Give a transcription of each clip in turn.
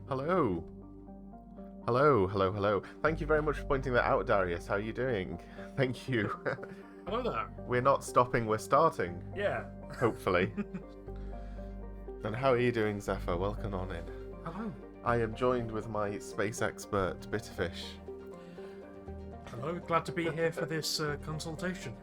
Hello. Hello, hello, hello. Thank you very much for pointing that out, Darius. How are you doing? Thank you. Hello there. We're not stopping, we're starting. Yeah. Hopefully. And how are you doing, Zephyr? Welcome on in. Hello. I am joined with my space expert, Bitterfish. Hello. Glad to be here for this consultation.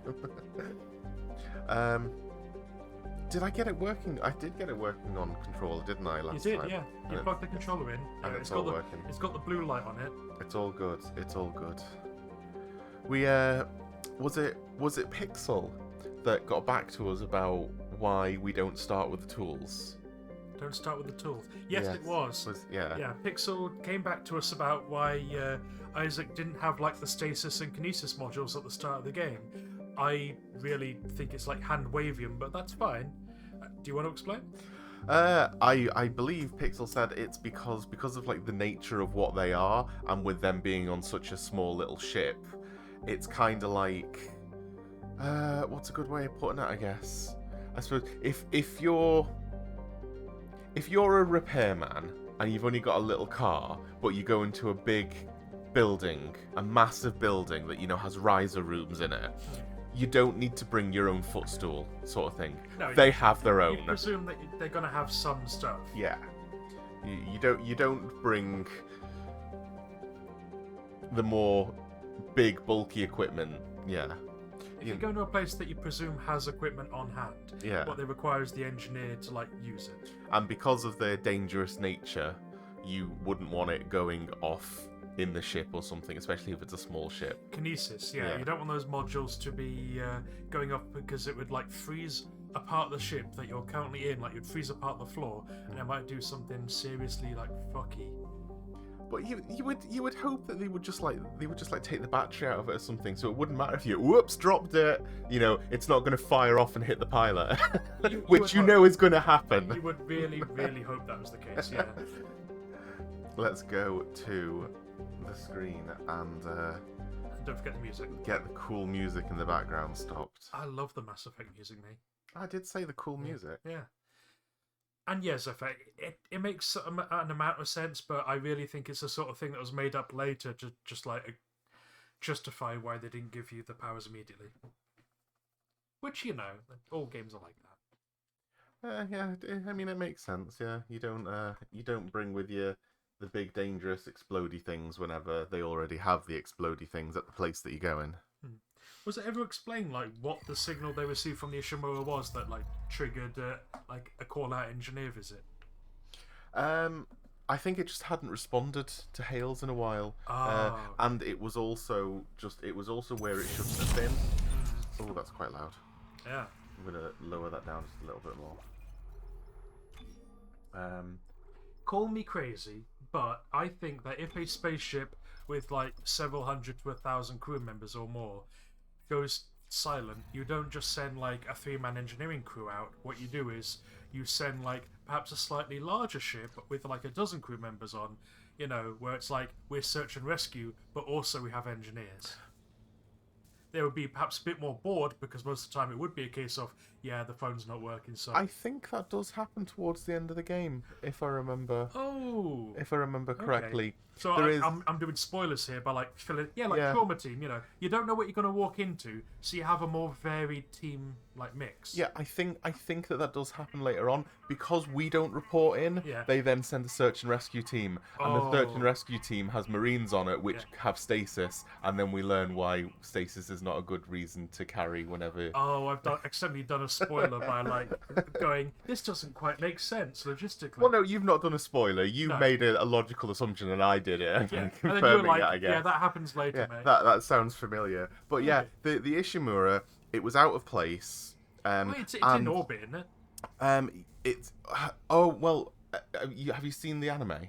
Did I get it working? I did get it working on controller, didn't I, last You did, time? yeah. You And plugged the controller in. and It's it's got all the working. it's got the blue light on it. It's all good. It's all good. We was it Pixel that got back to us about why we don't start with the tools? Don't start with the tools. Yes, it was. Yeah. Yeah, Pixel came back to us about why Isaac didn't have like the stasis and kinesis modules at the start of the game. I really think it's like hand wavium, but that's fine. Do you want to explain? I believe Pixel said it's because of like the nature of what they are, and with them being on such a small little ship, it's kind of like what's a good way of putting it? I guess I suppose if you're a repairman and you've only got a little car, but you go into a big building, a massive building that has riser rooms in it, you don't need to bring your own footstool, sort of thing. No, They have their You own. presume that they're gonna have some stuff. Yeah. You don't bring the more big bulky equipment. Yeah. If you go to a place that you presume has equipment on hand, Yeah. what they require is the engineer to like use it. And because of their dangerous nature, you wouldn't want it going off in the ship or something, especially if it's a small ship. Kinesis, yeah. Yeah. You don't want those modules to be going off because it would like freeze apart the ship that you're currently in. Like you'd freeze apart the floor, and it might do something seriously like fucky. But you would hope that they would just like take the battery out of it or something, so it wouldn't matter if you whoops dropped it. It's not going to fire off and hit the pilot, which you know is going to happen. You would really, really hope that was the case. Yeah. Let's go to the screen and And don't forget the music. get the cool music in the background stopped. I love the Mass Effect music, mate. I did say the cool music. Yeah. And yes, it makes an amount of sense, but I really think it's the sort of thing that was made up later to just like justify why they didn't give you the powers immediately. Which all games are like that. Yeah, I mean it makes sense. Yeah, you don't bring with you the big dangerous explodey things whenever they already have the explodey things at the place that you go in. Was it ever explained like what the signal they received from the Ishimura was that like triggered like a call-out engineer visit? I think it just hadn't responded to hails in a while, Oh. and it was also where it shouldn't have been. Oh, that's quite loud. Yeah. I'm gonna lower that down just a little bit more. Call me crazy, but I think that if a spaceship with like several hundred to 1,000 crew members or more goes silent, you don't just send like a 3-man engineering crew out. What you do is you send like perhaps a slightly larger ship with like a dozen crew members on, where it's like we're search and rescue, but also we have engineers. They would be perhaps a bit more bored because most of the time it would be a case of, yeah, the phone's not working, so... I think that does happen towards the end of the game, if I remember. Oh! If I remember correctly. Okay. So I'm doing spoilers here by like filling... Yeah, like Trauma Team, You don't know what you're going to walk into, so you have a more varied team like mix. Yeah, I think that does happen later on. Because we don't report in, they then send a search and rescue team. And the search and rescue team has Marines on it, which have stasis. And then we learn why stasis is not a good reason to carry whenever... Oh, I've accidentally done a spoiler by like going, this doesn't quite make sense logistically. Well, no, you've not done a spoiler. You made a logical assumption and I did it. Yeah, and then you were like, I guess. yeah, that happens later, mate. That sounds familiar. But yeah, the Ishimura, it was out of place. Well, it's in orbit, isn't it? It's... Oh, well, have you seen the anime?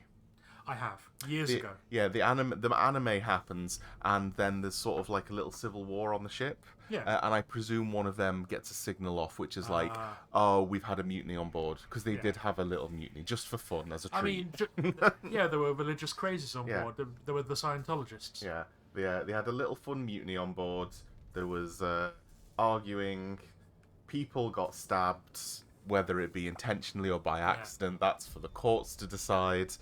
I have. Years ago. Yeah, the anime happens, and then there's sort of like a little civil war on the ship. Yeah. And I presume one of them gets a signal off, which is like, oh, we've had a mutiny on board. Because they did have a little mutiny, just for fun, as a treat. I mean, yeah, there were religious crazies on board. There were the Scientologists. Yeah, they had a little fun mutiny on board. There was arguing. People got stabbed, whether it be intentionally or by accident. That's for the courts to decide.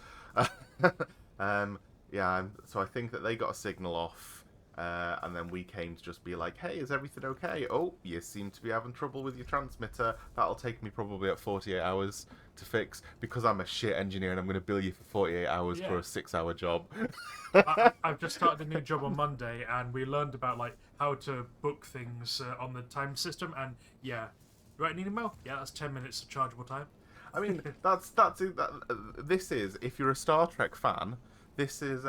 So I think that they got a signal off, and then we came to just be like, hey, is everything okay? Oh, you seem to be having trouble with your transmitter. That'll take me probably at 48 hours to fix, because I'm a shit engineer and I'm going to bill you for 48 hours for a 6-hour job. I've just started a new job on Monday, and we learned about like how to book things on the time system. And yeah, write an email. Yeah, that's 10 minutes of chargeable time. I mean, this is, if you're a Star Trek fan, this is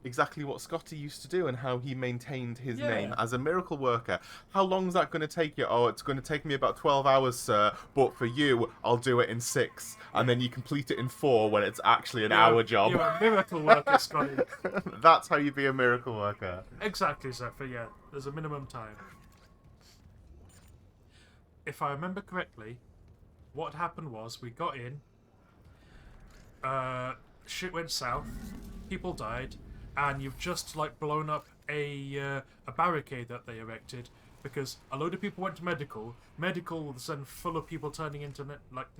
exactly what Scotty used to do and how he maintained his name as a miracle worker. How long is that going to take you? Oh, it's going to take me about 12 hours, sir, but for you, I'll do it in 6. And then you complete it in 4 when it's actually an hour job. You're a miracle worker, Scotty. That's how you be a miracle worker. Exactly, Zephyr, yeah. There's a minimum time. If I remember correctly, what happened was we got in, shit went south, people died, and you've just like blown up a barricade that they erected because a load of people went to medical. Medical was then full of people turning into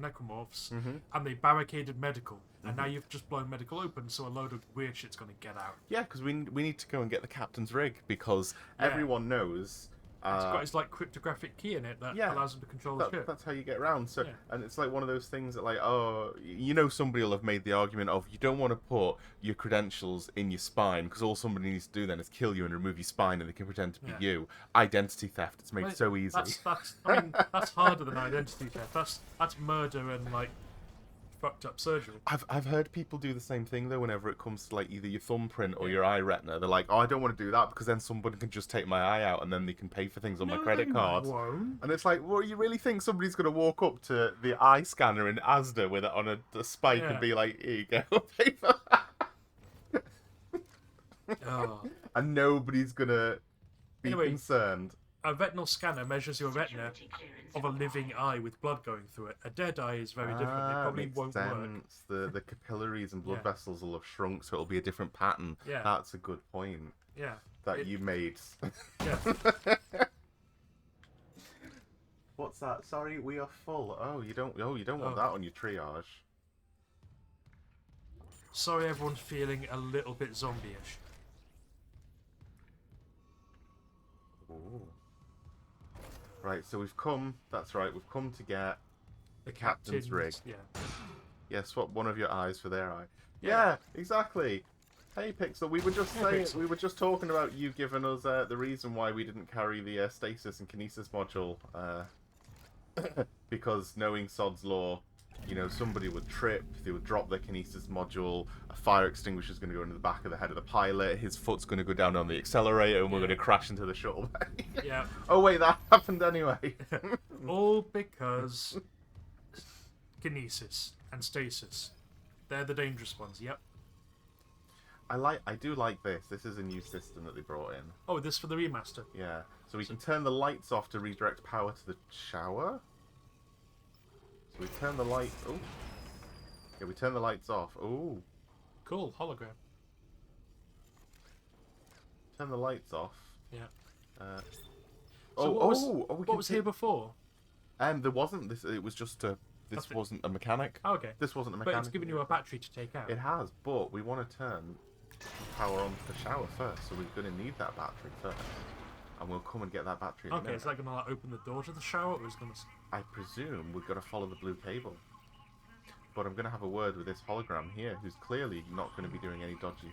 necromorphs, and they barricaded medical. And now you've just blown medical open, so a load of weird shit's going to get out. Yeah, because we need to go and get the captain's rig, because everyone knows. It's got his like cryptographic key in it that allows him to control the ship. That's how you get around. So, and it's like one of those things that, like, somebody will have made the argument of you don't want to put your credentials in your spine because all somebody needs to do then is kill you and remove your spine and they can pretend to be you. Identity theft. It's made so easy. That's harder than identity theft. That's murder and like fucked up surgery. I've heard people do the same thing though whenever it comes to like either your thumbprint or your eye retina. They're like, oh, I don't want to do that because then somebody can just take my eye out and then they can pay for things on my credit card. Won't. And it's like, well, you really think somebody's going to walk up to the eye scanner in Asda with it on a spike and be like, here you go, pay for that. And nobody's going to be concerned. A retinal scanner measures your retina of a living eye with blood going through it. A dead eye is very different. It probably won't work. The capillaries and blood vessels will have shrunk, so it'll be a different pattern. Yeah. That's a good point. Yeah. You made. Yeah. What's that? Sorry, we are full. Oh, you don't want that on your triage. Sorry, everyone's feeling a little bit zombie-ish. Ooh. Right, so we've come. That's right, we've come to get the captain's rig. Yeah. Yeah, swap one of your eyes for their eye. Yeah, exactly. Hey, Pixel, we were just we were just talking about you giving us the reason why we didn't carry the stasis and kinesis module, because knowing Sod's law, somebody would trip, they would drop their kinesis module, a fire extinguisher is going to go into the back of the head of the pilot, his foot's going to go down on the accelerator, and we're going to crash into the shuttle bay. Yeah. Oh wait, that happened anyway. All because kinesis and stasis. They're the dangerous ones, yep. I do like this. This is a new system that they brought in. Oh, this for the remaster? Yeah. So we can turn the lights off to redirect power to the shower. So we turn the lights... Oh. Yeah, we turn the lights off. Oh. Cool, hologram. Turn the lights off. Yeah. So what was here before? There wasn't this. It was just a... This wasn't a mechanic. Oh, okay. This wasn't a mechanic. But it's given you a battery to take out. It has, but we want to turn power on the shower first, so we're going to need that battery first. And we'll come and get that battery in a minute. Is that going to like, open the door to the shower, or is it going to... I presume we're going to follow the blue cable. But I'm going to have a word with this hologram here, who's clearly not going to be doing anything dodgy.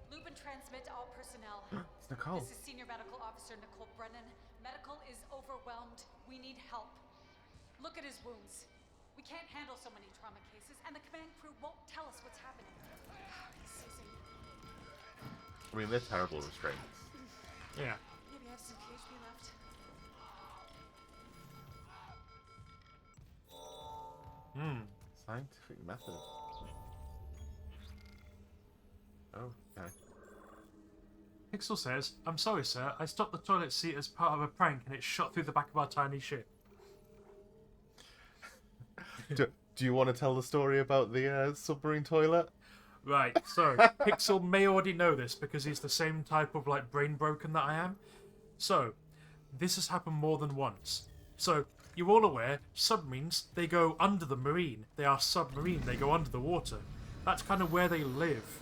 Lubin transmit to all personnel. It's Nicole. This is Senior Medical Officer Nicole Brennan. Medical is overwhelmed. We need help. Look at his wounds. We can't handle so many trauma cases, and the command crew won't tell us what's happening. I mean, they're terrible restraints. Yeah. Maybe I have some PHP left. Scientific method. Oh, okay. Pixel says, I'm sorry, sir. I stopped the toilet seat as part of a prank and it shot through the back of our tiny ship. Do you want to tell the story about the submarine toilet? Right, so Pixel may already know this because he's the same type of like brain broken that I am. So, this has happened more than once. So, you're all aware, submarines, they go under the marine. They are submarine, they go under the water. That's kind of where they live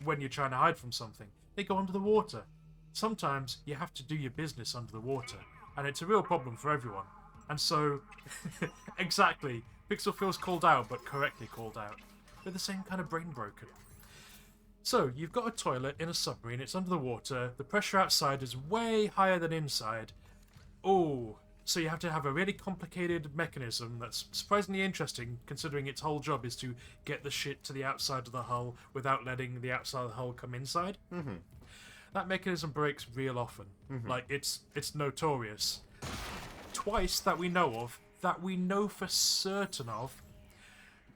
when you're trying to hide from something. They go under the water. Sometimes you have to do your business under the water, and it's a real problem for everyone. And so, exactly, Pixel feels called out, but correctly called out. We're the same kind of brain broken. So, you've got a toilet in a submarine, it's under the water, the pressure outside is way higher than inside. Oh, so you have to have a really complicated mechanism that's surprisingly interesting, considering its whole job is to get the shit to the outside of the hull without letting the outside of the hull come inside. Mm-hmm. That mechanism breaks real often. Like, it's notorious. Twice that we know for certain of,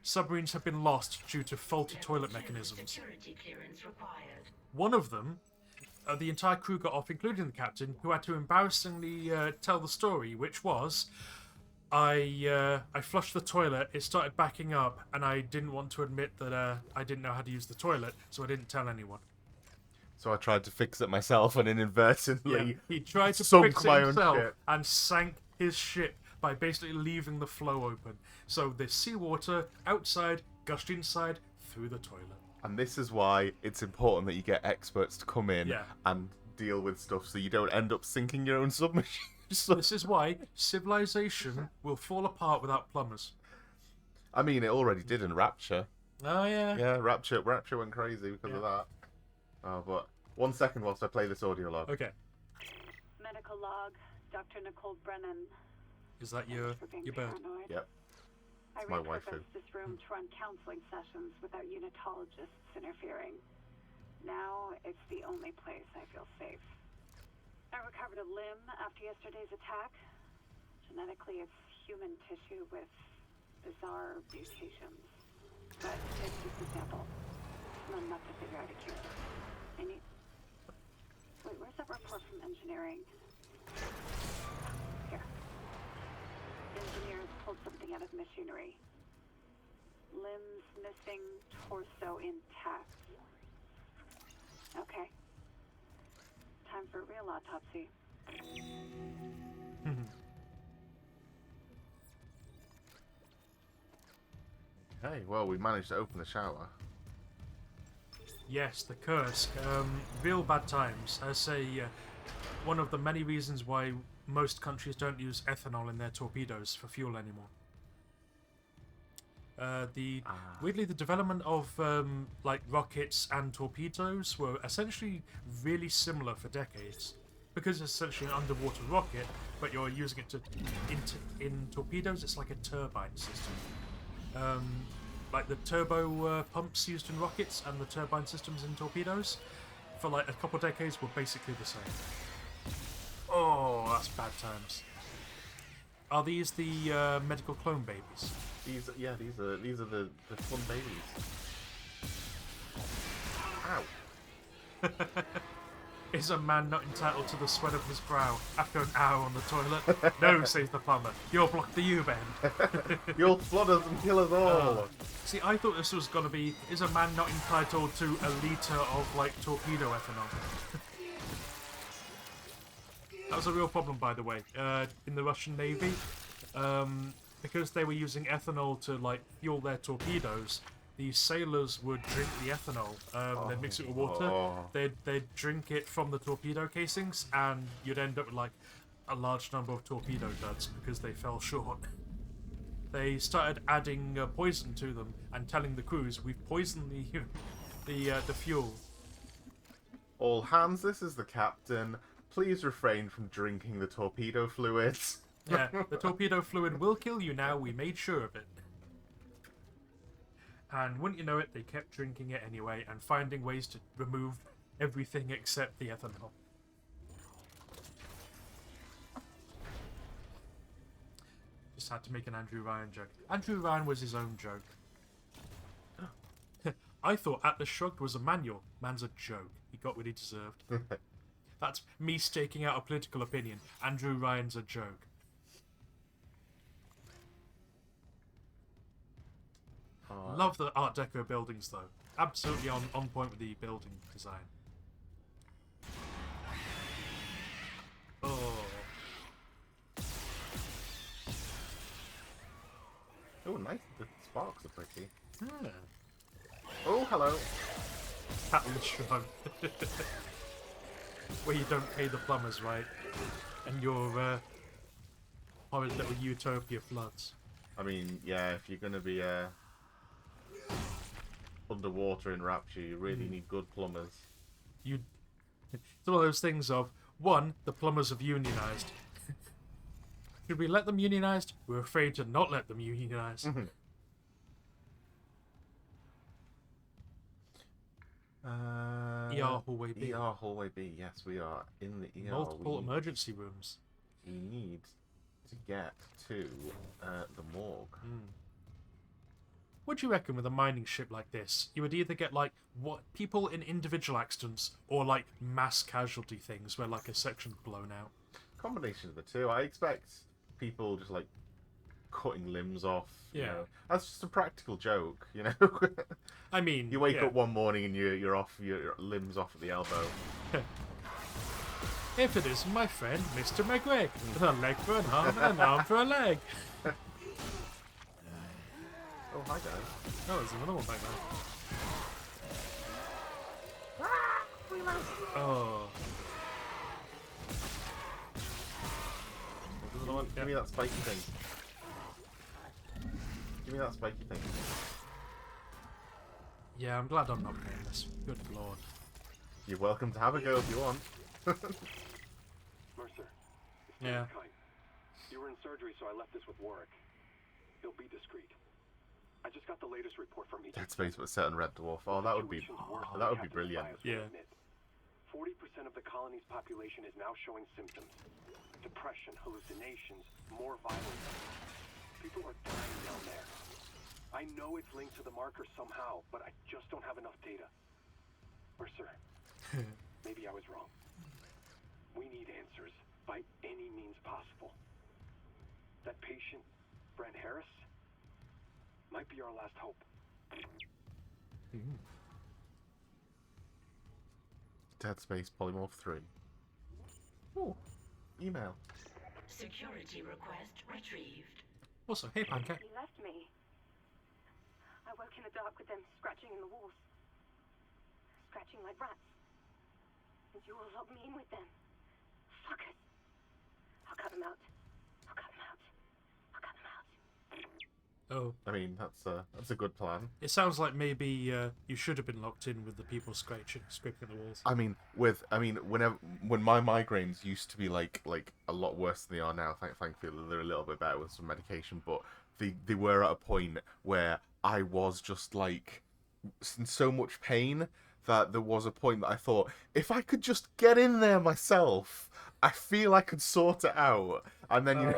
submarines have been lost due to faulty toilet mechanisms. Security clearance required. One of them, the entire crew got off, including the captain, who had to embarrassingly tell the story, which was, I flushed the toilet, it started backing up, and I didn't want to admit that I didn't know how to use the toilet, so I didn't tell anyone. So I tried to fix it myself and inadvertently He tried to sunk fix it my own himself ship. and sank his ship by basically leaving the flow open. So there's seawater outside, gushed inside, through the toilet. And this is why it's important that you get experts to come in Yeah. and deal with stuff so you don't end up sinking your own submarine. This is why civilization will fall apart without plumbers. I mean, it already did in Rapture. Oh, yeah. Yeah, Rapture went crazy because of that. Oh, but 1 second whilst I play this audio log. Okay. Medical log, Dr. Nicole Brennan. Is that your bird? Paranoid. Yep. I my repurposed waifu. this room to run counseling sessions without unitologists interfering. Now it's the only place I feel safe. I recovered a limb after yesterday's attack. Genetically, it's human tissue with bizarre mutations. But it's just a sample. Not enough to figure out a cure. I need... Wait, where's that report from engineering? Here. Engineers pulled something out of machinery. Limbs missing, torso intact. Okay. Time for a real autopsy. Hey, well, we managed to open the shower. Yes, the curse. Real bad times. I say one of the many reasons why most countries don't use ethanol in their torpedoes for fuel anymore. Weirdly, the development of like rockets and torpedoes were essentially really similar for decades, because it's essentially an underwater rocket, but you're using it in torpedoes. It's like a turbine system, like the turbo pumps used in rockets and the turbine systems in torpedoes. For like a couple of decades, were basically the same. Oh, that's bad times. Are these the medical clone babies? These are the fun babies. Ow. Is a man not entitled to the sweat of his brow after an hour on the toilet? No, says the plumber. You'll block the U-bend. You'll flood us and kill us all. See, I thought this was going to be, is a man not entitled to a litre of, like, torpedo ethanol? That was a real problem, by the way, in the Russian Navy. Because they were using ethanol to, like, fuel their torpedoes, the sailors would drink the ethanol. They'd mix it with water. They'd drink it from the torpedo casings, and you'd end up with, like, a large number of torpedo duds because they fell short. They started adding poison to them and telling the crews, "We've poisoned the fuel." All hands, this is the captain. Please refrain from drinking the torpedo fluids. Yeah, the torpedo fluid will kill you now. We made sure of it. And wouldn't you know it, they kept drinking it anyway and finding ways to remove everything except the ethanol. Just had to make an Andrew Ryan joke. Andrew Ryan was his own joke. I thought Atlas Shrugged was a manual. Man's a joke. He got what he deserved. That's me staking out a political opinion. Andrew Ryan's a joke. Love the Art Deco buildings, though. Absolutely on point with the building design. Oh. sparks are pretty. Yeah. Oh, hello. Atlas Shrug. Where you don't pay the plumbers, right? And your horrid little utopia floods. I mean, yeah, if you're gonna be underwater in Rapture, you really need good plumbers. You, it's one of those things of, one, the plumbers have unionized. Should we let them unionized? We're afraid to not let them unionized. ER hallway B. ER hallway B. Yes, we are in the ER. Multiple emergency rooms. We need to get to the morgue. What do you reckon with a mining ship like this? You would either get like what people in individual accidents or like mass casualty things where like a section's blown out. Combination of the two. I expect people just like cutting limbs off. You Yeah. know. That's just a practical joke, you know. I mean, You wake yeah. up one morning and you're off, your limbs off at the elbow. If it isn't my friend, Mr. McGregor, with a leg for an arm and an arm for a leg. Oh, hi guys. Oh, there's another one back there. Oh. There's another one. Give me that spiky thing. Give me that spiky thing. Yeah, I'm glad I'm not playing this. Good lord. You're welcome to have a go if you want. Mercer, it's Yeah. kind. You were in surgery, so I left this with Warwick. He'll be discreet. I just got the latest report from each. Dead Space was set on Red Dwarf. Oh, that would be brilliant. Yeah. 40% of the colony's population is now showing symptoms. Depression, hallucinations, more violence. People are dying down there. I know it's linked to the marker somehow, but I just don't have enough data. Mercer, maybe I was wrong. We need answers by any means possible. That patient, Brent Harris, might be our last hope. Dead Space Polymorph 3. Oh, email. Security request retrieved. Also, hey Pancake. He left me. I woke in the dark with them scratching in the walls. Scratching like rats. And you all locked me in with them. Fuckers. I'll cut them out. I'll cut them out. I'll cut them out. Oh, I mean, that's a good plan. it sounds like maybe you should have been locked in with the people scraping the walls. I mean, when my migraines used to be like a lot worse than they are now. Thankfully, they're a little bit better with some medication, but they were at a point where I was just like in so much pain that there was a point that I thought, if I could just get in there myself, I feel I could sort it out. And then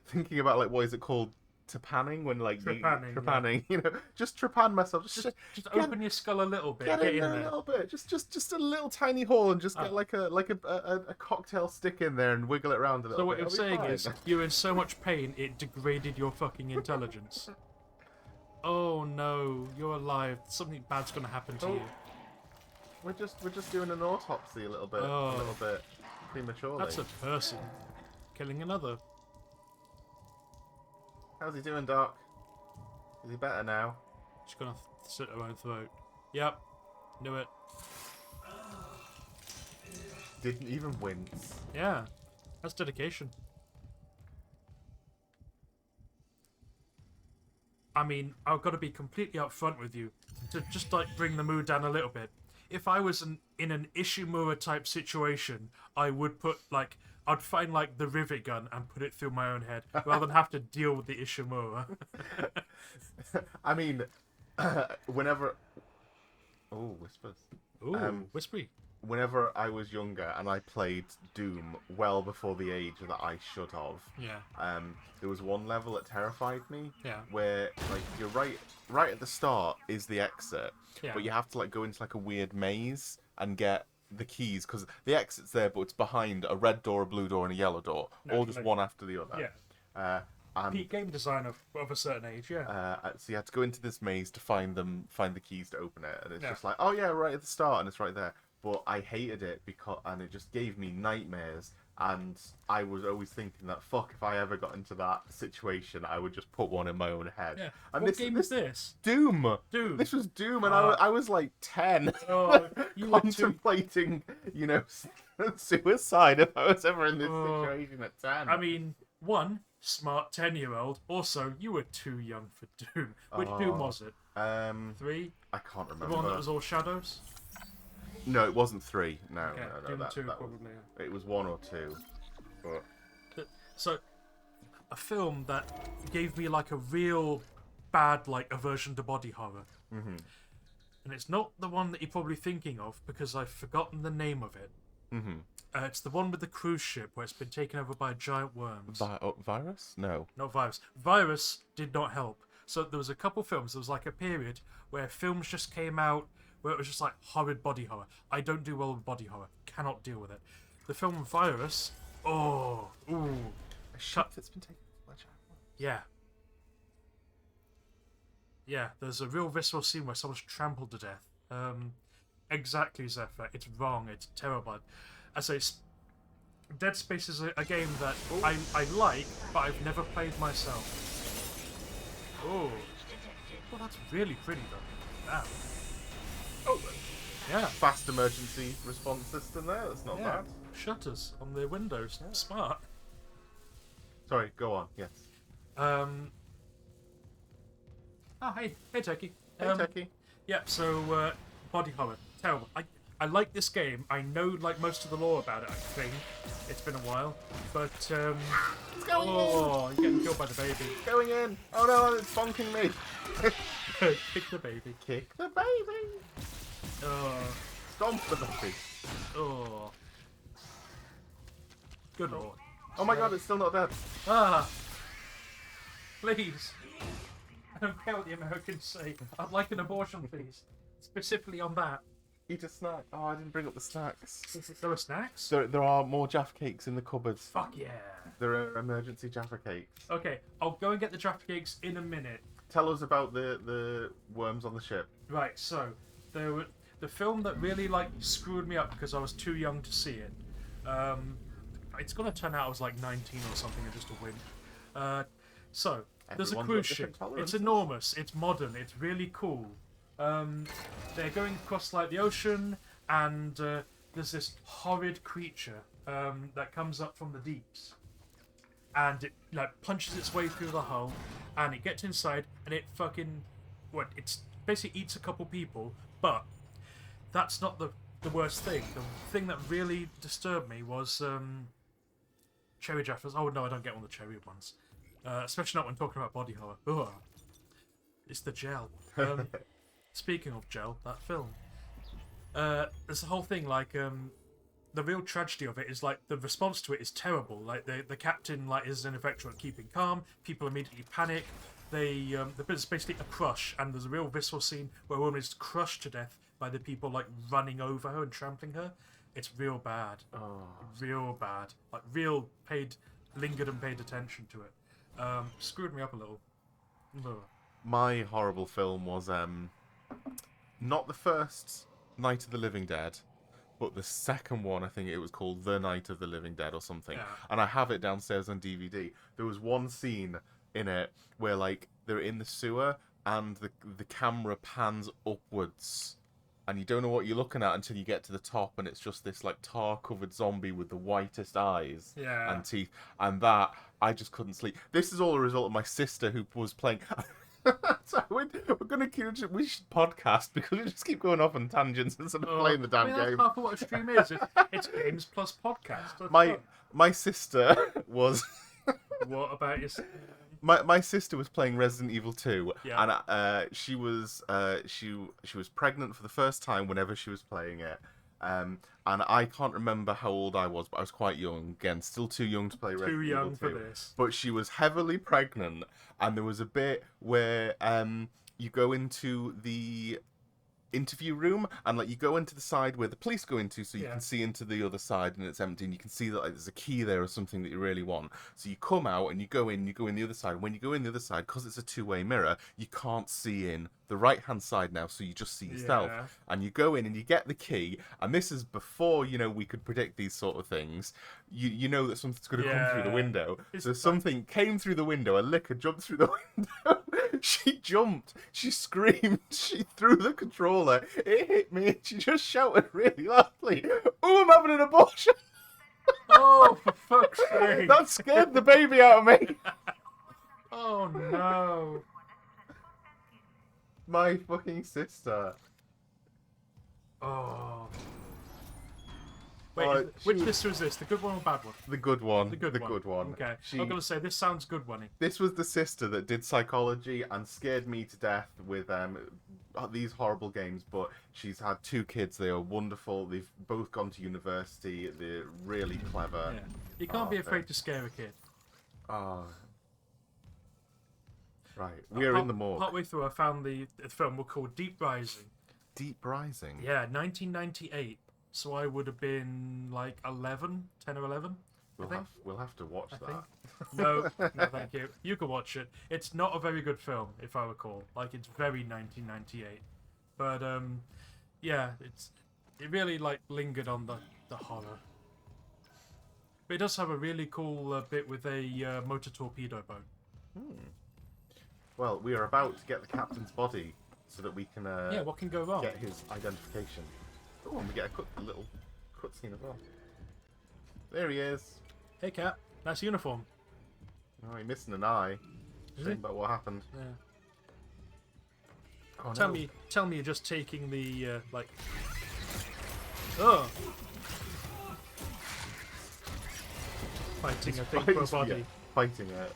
thinking about like, what is it called? Trepanning, when like Trepanning, you know, just trepan myself, just Open your skull a little bit, get get in there a little bit, just a little tiny hole, and just get like a cocktail stick in there and wiggle it around a little So what bit. you're It'll be saying is, fine. you're in so much pain, it degraded your fucking intelligence. Oh no, you're alive. Something bad's gonna happen to Oh. you. we're just doing an autopsy a little bit prematurely. That's a person killing another. How's he doing, Doc? Is he better now? She's gonna slit her own throat. Yep, knew it. Didn't even wince. Yeah, that's dedication. I mean, I've got to be completely upfront with you to just like bring the mood down a little bit. If I was in an Ishimura type situation, I would put like I'd find like the rivet gun and put it through my own head rather than have to deal with the Ishimura. I mean, whenever. Oh, whispers. Ooh, whispery. Whenever I was younger and I played Doom well before the age that I should have, Yeah. there was one level that terrified me. Yeah. Where like you're right at the start is the exit, Yeah. but you have to like go into like a weird maze and get the keys because the exit's there, but it's behind a red door, a blue door, and a yellow door, all just Naturally. one after the other. Yeah. And Peak game design of a certain age, yeah. so you had to go into this maze to find the keys to open it, and it's Yeah. just like, oh yeah, right at the start, and it's right there. But I hated it and it just gave me nightmares And I was always thinking that, fuck, if I ever got into that situation, I would just put one in my own head. Yeah. And What game is this? Doom. Doom. This was Doom, and Ah. I was like 10, Oh, you were too- contemplating, you know, suicide if I was ever in this Oh. situation at 10. I mean, one, smart 10-year-old. Also, you were too young for Doom. Which Doom was it? 3? I can't The remember. one that was all shadows? No, it wasn't 3. No, Okay, no, Doom that, 2 that was, probably. it was 1 or 2. But So, a film that gave me like a real bad like aversion to body horror. Mhm. And it's not the one that you're probably thinking of because I've forgotten the name of it. Mhm. It's the one with the cruise ship where it's been taken over by giant worms. Virus? No. Not virus. Virus did not help. So there was a couple films. There was like a period where films just came out where it was just like horrid body horror. I don't do well with body horror. Cannot deal with it. The film Virus. Oh, ooh, A ship that's been taken by giant worms. yeah. Yeah, there's a real visceral scene where someone's trampled to death. Exactly, Zephyr. It's wrong. It's terrible. I say, Dead Space is a game that I like, but I've never played myself. Oh, well, that's really pretty though. Wow. Oh, Yeah. fast emergency response system there. That's not Yeah. bad. Shutters on the windows. Smart. Sorry, go on. Yes. Oh, hey, Techie. Hey, Techie. Yeah, so body horror, terrible. I like this game. I know like most of the lore about it. I think it's been a while, but It's going oh, you're getting killed by the baby. in. Going in. Oh no, it's bonking me. Kick the baby. Kick the baby. Oh, Stomp the baby. oh. Good lord. Oh my god, it's still not dead. Ah, please. I don't care what the Americans say. I'd like an abortion, please. Specifically on that. Eat a snack. Oh, I didn't bring up the snacks. There are snacks? There are more Jaffa cakes in the cupboards. Fuck yeah. There are emergency Jaffa cakes. Okay, I'll go and get the Jaffa cakes in a minute. Tell us about the worms on the ship. Right, so the film that really like screwed me up because I was too young to see it. It's gonna turn out I was like 19 or something and just a wimp. So there's a Everyone's got cruise different ship. tolerances. It's enormous. It's modern. It's really cool. They're going across like the ocean, and there's this horrid creature that comes up from the deeps, and it like punches its way through the hull, and it gets inside, and it fucking it's basically eats a couple people. But that's not the worst thing. The thing that really disturbed me was cherry jaffas. Oh no, I don't get one of the cherry ones. Especially not when talking about body horror. Ugh. It's the gel. Speaking of gel, that film. There's the whole thing, like, the real tragedy of it is, like, the response to it is terrible. Like, the captain, like, is ineffectual at keeping calm. People immediately panic. There's basically a crush, and there's a real visceral scene where a woman is crushed to death by the people, like, running over her and trampling her. It's real bad. Oh. Real bad. Like, lingered and paid attention to it. Screwed me up a little. Ugh. My horrible film was not the first Night of the Living Dead, but the second one. I think it was called The Night of the Living Dead or something. Yeah. And I have it downstairs on DVD. There was one scene in it where like they're in the sewer and the camera pans upwards. And you don't know what you're looking at until you get to the top, and it's just this like tar-covered zombie with the whitest eyes Yeah. and teeth. And that, I just couldn't sleep. This is all a result of my sister who was playing. So we're gonna we should podcast because we just keep going off on tangents instead of playing the damn That's game. half of what a stream is. It's games plus podcast. That's My fun. my sister was. What about your? My sister was playing Resident Evil 2, Yeah. and she was pregnant for the first time whenever she was playing it, and I can't remember how old I was, but I was quite young. Again, still too young to play Resident Too Evil 2. young for this. But she was heavily pregnant, and there was a bit where you go into interview room, and like you go into the side where the police go into, so you Yeah. can see into the other side, and it's empty, and you can see that like, there's a key there or something that you really want. So you come out and you go in the other side. When you go in the other side, because it's a two-way mirror, you can't see in the right-hand side now, so you just see yourself. Yeah. And you go in and you get the key, and this is before we could predict these sort of things. You know that something's going to come through the Yeah. window. It's So like- something came through the window. A licker jumped through the window. She jumped. She screamed. She threw the controller. It hit me. And she just shouted really loudly, "Oh, I'm having an abortion!" Oh, for fuck's sake! That scared the baby out of me. Oh no! My fucking sister. Oh. Wait, Oh, which she- sister is this? The good one or bad one? The good one. The good one. Okay. She, I'm gonna say this sounds good, one. This was the sister that did psychology and scared me to death with these horrible games. But she's had 2 kids. They are wonderful. They've both gone to university. They're really clever. Yeah. You can't be Oh, afraid okay. to scare a kid. Ah. Right. We are in the morgue. Partway through, I found the film called Deep Rising. Deep Rising. Yeah, 1998. So I would have been like 11, 10 or 11. We'll have to watch I that. think. No, no, thank you. You can watch it. It's not a very good film, if I recall. Like, it's very 1998. But yeah, it really like lingered on the horror. But it does have a really cool bit with a motor torpedo boat. Well, we are about to get the captain's body so that we can Yeah, what can go wrong? get his identification. Oh, and we get a little cutscene as well. There he is. Hey, Cap. Nice uniform. Oh, he's missing an eye. Is Shame he? about what happened. Yeah. Oh, Tell no. me you're just taking the like. Oh. Fighting a thing for a Fighting- body. yeah, fighting it.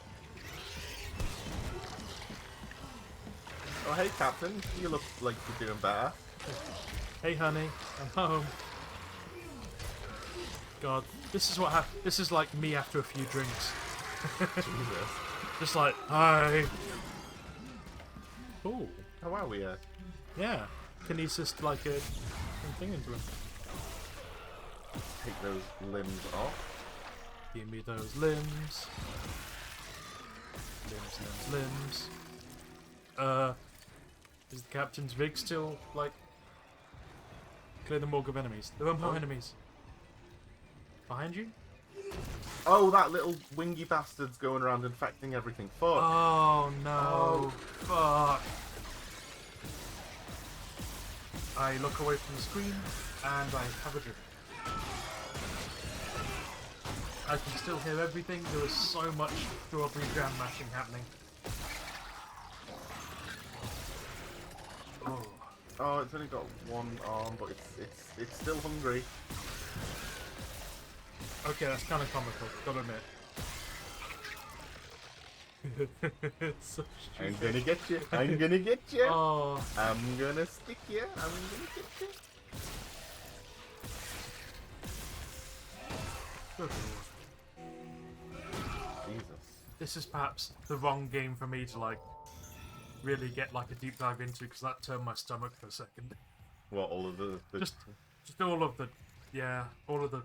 Oh, hey, Captain. You look like you're doing better. Hey, honey, I'm home. God, this is what happened. This is like me after a few drinks. Jesus. Just like, hi. Cool. How are we? Yeah. Kinesis like a thing into him. Take those limbs off. Give me those limbs. Limbs. Is the captain's rig still like clear the morgue of enemies? There are more enemies. Behind you? Oh, that little wingy bastard's going around infecting everything. Fuck. Oh no! Fuck! I look away from the screen and I have a drink. I can still hear everything. There is so much strawberry jam mashing happening. Oh. Oh, it's only got one arm, but it's still hungry. Okay, that's kind of comical. Gotta admit. It's so I'm stupid. gonna get you. I'm gonna get you. Oh, I'm gonna stick you. I'm gonna get you. good lord. Jesus. This is perhaps the wrong game for me to like really get like a deep dive into because that turned my stomach for a second. What, all of the Just all of the, yeah, all of the,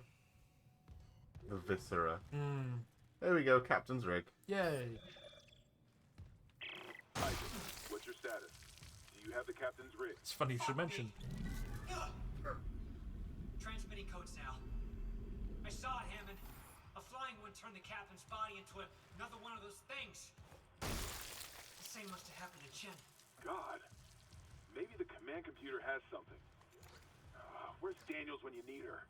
the viscera. There we go, Captain's rig. yay. Isaac, what's your status? Do you have the captain's rig? It's funny you should mention. Transmitting codes now. I saw it, Hammond. A flying one turned the captain's body into another one of those things. The same must have happened to Chen. God. Maybe the command computer has something. Where's Daniels when you need her?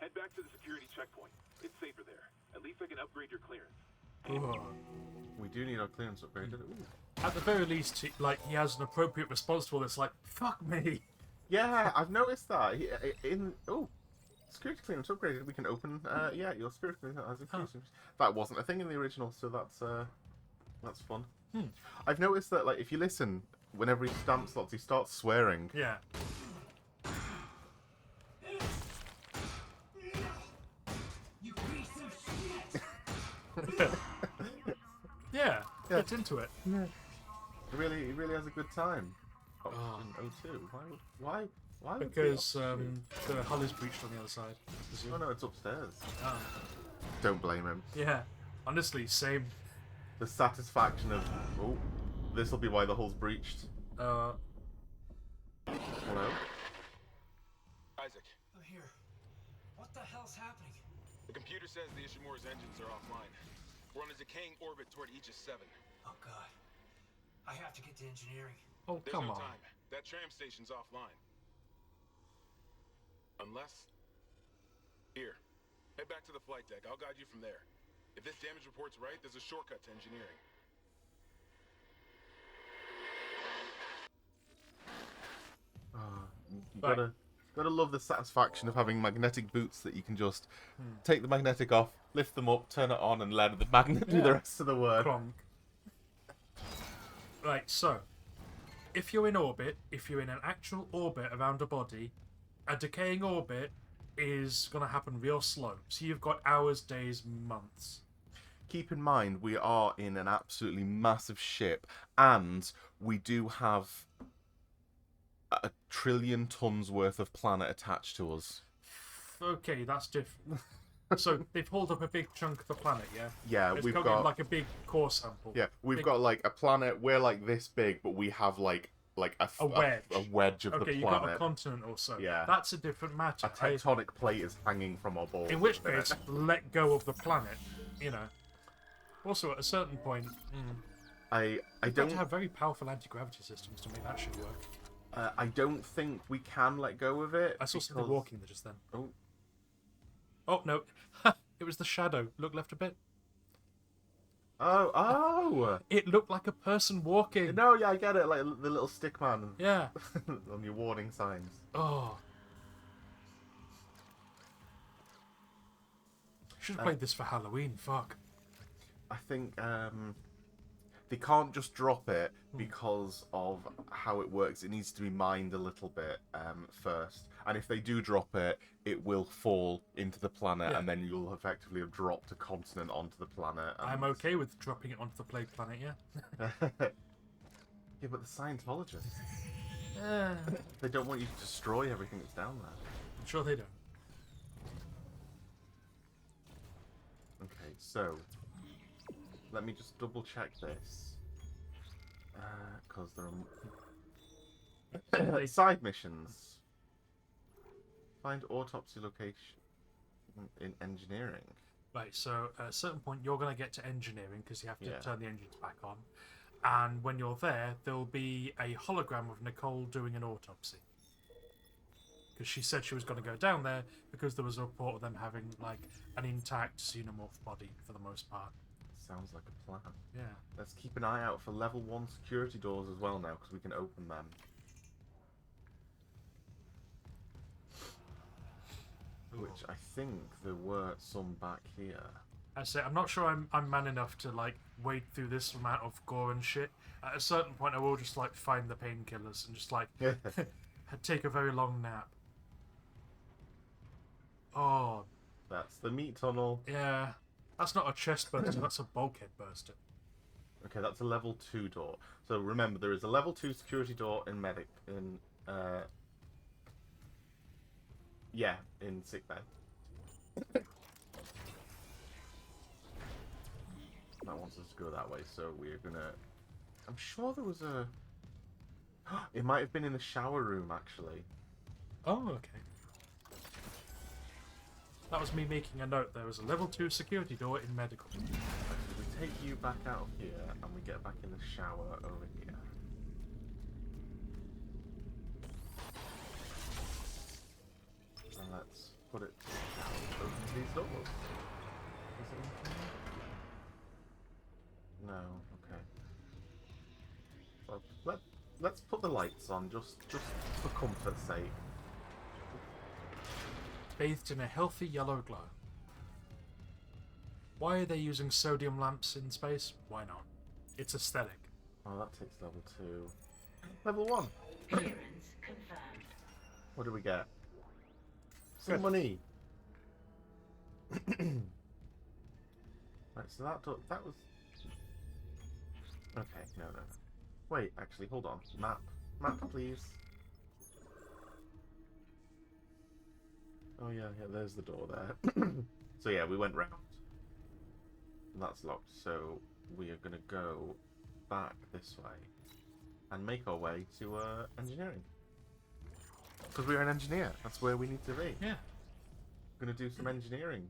Head back to the security checkpoint. It's safer there. At least I can upgrade your clearance. Ugh. We do need our clearance upgraded. Ooh. At the very least, he has an appropriate response to all this. Like, fuck me. Yeah, I've noticed that. Security clearance upgraded. We can open. Yeah, your security clearance has increased. That wasn't a thing in the original, so that's fun. I've noticed that, like, if you listen, whenever he stamps slots, he starts swearing. Yeah. You piece of shit! Yeah. Gets into it. He really has a good time. Oh, Oh. in O2? Why? would Because the O2? the hull is breached on the other side. I presume. Oh no, it's upstairs. Ah. Don't blame him. Yeah, honestly, same. The satisfaction of, oh, this will be why the hull's breached. Uh, Hello? Isaac, I'm here. What the hell's happening? the computer says the Ishimura's engines are offline. We're on a decaying orbit toward Aegis 7. Oh god. I have to get to engineering. oh There's come no on. time. That tram station's offline. Unless... Here. Head back to the flight deck. I'll guide you from there. If this damage report's right, there's a shortcut to engineering. You Right. gotta love the satisfaction of having magnetic boots that you can just take the magnetic off, lift them up, turn it on, and let the magnet do Yeah. the rest of the work. Clonk. Right, so if you're in orbit, if you're in an actual orbit around a body, a decaying orbit is gonna happen real slow. So you've got hours, days, months. Keep in mind, we are in an absolutely massive ship, and we do have a trillion tons worth of planet attached to us. Okay, that's different. So they've hauled up a big chunk of the planet, yeah? Yeah, It's we've got got like a big core sample. yeah, we've big- got like a planet. We're like this big, but we have like A wedge. a wedge of Okay, the you got a planet. continent or so. Yeah. That's a different matter. A tectonic plate is hanging from our balls. In which case, let go of the planet, you know. Also, at a certain point, I you've got don't to have very powerful anti-gravity systems to make that shit work. I don't think we can let go of it. I saw something because- walking there just then. Oh, Oh, no. It was the shadow. Look left a bit. oh! It looked like a person walking. No, yeah, I get it. Like the little stick man Yeah. on your warning signs. Oh. Should have played this for Halloween. Fuck. I think they can't just drop it because of how it works. It needs to be mined a little bit first. And if they do drop it, it will fall into the planet, Yeah. and then you'll effectively have dropped a continent onto the planet. And... I'm okay with dropping it onto the plague planet, yeah? Yeah, but the Scientologists, I'm they don't want you to destroy everything that's down there. sure they don't. Okay, so let me just double check this because there are side missions. Find autopsy location in engineering. Right, so at a certain point you're going to get to engineering because you have to Yeah. turn the engines back on. And when you're there, there'll be a hologram of Nicole doing an autopsy. Because she said she was going to go down there because there was a report of them having, like, an intact xenomorph body for the most part. Sounds like a plan. Yeah. Let's keep an eye out for level 1 security doors as well now, because we can open them. Which I think there were some back here. I say, I'm not sure I'm man enough to, like, wade through this amount of gore and shit. At a certain point, I will just, like, find the painkillers and just, like, take a very long nap. Oh, That's the meat tunnel. yeah. That's not a chest burster, that's a bulkhead burster. Okay, that's a level 2 door. So remember, there is a level 2 security door in in sickbay. That wants us to go that way, so we're gonna... I'm sure there was a... It might have been in the shower room, actually. Oh, okay. That was me making a note. There was a level 2 security door in medical. So we take you back out of here, and we get back in the shower over here. And let's put it down. Open these doors. Is there anything there? No, okay. Well, let's put the lights on, just for comfort's sake. Bathed in a healthy yellow glow. Why are they using sodium lamps in space? Why not? It's aesthetic. Oh, that takes level 2. Level 1! Clearance confirmed. What do we get? Some Good. money! Right, so that was... Okay, no. Wait, actually, hold on. Map. Map, please. Oh yeah, there's the door there. So yeah, we went round. And that's locked, so we are gonna go back this way and make our way to engineering. Because we're an engineer, that's where we need to be. Yeah. We're gonna do some engineering.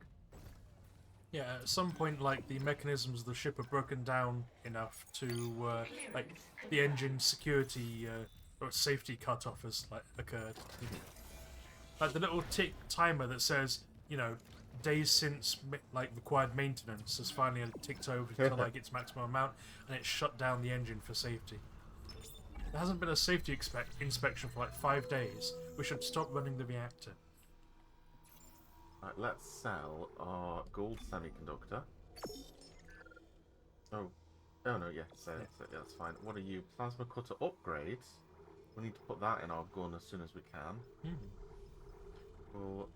Yeah, at some point, like, the mechanisms of the ship are broken down enough to, like, the engine security or safety cutoff has, like, occurred. Like, the little tick timer that says, you know, days since, like, required maintenance has finally ticked over to, like, its maximum amount, and it shut down the engine for safety. There hasn't been a safety inspection for, like, 5 days. We should stop running the reactor. Right, let's sell our gold semiconductor. Oh no, yeah, that's fine. What are you? Plasma cutter upgrades. We need to put that in our gun as soon as we can. Well,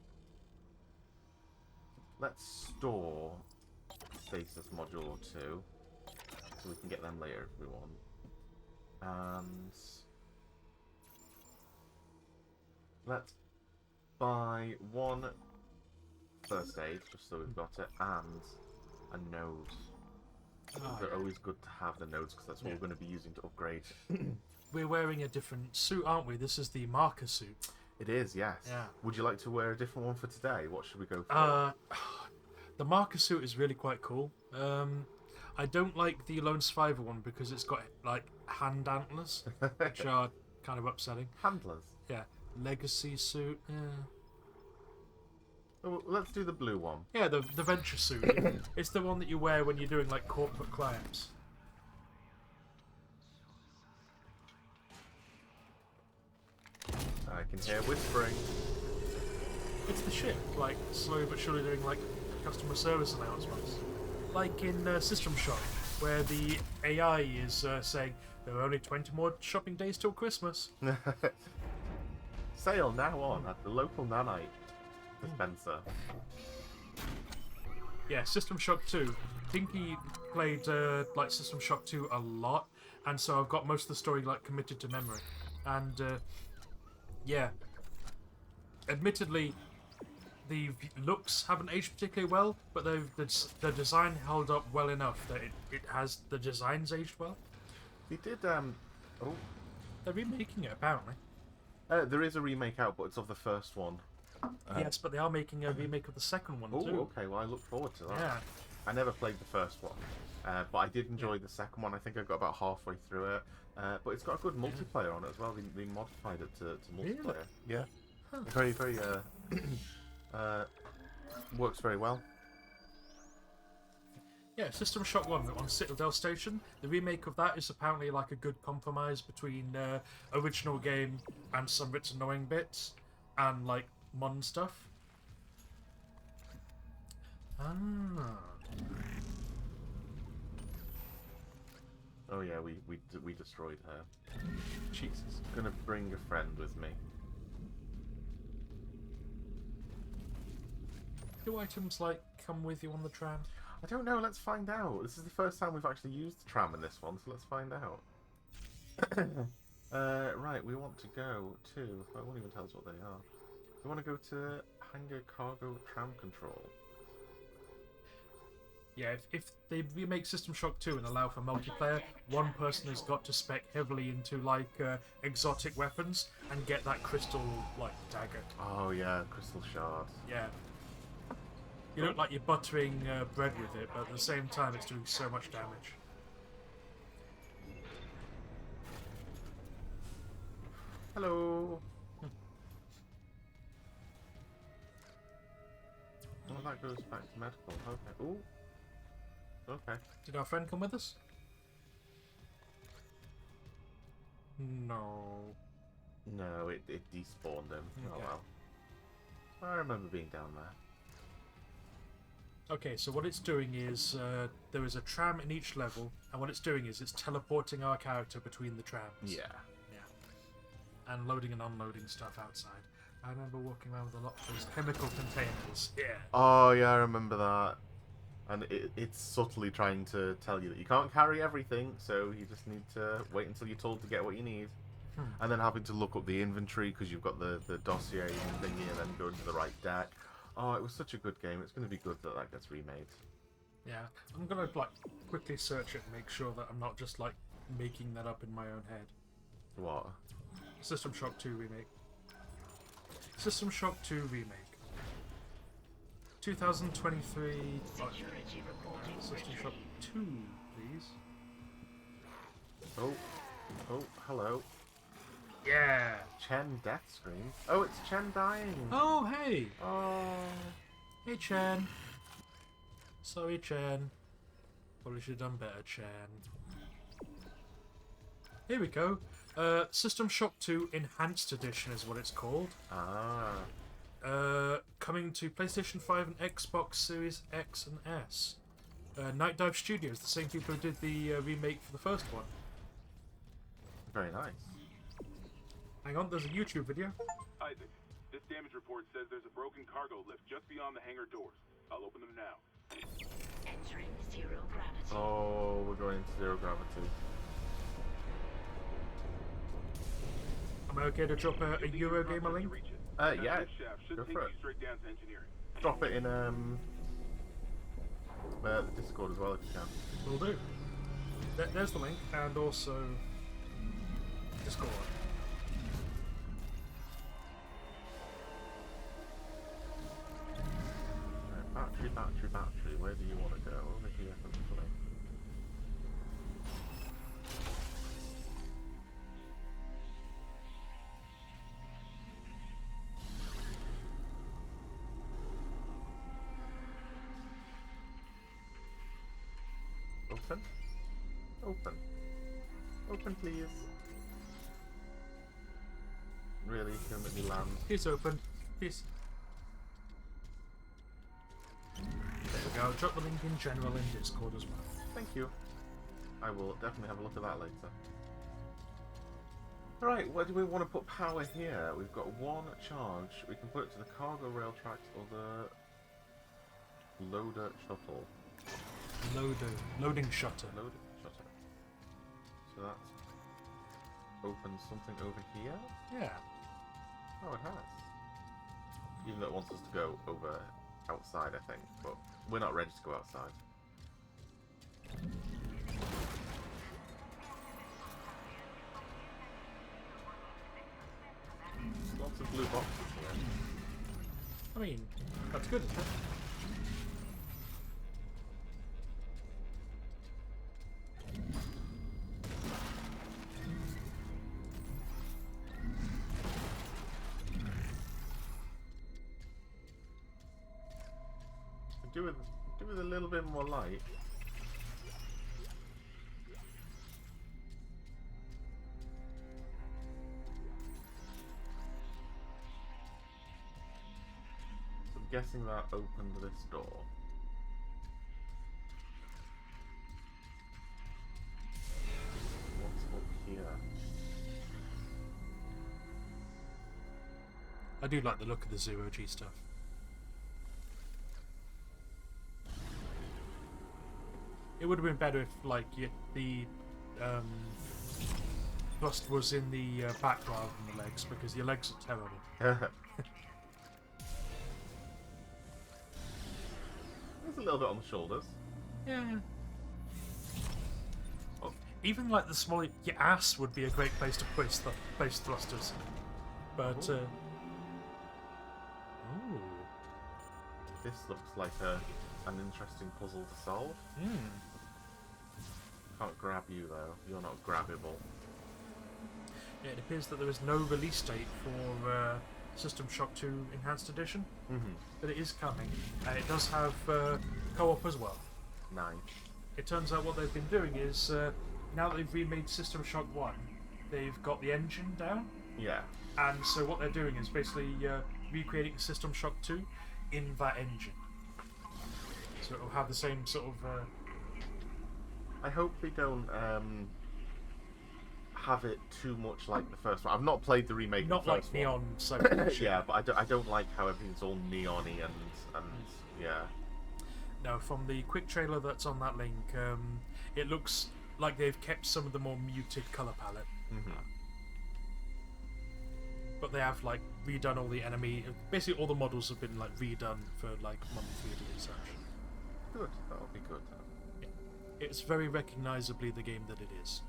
let's store stasis module or 2, so we can get them later if we want. And let's buy 1 first aid, just so we've got it, and a node. They're always good to have the nodes, because that's what we're going to be using to upgrade. We're wearing a different suit, aren't we? This is the marker suit. It is, yes. Yeah. Would you like to wear a different one for today? What should we go for? The marker suit is really quite cool. I don't like the Lone Survivor one because it's got, like, hand antlers, which are kind of upsetting. Handlers. Yeah. Legacy suit, yeah. Oh, let's do the blue one. Yeah, the Venture suit. It's the one that you wear when you're doing, like, corporate climbs. I can hear whispering. It's the ship, like, slowly but surely doing, like, customer service announcements. Like in System Shock, where the AI is saying, there are only 20 more shopping days till Christmas. Sale now on at the local nanite dispenser. Yeah, System Shock 2. Pinky played, like, System Shock 2 a lot, and so I've got most of the story, like, committed to memory. And, yeah. Admittedly, the looks haven't aged particularly well, but the design held up well enough that it has the designs aged well. They did, oh. They're remaking it, apparently. There is a remake out, but it's of the first one. Yes, but they are making a remake of the second one, too. Oh, okay, well, I look forward to that. Yeah. I never played the first one, but I did enjoy the second one. I think I got about halfway through it. But it's got a good multiplayer on it as well. They modified it to multiplayer. Really? Yeah. Huh. Very, very, works very well. Yeah, System Shock 1 on Citadel Station. The remake of that is apparently like a good compromise between original game and some of its annoying bits, and like modern stuff. Oh yeah, we destroyed her. Jesus. I'm gonna bring a friend with me. Do items like come with you on the tram? I don't know, let's find out. This is the first time we've actually used the tram in this one, so let's find out. Right, we want to go to... I won't even tell us what they are. We want to go to Hangar Cargo Tram Control. Yeah, if they remake System Shock 2 and allow for multiplayer, one person has got to spec heavily into, like, exotic weapons and get that crystal, like, dagger. Oh yeah, Crystal Shard. Yeah. You look like you're buttering bread with it, but at the same time it's doing so much damage. Hello! Well, that goes back to medical. Okay. Ooh. Okay. Did our friend come with us? No. No, it despawned him. Oh Okay. well. I remember being down there. Okay, so what it's doing is there is a tram in each level, and what it's doing is it's teleporting our character between the trams. Yeah. Yeah. And loading and unloading stuff outside. I remember walking around with a lot of those chemical containers. Yeah. Oh yeah, I remember that. And it's subtly trying to tell you that you can't carry everything, so you just need to wait until you're told to get what you need. and then having to look up the inventory because you've got the dossier and thingy, and then go into the right deck. Oh, it was such a good game. It's going to be good that that gets remade. Yeah, I'm gonna like quickly search it and make sure that I'm not just like making that up in my own head. What? System Shock 2 remake. System Shock 2 remake. 2023. Security reporting System Shock 2, please. Oh, hello. Yeah. Chen death screen. Oh, it's Chen dying. Oh, hey. Oh. Hey, Chen. Sorry, Chen. Probably should have done better, Chen. Here we go. System Shock 2 Enhanced Edition is what it's called. Ah. Coming to PlayStation 5 and Xbox Series X and S. Night Dive Studios, the same people who did the remake for the first one. Very nice. Hang on, there's a YouTube video. Isaac, this damage report says there's a broken cargo lift just beyond the hangar doors. I'll open them now. entering zero gravity. Oh, we're going into zero gravity. Am I okay to drop a Eurogamer link? Yeah. Shaft should Go take for you it. straight down to engineering. Drop it in the Discord as well if you can. Will do. There's the link, and also Discord. Right, battery. Where do you want to go? Over here, hopefully. Open. Open, please. Really? You're gonna let me land? It's open. Please. There we go. Drop the link in general in Discord as well. Thank you. I will definitely have a look at that later. Alright, where do we want to put power here? We've got one charge. We can put it to the cargo rail tracks or the loader shuttle. Loading shutter. Loader shutter. So that's opens something over here? Yeah. Oh, it has. Even though it wants us to go over outside, I think, but we're not ready to go outside. Lots of blue boxes here. I mean, that's good, isn't it? Do with a little bit more light. So I'm guessing that opened this door. What's up here? I do like the look of the Zero G stuff. It would have been better if, like, the thrust was in the back rather than the legs, because your legs are terrible. There's a little bit on the shoulders. Yeah. Well, even like the small, your ass would be a great place to place thrusters. But ooh. This looks like an interesting puzzle to solve. Can't grab you though. You're not grabbable. Yeah, it appears that there is no release date for System Shock 2 Enhanced Edition, but it is coming, and it does have co-op as well. Nice. It turns out what they've been doing is, now that they've remade System Shock 1, they've got the engine down, Yeah. and so what they're doing is basically recreating System Shock 2 in that engine. So it'll have the same sort of... I hope they don't have it too much like the first one. I've not played the remake not of the like first Neon one. Cyberpunk. Yeah, but I don't like how everything's all neon-y and yeah. No, from the quick trailer that's on that link, it looks like they've kept some of the more muted colour palette. but they have like redone all the enemy. Basically, all the models have been like redone for like modern 3D and such. Good. That'll be good. It's very recognizably the game that it is.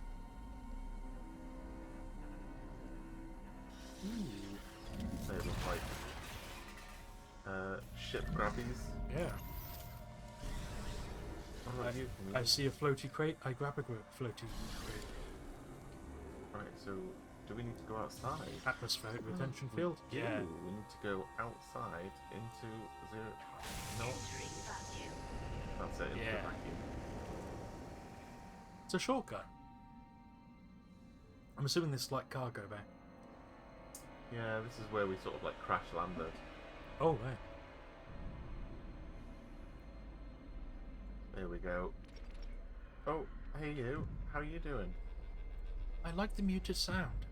They look like ship grabbies. Yeah. What about you? Can I you- see a floaty crate. I grab a floaty crate. Right, so do we need to go outside? Atmospheric retention field. Yeah. Ooh, we need to go outside into zero. No, Entering vacuum. that's it. Into Yeah. the vacuum. It's a shortcut. I'm assuming this is like cargo bay. Yeah, this is where we sort of like crash landed. Oh, right. There we go. Oh, hey you. How you doing? I like the muted sound.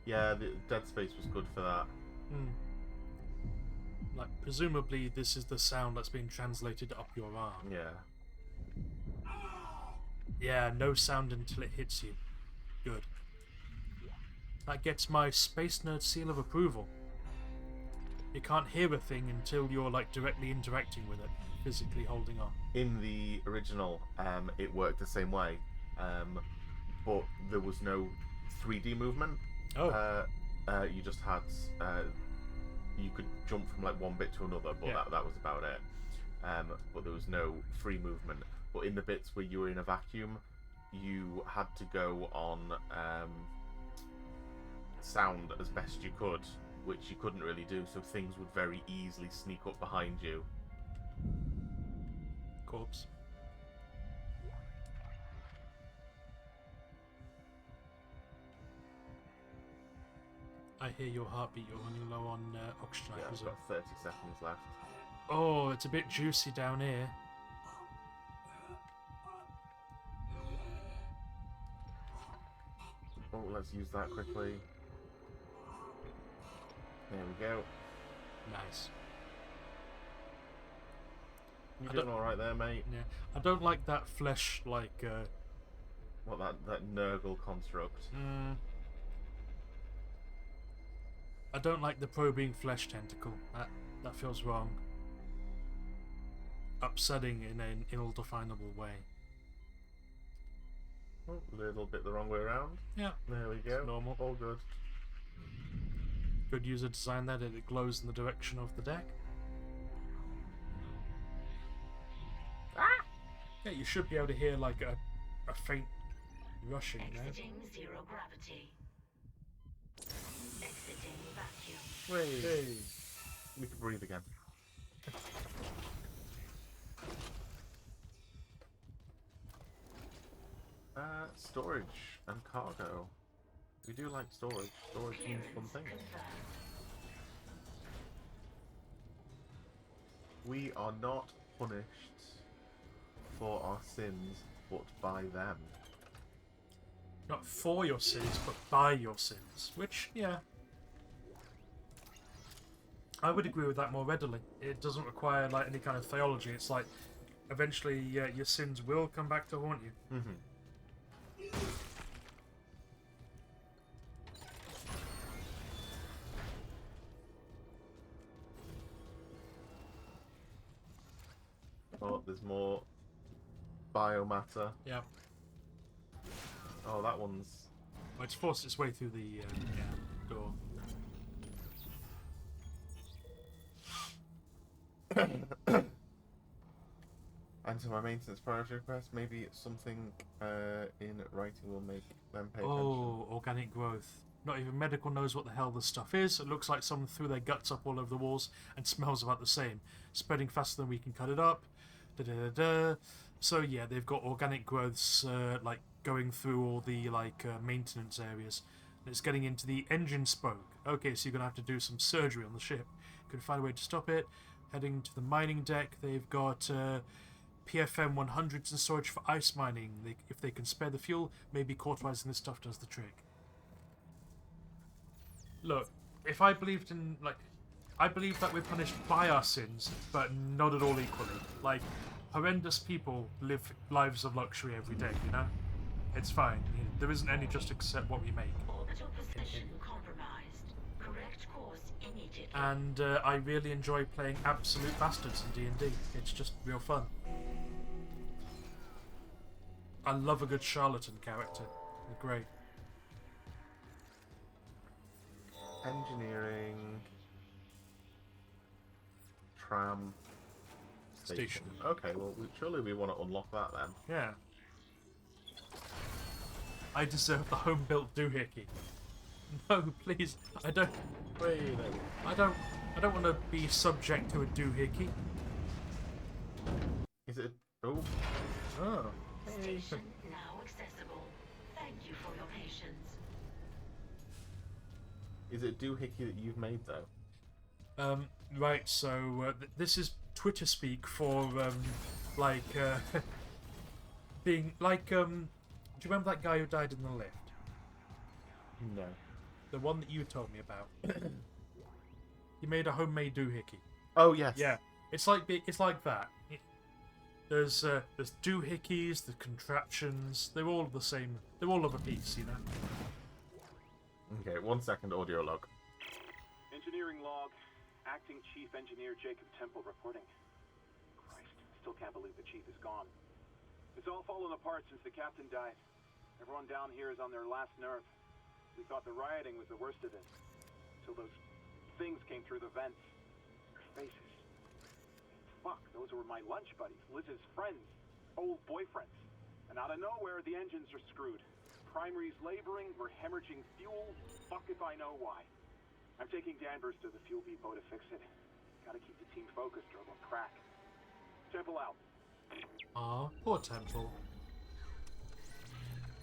Yeah, the Dead Space was good for that. Like, presumably this is the sound that's being translated up your arm. Yeah. Yeah, no sound until it hits you. Good. That gets my Space Nerd seal of approval. You can't hear a thing until you're like directly interacting with it, physically holding on. In the original, it worked the same way, but there was no 3D movement. Oh. You just had you could jump from like one bit to another, but Yeah. that was about it. But there was no free movement. But in the bits where you were in a vacuum, you had to go on sound as best you could, which you couldn't really do. So things would very easily sneak up behind you. Corpse. I hear your heartbeat. You're running low on oxygen. I Yeah, I've presume. got 30 seconds left. Oh, it's a bit juicy down here. Oh, let's use that quickly. There we go. Nice. You I doing don't- all right there, mate? Yeah, I don't like that flesh like. What that Nurgle construct? I don't like the probing flesh tentacle. That feels wrong. Upsetting in an ill-definable way. Oh, a little bit the wrong way around. Yeah, There we go. normal. All good. good user design there that it glows in the direction of the deck. Yeah, you should be able to hear like a faint rushing, you know? Exiting zero gravity. Exiting vacuum. Wait. We can breathe again. Storage and cargo. We do like storage. Storage means fun things. Confirmed. We are not punished for our sins, but by them. Not for your sins, but by your sins. Which, yeah. I would agree with that more readily. It doesn't require like any kind of theology. It's like, eventually your sins will come back to haunt you. Mm-hmm. Oh, there's more biomatter. Yeah. Oh, that one's... Well, it's forced its way through the door. Answer my maintenance priority request. Maybe something in writing will make them pay attention. Oh, organic growth. Not even medical knows what the hell this stuff is. It looks like someone threw their guts up all over the walls and smells about the same. Spreading faster than we can cut it up. Da da da da. So yeah, they've got organic growths like going through all the like maintenance areas. And it's getting into the engine spoke. Okay, so you're gonna have to do some surgery on the ship. Could find a way to stop it. Heading to the mining deck. They've got PFM 100s in storage for ice mining. If they can spare the fuel, maybe cauterizing this stuff does the trick. Look, if I believed in, like, I believe that we're punished by our sins, but not at all equally. Like, horrendous people live lives of luxury every day, you know? It's fine. There isn't any just accept what we make. Orbital position confirmed. and I really enjoy playing Absolute Bastards in D&D. It's just real fun. I love a good charlatan character. They're great. Engineering. Tram. Station. Okay, well, surely we want to unlock that then. Yeah. I deserve the home-built doohickey. No, please, I don't. Wait a minute. I don't want to be subject to a doohickey. Is it? Oh. Oh. Station now accessible. Thank you for your patience. Is it doohickey that you've made though? Right. So this is Twitter speak for being like Do you remember that guy who died in the lift? No. The one that you told me about. He made a homemade doohickey. Oh yes. Yeah, it's like that. There's doohickeys, the contraptions. They're all the same. They're all of a piece, you know. Okay, 1 second audio log. Engineering log. Acting Chief Engineer Jacob Temple reporting. Christ, still can't believe the chief is gone. It's all fallen apart since the captain died. Everyone down here is on their last nerve. We thought the rioting was the worst of it. Till those things came through the vents. Their faces. Fuck, those were my lunch buddies, Liz's friends, old boyfriends. And out of nowhere, the engines are screwed. Primary's laboring, we're hemorrhaging fuel. Fuck if I know why. I'm taking Danvers to the fuel depot to fix it. Gotta keep the team focused or we'll crack. Temple out. Ah, poor Temple.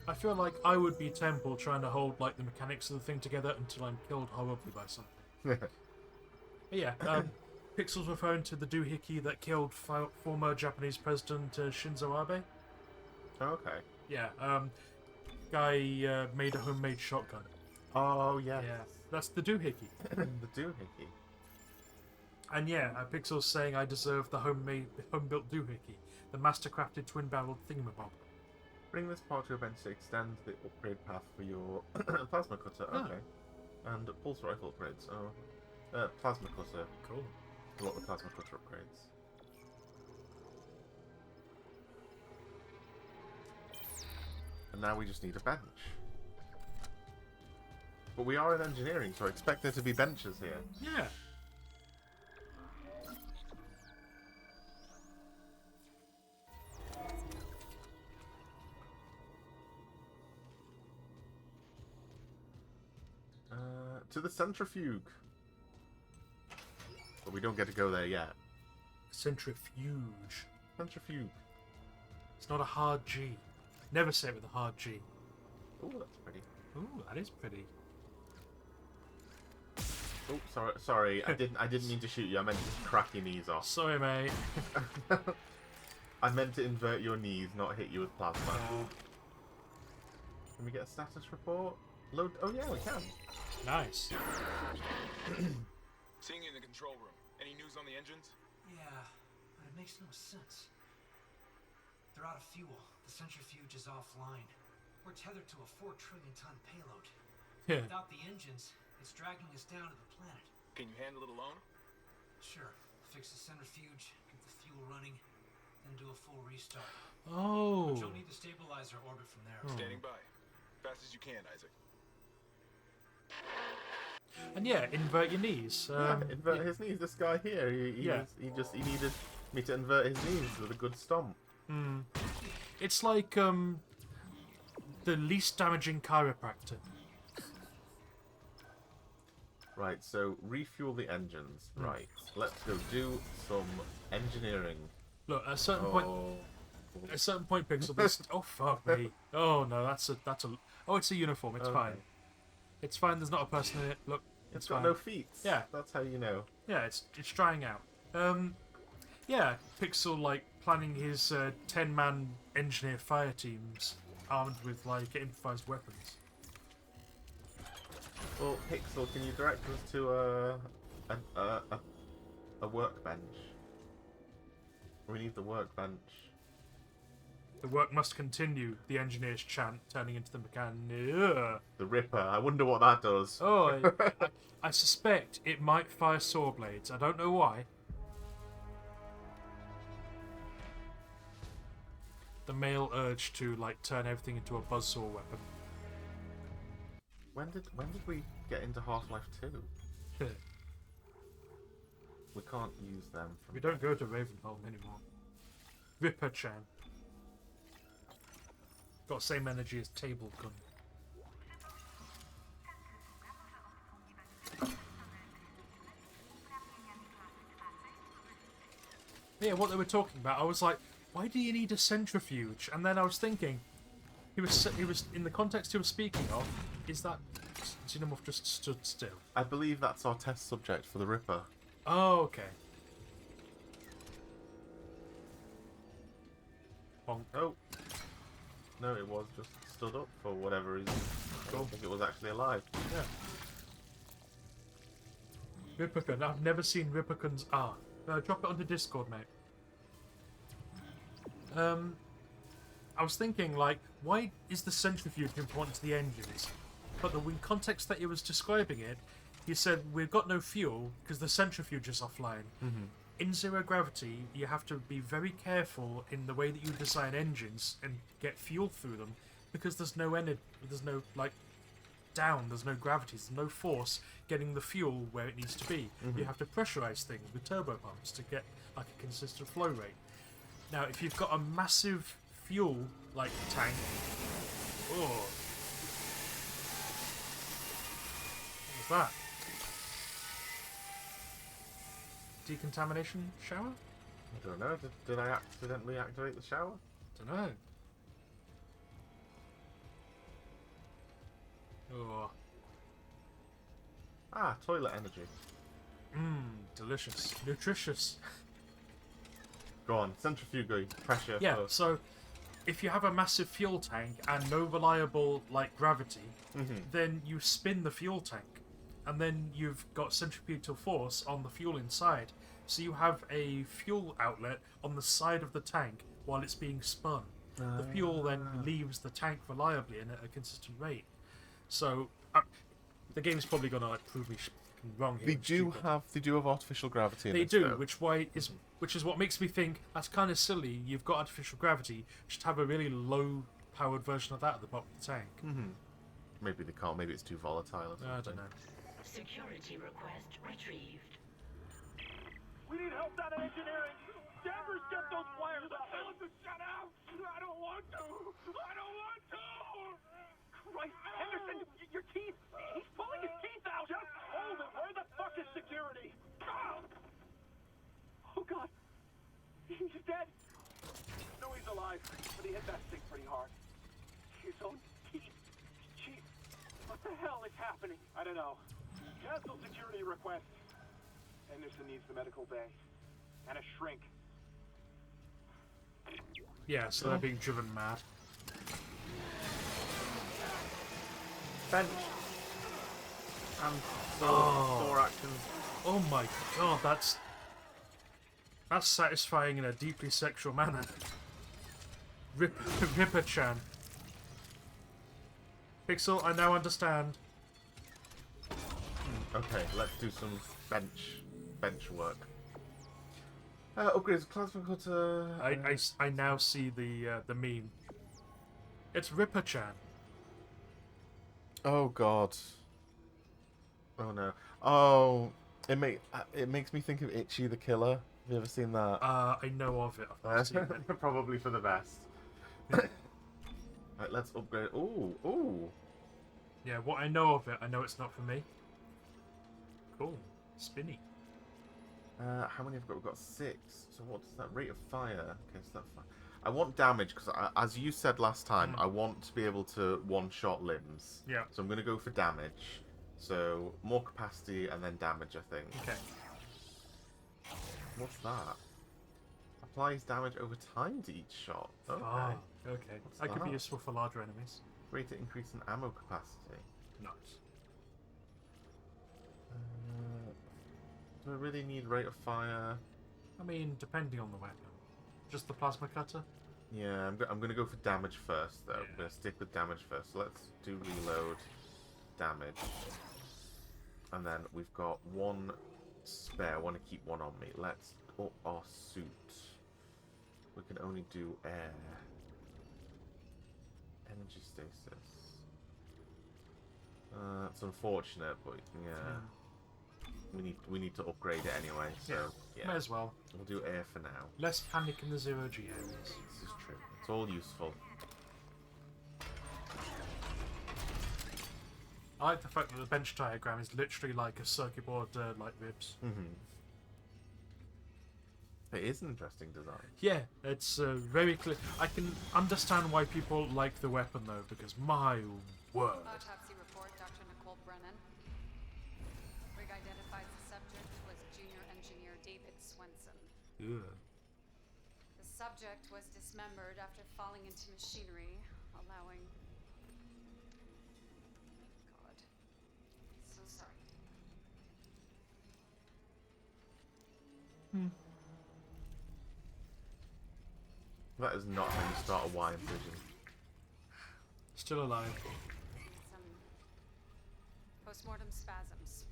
I feel like I would be Temple trying to hold like the mechanics of the thing together until I'm killed horribly by something. But yeah, Pixel's referring to the doohickey that killed former Japanese President Shinzo Abe. Okay. Yeah, guy made a homemade shotgun. Oh yes. Yeah, that's the doohickey. The doohickey. And yeah, Pixel's saying I deserve the home-built doohickey, the master-crafted twin-barreled thingamabob. Bring this part to a bench to extend the upgrade path for your plasma cutter. Oh. Okay. And pulse rifle upgrades. Oh. Plasma cutter. Cool. A lot of plasma cutter upgrades. And now we just need a bench. But we are in engineering, so I expect there to be benches here. Yeah. To the centrifuge. But we don't get to go there yet. Centrifuge. Centrifuge. It's not a hard G. Never say it with a hard G. Oh, that's pretty. Ooh, that is pretty. Oh, sorry. I didn't mean to shoot you. I meant to crack your knees off. Sorry, mate. I meant to invert your knees, not hit you with plasma. Can we get a status report? Load. Oh yeah, we can. Nice. Seeing you in the control room. Any news on the engines? Yeah, but it makes no sense. They're out of fuel. The centrifuge is offline. We're tethered to a 4 trillion ton payload. Yeah. Without the engines, it's dragging us down to the planet. Can you handle it alone? Sure, fix the centrifuge, get the fuel running, then do a full restart. Oh. But you'll need to stabilize our orbit from there. Standing by. Fast as you can, Isaac. And yeah, invert your knees. Invert his knees. This guy here, he needed me to invert his knees with a good stomp. It's like the least damaging chiropractor. Right, so refuel the engines. Right, let's go do some engineering. Look, at a certain point, Pixel. This, oh fuck me! Oh no, that's a. Oh, it's a uniform. It's Okay. fine. It's fine. There's not a person in it. Look, It's fine. got no feet. Yeah. That's how you know. Yeah, it's drying out. Yeah, Pixel like planning his 10-man engineer fire teams armed with like improvised weapons. Well, Pixel, can you direct us to a workbench? We need the workbench. The work must continue, the engineers chant, turning into the mechanic. The Ripper. I wonder what that does. Oh, I suspect it might fire saw blades. I don't know why. The male urge to like turn everything into a buzzsaw weapon. When did we get into Half-Life 2? We can't use them. We don't go to Ravenholm anymore. Ripper-chan. Got same energy as Table Gun. Yeah, what they were talking about, I was like, why do you need a centrifuge? And then I was thinking, he was in the context he was speaking of, is that Xenomorph just stood still? I believe that's our test subject for the Ripper. Oh, okay. Bonk. Oh. No, it was just stood up for whatever reason. I Cool. don't think it was actually alive. Yeah. Rippercun. I've never seen Rippercun's art. Drop it on the Discord, mate. I was thinking, like, why is the centrifuge important to the engines? But the context that he was describing it, he said, we've got no fuel because the centrifuge is offline. Mm-hmm. In zero gravity, you have to be very careful in the way that you design engines and get fuel through them because there's no energy, there's no, like, there's no gravity, there's no force getting the fuel where it needs to be. You have to pressurize things with turbo pumps to get, like, a consistent flow rate. Now, if you've got a massive fuel, like, tank... Oh. What was that? Decontamination shower? I don't know. Did I accidentally activate the shower? Don't know. Oh. Ah, toilet energy. Delicious. Nutritious. Go on, centrifugal pressure. Yeah, first. so if you have a massive fuel tank and no reliable, like, gravity, then you spin the fuel tank. And then you've got centripetal force on the fuel inside. So you have a fuel outlet on the side of the tank while it's being spun. The fuel then leaves the tank reliably and at a consistent rate. So the game's probably gonna, like, prove me wrong here. They it's do stupid. have artificial gravity in They this, do, though. which is what makes me think that's kind of silly. You've got artificial gravity, just have a really low-powered version of that at the bottom of the tank. Maybe they can't. Maybe it's too volatile or something. I don't know. Security request retrieved. We need help down at engineering. Danvers, get those wires up. Tell him to shut out. I don't want to. I don't want to. Christ, Henderson, your teeth. He's pulling his teeth out. Just hold it. Where the fuck is security? Oh God, he's dead. No, he's alive, but he hit that thing pretty hard. His own teeth. Chief, what the hell is happening? I don't know. Cancel security request. Henderson needs the medical bay. And a shrink. Yeah, so they're being driven mad. Bench. And saw actions. Oh my god, that's satisfying in a deeply sexual manner. Ripper-chan. Pixel, I now understand. Okay, let's do some bench work. Upgrades plasma cutter. I now see the meme. It's Ripper-chan. Oh God. Oh no. Oh, it makes me think of Itchy the Killer. Have you ever seen that? I know of it. I've not seen it. Probably for the best. Right, let's upgrade. Ooh. Yeah, what I know of it, I know it's not for me. Cool. Spinny. How many have we got? We've got 6. So what's that rate of fire? Okay, so that's fine. I want damage because, as you said last time, I want to be able to one-shot limbs. Yeah. So I'm going to go for damage. So more capacity and then damage, I think. Okay. What's that? Applies damage over time to each shot. Okay. Ah, okay. What's That could be that? useful for larger enemies. Rate to increase in ammo capacity. Nice. Do I really need rate of fire? I mean, depending on the weapon. Just the plasma cutter? Yeah, I'm gonna go for damage first, though. Yeah. I'm gonna stick with damage first. Let's do reload, damage, and then we've got one spare. I want to keep one on me. Let's up our suit. We can only do air. Energy stasis. It's unfortunate, but yeah. We need to upgrade it anyway, so yeah. May as well. We'll do air for now. Less panic in the zero-G areas. This is true. It's all useful. I like the fact that the bench diagram is literally like a circuit board, like ribs. It is an interesting design. Yeah, it's very clear. I can understand why people like the weapon though, because my word. Autopsy report, Dr. Nicole Brennan. Rig identifies the subject was junior engineer David Swenson. Ugh. The subject was dismembered after falling into machinery, allowing... God. So sorry. That is not how you start a Y vision. Still alive. Some postmortem spasms.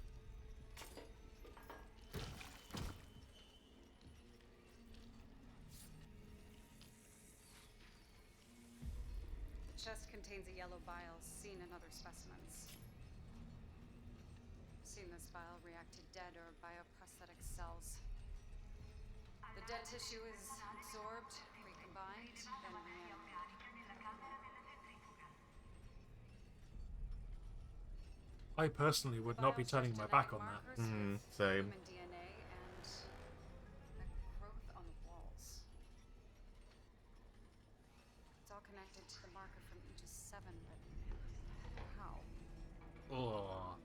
The chest contains a yellow bile seen in other specimens. Seen this bile react to dead or bioprosthetic cells. The dead tissue is absorbed, recombined, then reanimated. I personally would not be turning my back on that. Same. Human DNA and a growth on the walls. It's all connected to the marker from Aegis 7, but how? Oh.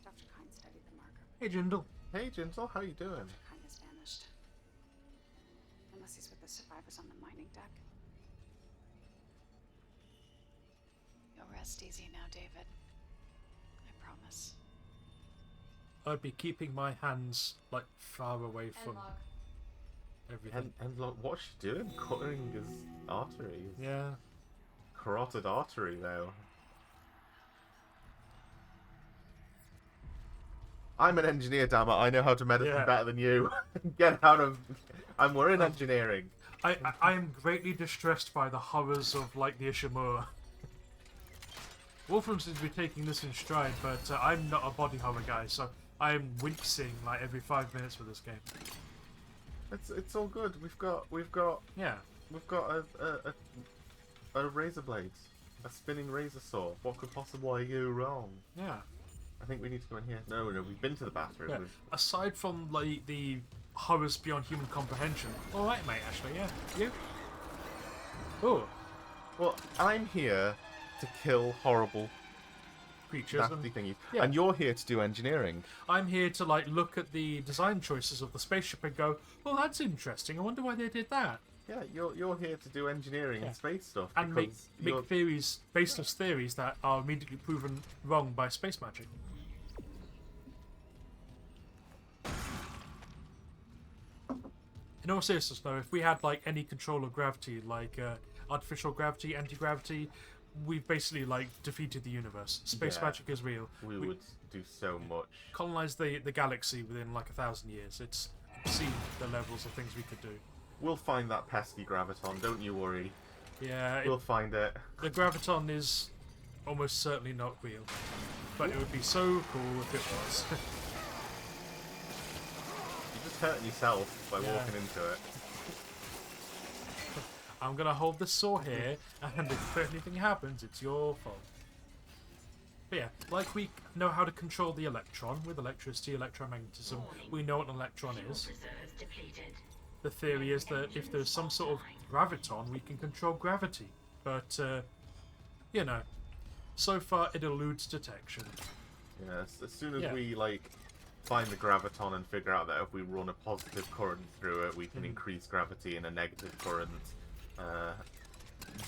Dr. Kine studied the marker. Hey, Jindal. Hey, Jinsel, how you doing? Dr. Kine has vanished. Unless he's with the survivors on the mining deck. You'll rest easy now, David. I promise. I'd be keeping my hands like far away from Log. everything. And look, what's she doing? Cutting his artery. His Yeah. carotid artery, though. I'm an engineer, damn it. I know how to medicine Yeah. better than you. Get out of... We're in engineering. I am greatly distressed by the horrors of like the Ishimura. Wolfram seems to be taking this in stride, but I'm not a body horror guy, so I'm wincing like every 5 minutes for this game. It's all good. We've got Yeah. a razor blade, a spinning razor saw. What could possibly go wrong? Yeah. I think we need to go in here. No, we've been to the bathroom. Yeah. We've... Aside from like the horrors beyond human comprehension. All right, mate. Actually, yeah. You? Oh, Well, I'm here to kill horrible, creatures. nasty And thingies, yeah. and you're here to do engineering. I'm here to like look at the design choices of the spaceship and go, "Well, that's interesting. I wonder why they did that." Yeah, you're here to do engineering and space stuff. And make because you're- theories, baseless theories that are immediately proven wrong by space magic. In all seriousness, though, if we had like any control of gravity, like artificial gravity, anti-gravity, we've basically like defeated the universe. Space Yeah. magic is real. we would do so much. Colonize the galaxy within like 1,000 years. It's obscene the levels of things we could do. We'll find that pesky graviton. Don't you worry. Yeah, We'll find it. the graviton is almost certainly not real, but it would be so cool if it was. You're just hurting yourself by Yeah. walking into it. I'm gonna hold this saw here, and if anything happens, it's your fault. But yeah, like we know how to control the electron with electricity, electromagnetism, we know what an electron Fuel is. reserves depleted. The theory is that if there's some sort of graviton, we can control gravity. But, you know, so far it eludes detection. Yes. As soon as Yeah. we find the graviton and figure out that if we run a positive current through it, we can increase gravity, and a negative current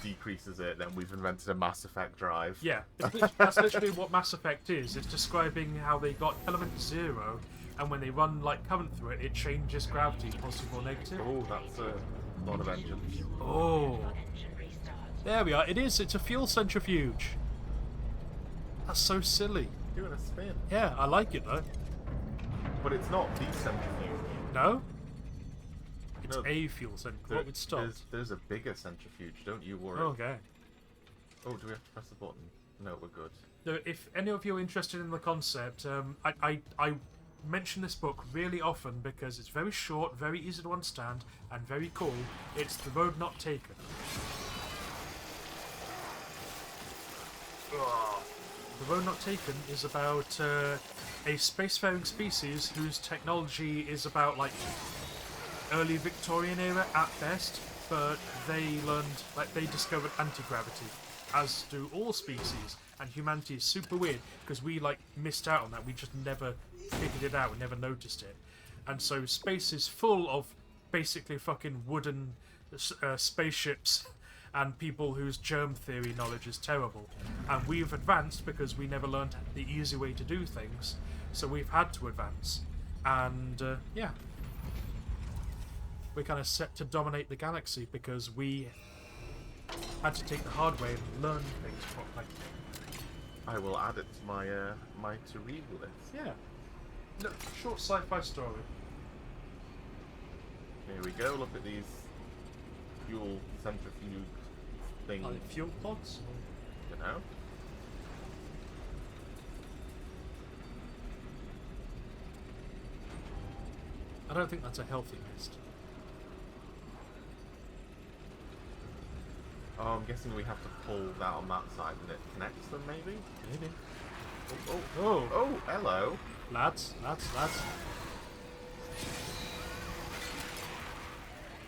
decreases it, then we've invented a Mass Effect drive. Yeah, that's literally what Mass Effect is. It's describing how they got element 0, and when they run like current through it, it changes gravity, positive or negative. Oh, that's a lot of engines. Oh, Engine restart. there we are. It is. It's a fuel centrifuge. That's so silly. Doing a spin. Yeah, I like it though. But it's not the centrifuge. No? It's No, a fuel centrifuge. What would stop? There's a bigger centrifuge, don't you worry. Okay. Oh, do we have to press the button? No, we're good. No, if any of you are interested in the concept, I mention this book really often because it's very short, very easy to understand, and very cool. It's The Road Not Taken. The Road Not Taken is about a spacefaring species whose technology is about like early Victorian era at best, but they learned, like they discovered anti-gravity, as do all species, and humanity is super weird because we like missed out on that. We just never figured it out, we never noticed it. And so space is full of basically fucking wooden spaceships and people whose germ theory knowledge is terrible. And we've advanced because we never learned the easy way to do things, so we've had to advance. And yeah, we're kind of set to dominate the galaxy because we had to take the hard way and learn things properly. I will add it to my my to read list. Yeah. Look, short sci-fi story. Here we go. Look at these fuel centrifuge things. Like fuel pods? You know. I don't think that's a healthy mist. Oh, I'm guessing we have to pull that on that side and it connects them, maybe? Maybe. Oh, Oh, oh, hello. lads.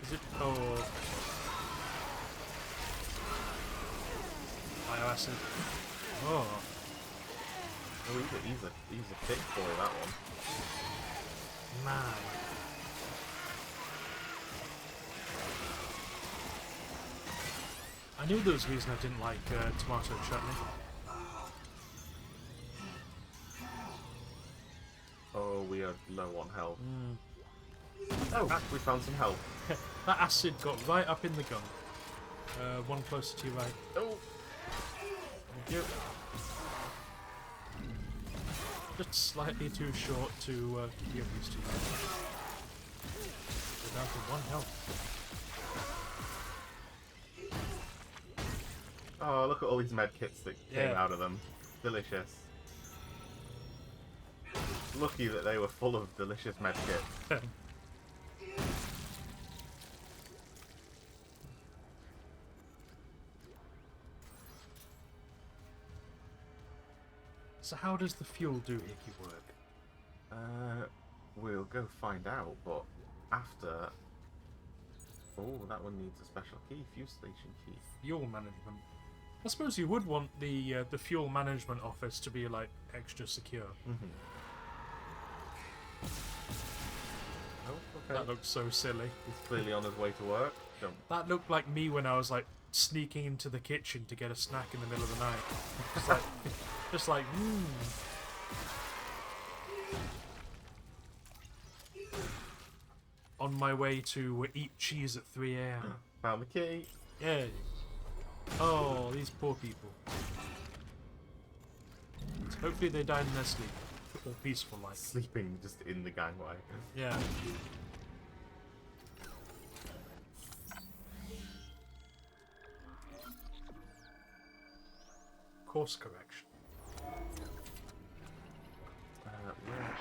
Is it? Oh. Bioacid. Oh. Oh, he's a thick boy, that one. Man. I knew there was a reason I didn't like tomato chutney. Oh, we are low on health. Oh, we found some help. That acid got right up in the gun. One closer to your right. Oh, Thank you. Just slightly too short to be of use to you. We're down to 1 health. oh, look at all these med kits that came Yeah. out of them. Delicious. Lucky that they were full of delicious med kits. So how does the fuel doohickey work? We'll go find out, but after... Oh, that one needs a special key, fuel station key. Fuel management. I suppose you would want the fuel management office to be like extra secure. Oh, okay. That looks so silly. He's clearly on his way to work. Don't... That looked like me when I was like sneaking into the kitchen to get a snack in the middle of the night. Just like, on my way to eat cheese at 3 a.m. Found the key. Yeah. Oh, these poor people. Hopefully they died in their sleep. Or peaceful life. Sleeping just in the gangway. Yeah. Course correction. Where?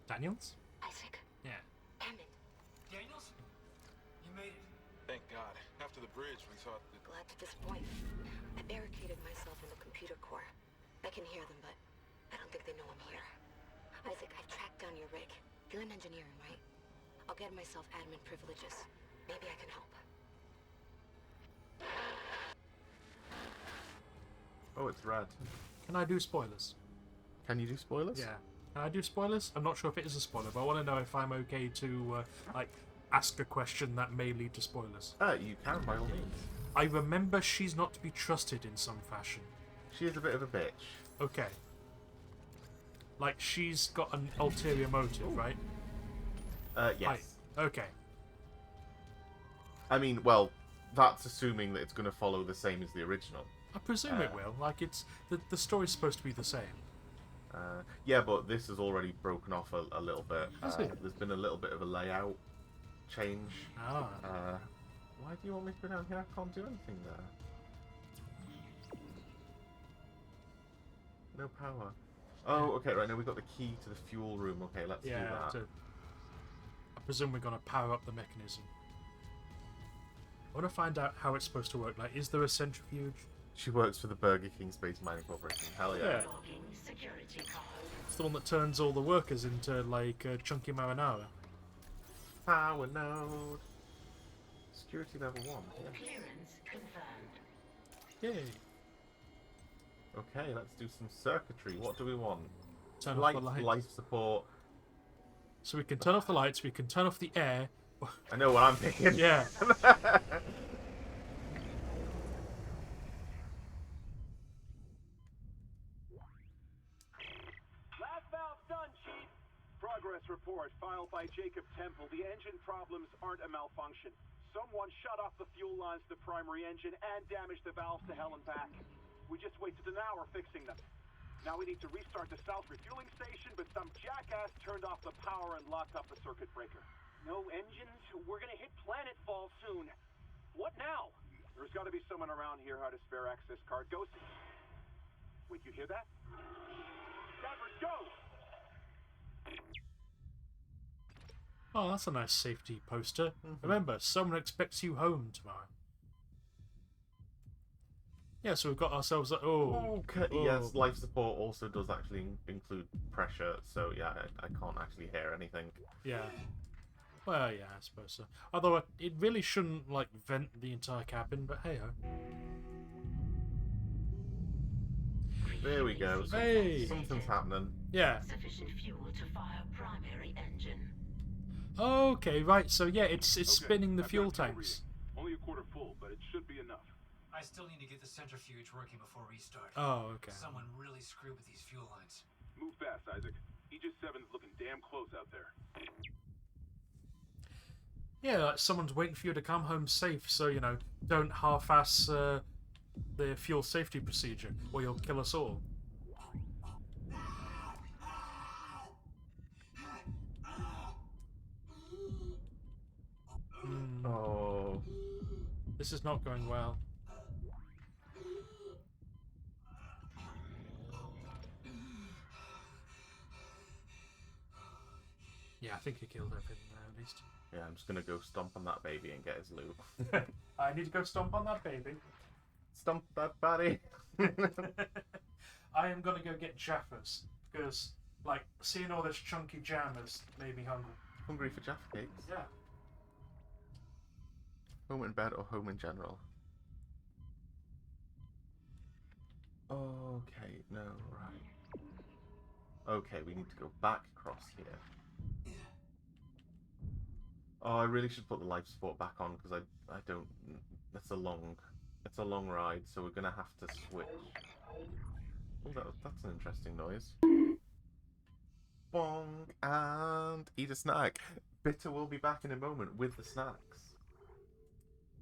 Daniels? Isaac, Yeah. Hammond, Daniels? You made it. Thank God. After the bridge, we thought that... glad to disappoint. I barricaded myself in the computer core. I can hear them, but I don't think they know I'm here. Isaac, I've tracked down your rig. You're in engineering, right? I'll get myself admin privileges. Maybe I can help. Oh, it's red. Can I do spoilers? Can you do spoilers? Yeah. Can I do spoilers? I'm not sure if it is a spoiler, but I want to know if I'm okay to, like, ask a question that may lead to spoilers. You can, by all means. I remember she's not to be trusted in some fashion. She is a bit of a bitch. Okay. Like, she's got an ulterior motive, right? Yes. Okay. I mean, well, that's assuming that it's going to follow the same as the original. I presume it will. Like, it's the story's supposed to be the same. Yeah, but this has already broken off a little bit. Has it? There's been a little bit of a layout change. Ah. Why do you want me to go down here? I can't do anything there. No power. Oh, okay, right, now we've got the key to the fuel room. Okay, let's do that. So I presume we're going to power up the mechanism. I want to find out how it's supposed to work. Like, is there a centrifuge? She works for the Burger King Space Mining Corporation. Hell yeah. It's the one that turns all the workers into, like, chunky marinara. Power node. Security level 1. Yeah. Yay. Okay, let's do some circuitry. What do we want? Turn off the lights. Life support. So we can turn off the lights, we can turn off the air. I know what I'm picking. Yeah. Last valve done, Chief. Progress report filed by Jacob Temple. The engine problems aren't a malfunction. Someone shut off the fuel lines to the primary engine and damaged the valves to hell and back. We just wasted an hour fixing them. Now we need to restart the south refueling station, but some jackass turned off the power and locked up the circuit breaker. No engines? We're gonna hit planetfall soon. What now? There's gotta be someone around here who had a spare access card. Go see. Wait, you hear that? Danvers, go! Oh, that's a nice safety poster. Remember, someone expects you home tomorrow. Yeah, so we've got ourselves a... Okay, yes, life support also does actually include pressure, so yeah, I can't actually hear anything. Yeah. Well, yeah, I suppose so. Although it really shouldn't, like, vent the entire cabin, but hey-ho. There we go. Hey! Something's happening. Yeah. Sufficient fuel to fire primary engine. Okay, right, so yeah, it's Okay, spinning the I've fuel got fuel tanks. reading. Only a quarter full, but it should be enough. I still need to get the centrifuge working before restart. Oh, okay. Someone really screwed with these fuel lines. Move fast, Isaac. Aegis 7's looking damn close out there. Yeah, like someone's waiting for you to come home safe, so, you know, don't half-ass the fuel safety procedure, or you'll kill us all. Oh. This is not going well. Yeah, I think he killed everything there, at least. Yeah, I'm just gonna go stomp on that baby and get his loot. I need to go stomp on that baby. Stomp that body. I am gonna go get Jaffas, because, like, seeing all this chunky jam has made me hungry. Hungry for Jaffa cakes? Yeah. Home in bed or home in general? Okay, no, right. Okay, we need to go back across here. Oh, I really should put the life support back on because I don't. It's a long ride, so we're gonna have to switch. Oh, that's an interesting noise. Bong and eat a snack. Bitter will be back in a moment with the snacks.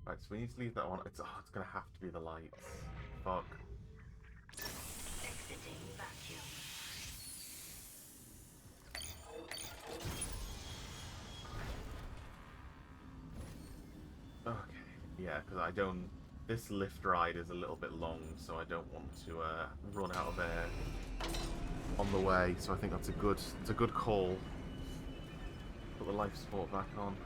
Right, so we need to leave that on. It's gonna have to be the lights. Fuck. Exiting vacuum. Okay, yeah, because I don't. This lift ride is a little bit long, so I don't want to run out of air on the way. So I think it's a good call. Put the life support back on.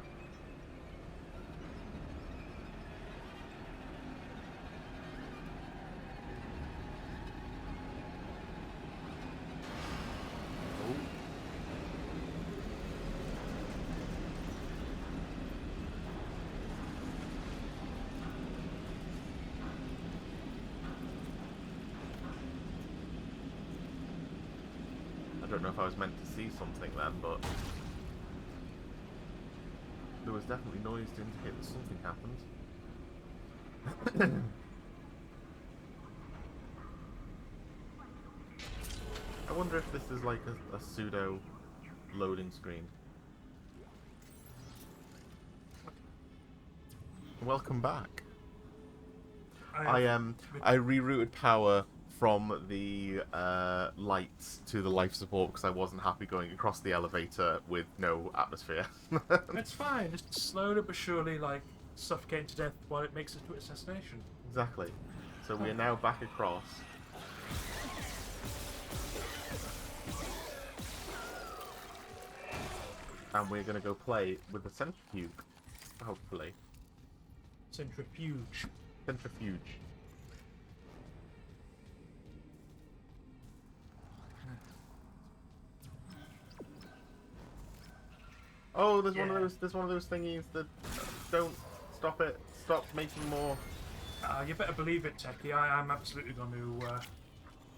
I don't know if I was meant to see something then, but there was definitely noise to indicate that something happened. wonder if this is like a pseudo loading screen. Welcome back. I rerouted power from the lights to the life support because I wasn't happy going across the elevator with no atmosphere. It's fine. Just slowly but surely, like, suffocating to death while it makes it to its destination. Exactly. So we are now back across. And we're going to go play with the centrifuge, hopefully. Centrifuge. Centrifuge. Oh, there's one of those. There's one of those thingies that don't stop it. Stop making more. You better believe it, Techie. I am absolutely going to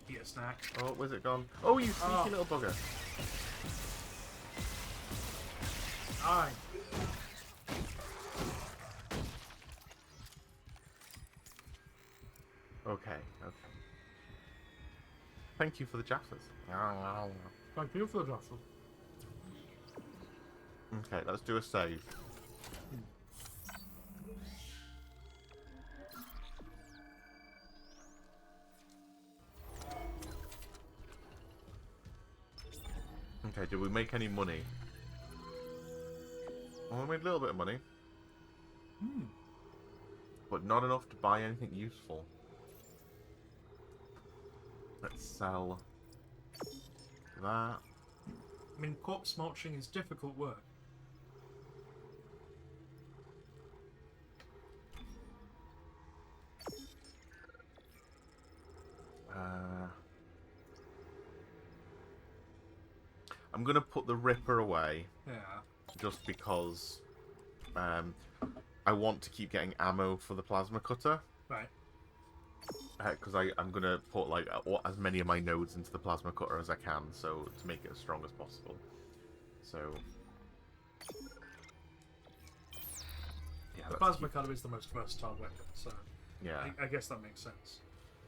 eat a snack. Oh, where's it gone? Oh, you sneaky little bugger. Aye. Okay. Thank you for the jaffers. Thank you for the jostle. Okay, let's do a save. Okay, did we make any money? Well, we made a little bit of money. But not enough to buy anything useful. Let's sell that. I mean, corpse mulching is difficult work. I'm gonna put the Ripper away. Yeah. Just because I want to keep getting ammo for the plasma cutter. Right. Because I'm gonna put like as many of my nodes into the plasma cutter as I can, so to make it as strong as possible. So yeah, The plasma cutter is the most versatile weapon, so yeah. I guess that makes sense.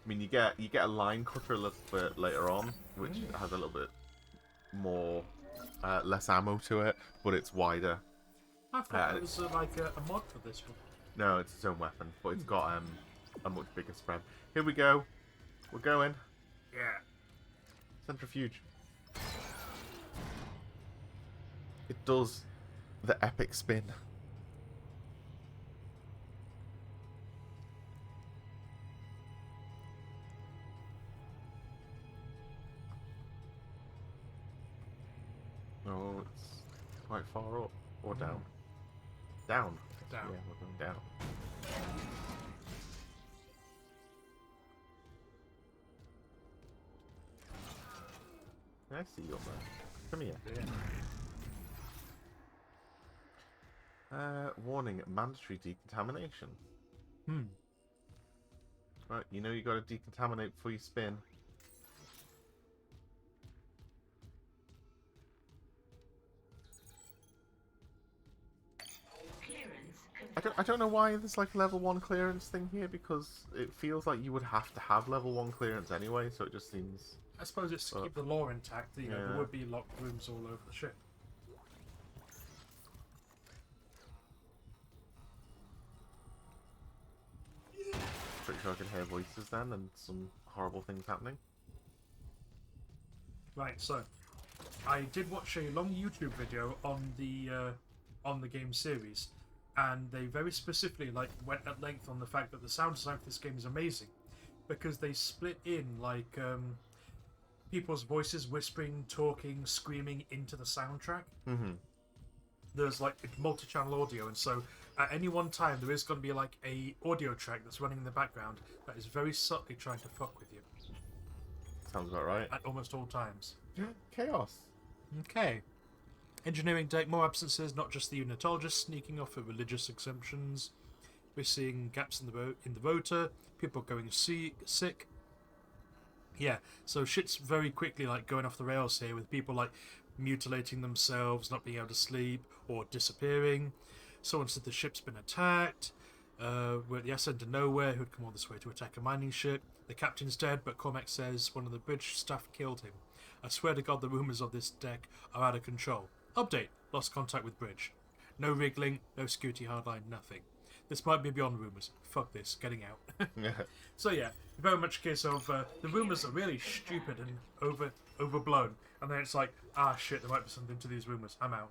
I mean, you get a line cutter a little bit later on, which has a little bit more less ammo to it, but it's wider. I thought it was like a mod for this one. No, it's its own weapon, but it's got a much bigger spread. Here we go. We're going. Yeah. Centrifuge. It does the epic spin. Oh, it's quite far up. Or down. Down. Down. Yeah, we're going down. I see you up there. Come here. Yeah. Warning, mandatory decontamination. Right, you know you gotta decontaminate before you spin. I don't know why there's like a level 1 clearance thing here, because it feels like you would have to have level 1 clearance anyway, so it just seems... I suppose it's to keep the lore intact. You know, there would be locked rooms all over the ship. Pretty sure I can hear voices then, and some horrible things happening. Right, so I did watch a long YouTube video on the game series, and they very specifically went at length on the fact that the sound design for this game is amazing, because they split in people's voices whispering, talking, screaming into the soundtrack. There's multi-channel audio, and so at any one time there is going to be a audio track that's running in the background that is very subtly trying to fuck with you. Sounds about right. At almost all times. Chaos. Okay. Engineering deck, more absences, not just the unitologists sneaking off for religious exemptions. We're seeing gaps in the rotor, people going sick. Yeah, so shit's very quickly going off the rails here, with people mutilating themselves, not being able to sleep, or disappearing. Someone said the ship's been attacked. We're at the Ascent of Nowhere, who'd come all this way to attack a mining ship. The captain's dead, but Cormac says one of the bridge staff killed him. I swear to God the rumours of this deck are out of control. Update. Lost contact with bridge. No rig link, no security hardline, nothing. This might be beyond rumours. Fuck this, getting out. So yeah, very much a case of the rumours are really stupid and overblown. And then it's like, ah shit, there might be something to these rumours. I'm out.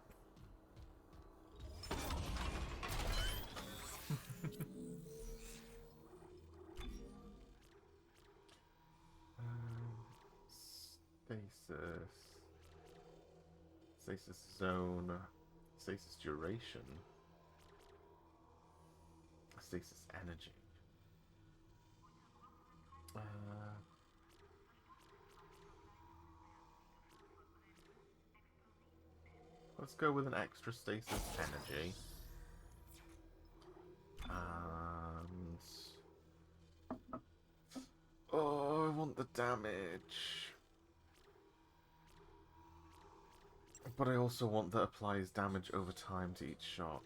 Stasis zone, stasis duration, stasis energy. Let's go with an extra stasis energy. And oh, I want the damage. But I also want that applies damage over time to each shot.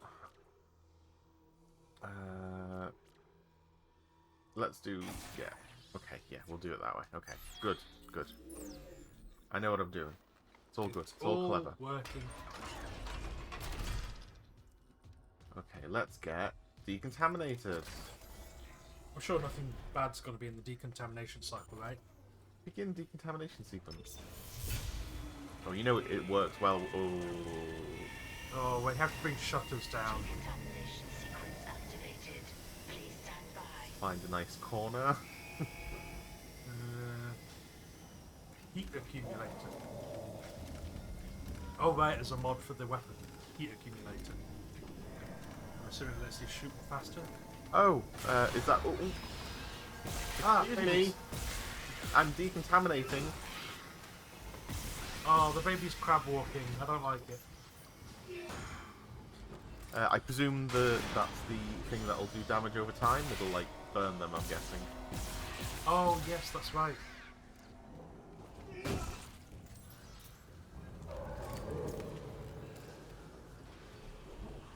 Let's do... yeah. Okay, yeah, we'll do it that way. Okay, good, good. I know what I'm doing. It's all good. It's all clever. Working. Okay, let's get decontaminated. I'm sure nothing bad's going to be in the decontamination cycle, right? Begin decontamination sequence. Oh, you know it works well. Oh. Oh, we have to bring shutters down. Contamination sequence activated. Please stand by. Find a nice corner. Heat accumulator. Oh, right, as a mod for the weapon. Heat accumulator. I'm assuming it lets you shoot faster. Oh, is that... Oh, ah, It hey is. me. I'm decontaminating. Oh, the baby's crab walking. I don't like it. I presume that's the thing that'll do damage over time. It'll, like, burn them, I'm guessing. Oh, yes, that's right.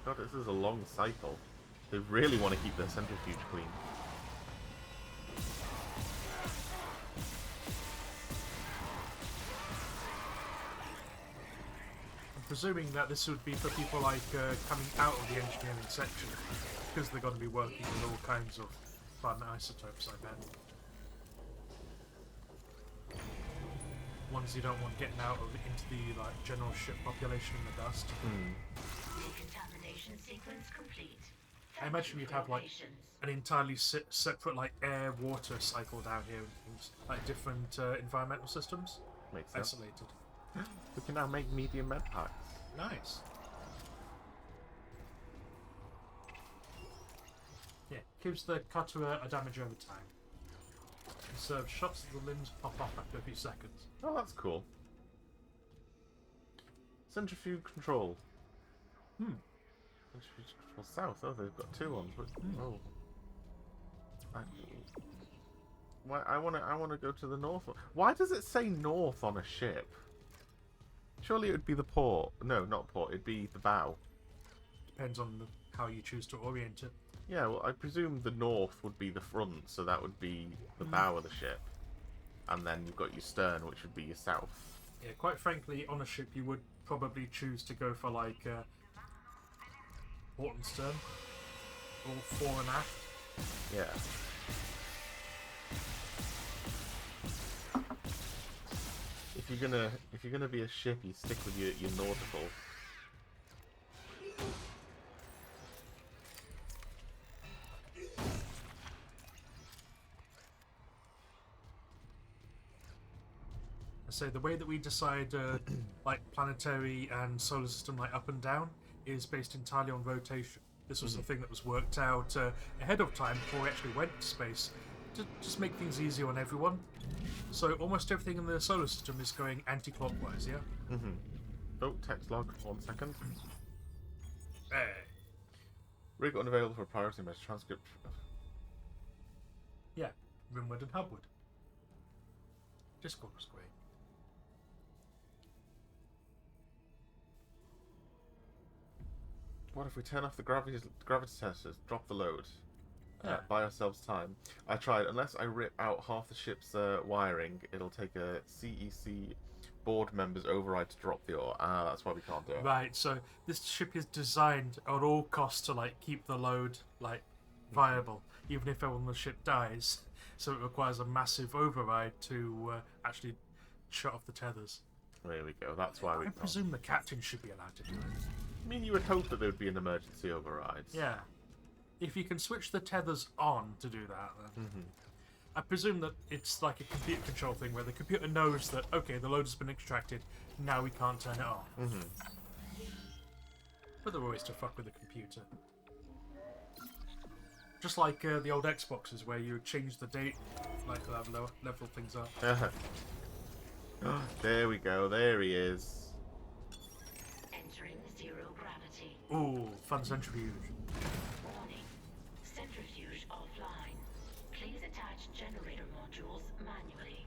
God, this is a long cycle. They really want to keep their centrifuge clean. I'm presuming that this would be for people like coming out of the engineering section, because they're going to be working with all kinds of fun isotopes, I bet. Ones you don't want getting out of into the like general ship population in the dust. Decontamination sequence complete. I imagine you'd have like an entirely separate like air-water cycle down here and things, like different environmental systems, Makes sense. isolated. We can now make medium med packs. Nice. Yeah, gives the cutter a damage over time. Conserves shots of the limbs pop off after a few seconds. Oh, that's cool. Centrifuge control. Centrifuge control south. Oh, they've got two on. But, oh. Why I wanna go to the north. Why does it say north on a ship? Surely it would be the port. No, not port. It'd be the bow. Depends on how you choose to orient it. Yeah, well, I presume the north would be the front, so that would be the bow of the ship. And then you've got your stern, which would be your south. Yeah, quite frankly, on a ship you would probably choose to go for like port and stern, or fore and aft. Yeah. If you're gonna be a ship, you stick with your nautical. So the way that we decide like planetary and solar system like up and down is based entirely on rotation. This was the thing that was worked out ahead of time before we actually went to space to just make things easier on everyone. So almost everything in the solar system is going anti-clockwise, yeah? Oh, text log, 1 second. Hey. Rig unavailable for priority message transcript. Yeah, Rimwood and Hubwood. Discord was great. What if we turn off the gravity testers, drop the load, Yeah. buy ourselves time? I tried. Unless I rip out half the ship's wiring, it'll take a CEC board members override to drop the ore. Ah, that's why we can't do it. Right, so this ship is designed at all costs to like keep the load like viable, even if everyone on the ship dies. So it requires a massive override to actually shut off the tethers. There we go. That's why we I can't. presume the captain should be allowed to do it. I mean, you would hope that there would be an emergency overrides. Yeah. If you can switch the tethers on to do that, then I presume that it's like a computer control thing where the computer knows that, okay, the load has been extracted, now we can't turn it off. But there are ways to fuck with the computer. Just like the old Xboxes where you change the date, like level things up. There we go. There he is. Entering zero gravity. Ooh, fun centrifuge. Warning. Centrifuge offline. Please attach generator modules manually.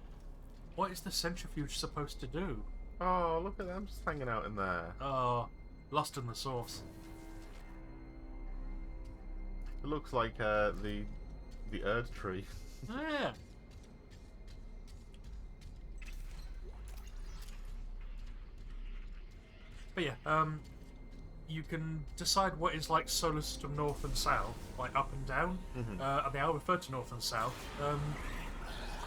What is the centrifuge supposed to do? Oh, look at them just hanging out in there. Oh, lost in the source. It looks like the Erd tree. Yeah. But yeah, you can decide what is like solar system north and south, like up and down, and they are referred to north and south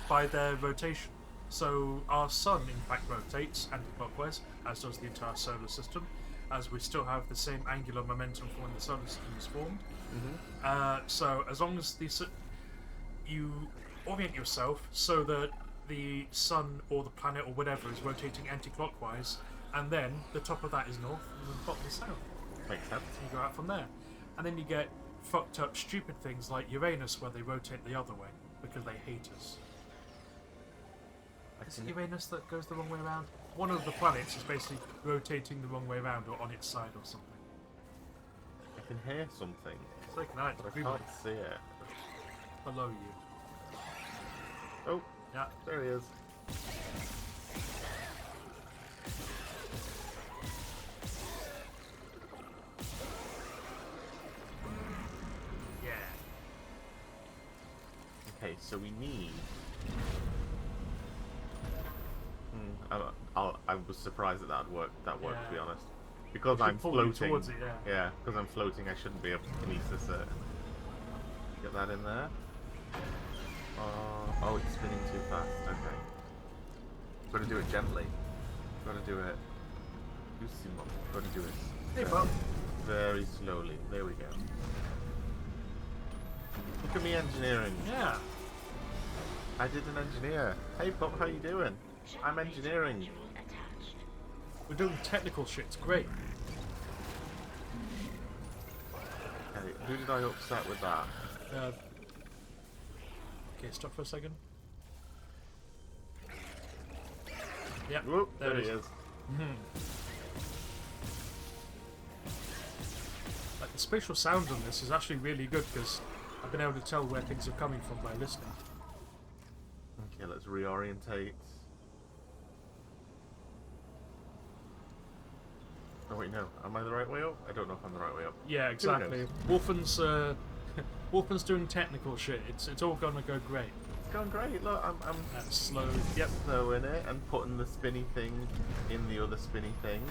by their rotation. So our sun, in fact, rotates anti-clockwise, as does the entire solar system, as we still have the same angular momentum from when the solar system was formed. So as long as you orient yourself so that the sun or the planet or whatever is rotating anti-clockwise, and then the top of that is north and the bottom is south. Makes sense. You go out from there. And then you get fucked up stupid things like Uranus where they rotate the other way because they hate us. Is it Uranus that goes the wrong way around? One of the planets is basically rotating the wrong way around or on its side or something. I can hear something, It's like night, but I can't see it. below you. Oh, Yeah. there he is. Yeah. Okay, so we need. I was surprised that that worked. That worked, to be Yeah. honest. Because It should I'm pull you floating. towards it, yeah. Yeah, because I'm floating, I shouldn't be able to kinesis it. Get that in there. Oh, it's spinning too fast. Okay. Got to do it gently. Got to do it. Got to do it. Hey, Bob. Very slowly. There we go. Look at me engineering. Yeah. I did an engineer. Hey Pop, how you doing? I'm engineering. Module attached. We're doing technical shit. It's great. Okay, who did I upset with that? Okay, stop for a second. Yep. Whoop, there there it he is. is. Like the spatial sound on this is actually really good because I've been able to tell where things are coming from by listening. Okay, let's reorientate. Oh wait, no. Am I the right way up? I don't know if I'm the right way up. Yeah, exactly. Wolfen's Wolfen's doing technical shit. It's all gonna go great. It's going great. Look, I'm That's slow. Yep. throwing it and putting the spinny thing in the other spinny thing,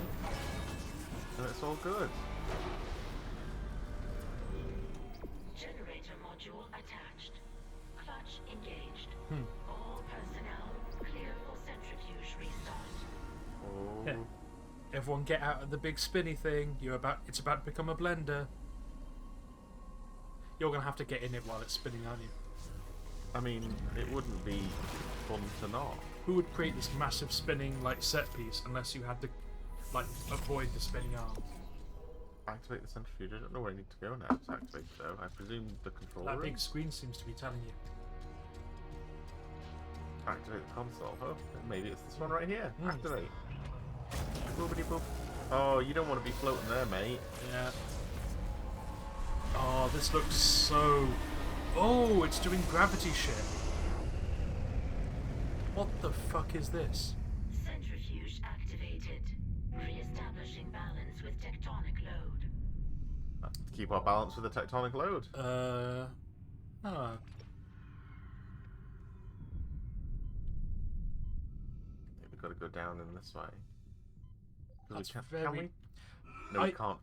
and it's all good. Generator module attached. Clutch engaged. All personnel clear for centrifuge restart. Oh. Yeah. Everyone get out of the big spinny thing. It's about to become a blender. You're gonna have to get in it while it's spinning, aren't you? I mean, it wouldn't be fun to not. Who would create this massive spinning like set piece unless you had to like avoid the spinning arms? Activate the centrifuge. I don't know where I need to go now to activate it though. I presume the control That room. big screen seems to be telling you. Activate the console. Oh, maybe it's this one right here. Hmm. Activate. Boopity boop. Oh, you don't want to be floating there, mate. Yeah. Oh, this looks so... Oh, it's doing gravity shit. What the fuck is this? Centrifuge activated. Re-establishing balance with tectonic load. To keep our balance with the tectonic load. got to go down in this way. 'Cause That's can very... we? No, we can't.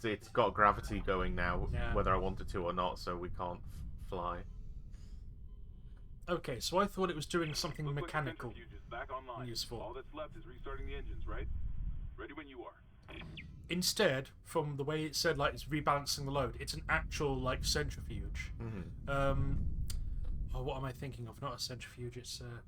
It's got gravity going now, Yeah. whether I wanted to or not, so we can't fly. Okay, so I thought it was doing something Looks like the mechanical. centrifuge is back online. Useful. All that's left is restarting the engines, right? Ready when you are. Instead, from the way it said, like, it's rebalancing the load, it's an actual, like, centrifuge. Oh, what am I thinking of? Not a centrifuge, it's a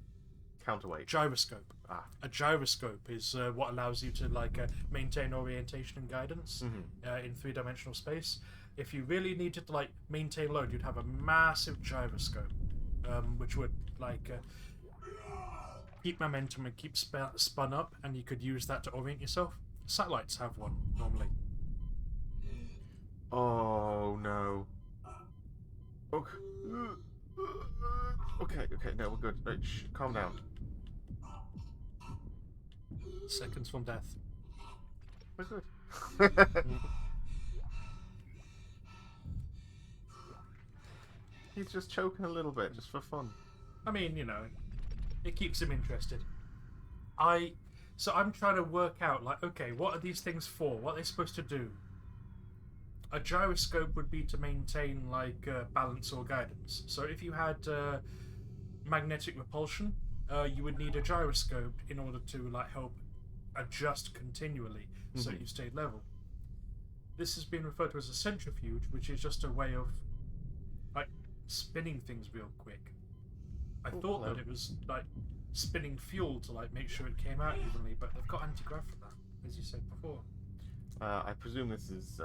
Counterweight. gyroscope. Ah. A gyroscope is what allows you to, like, maintain orientation and guidance in three-dimensional space. If you really needed to, like, maintain load, you'd have a massive gyroscope, which would, like, keep momentum and keep spun up, and you could use that to orient yourself. Satellites have one normally. Oh no. Okay, no, we're good. Right, calm down. Seconds from death. We're good. He's just choking a little bit, just for fun. I mean, you know, it keeps him interested. So I'm trying to work out, like, okay, what are these things for? What are they supposed to do? A gyroscope would be to maintain, like, balance or guidance. So if you had magnetic repulsion, you would need a gyroscope in order to, like, help adjust continually so you stayed level. This has been referred to as a centrifuge, which is just a way of, like, spinning things real quick. I thought that it was, like, spinning fuel to, like, make sure it came out evenly, but they've got anti-grav for that, as you said before. I presume this is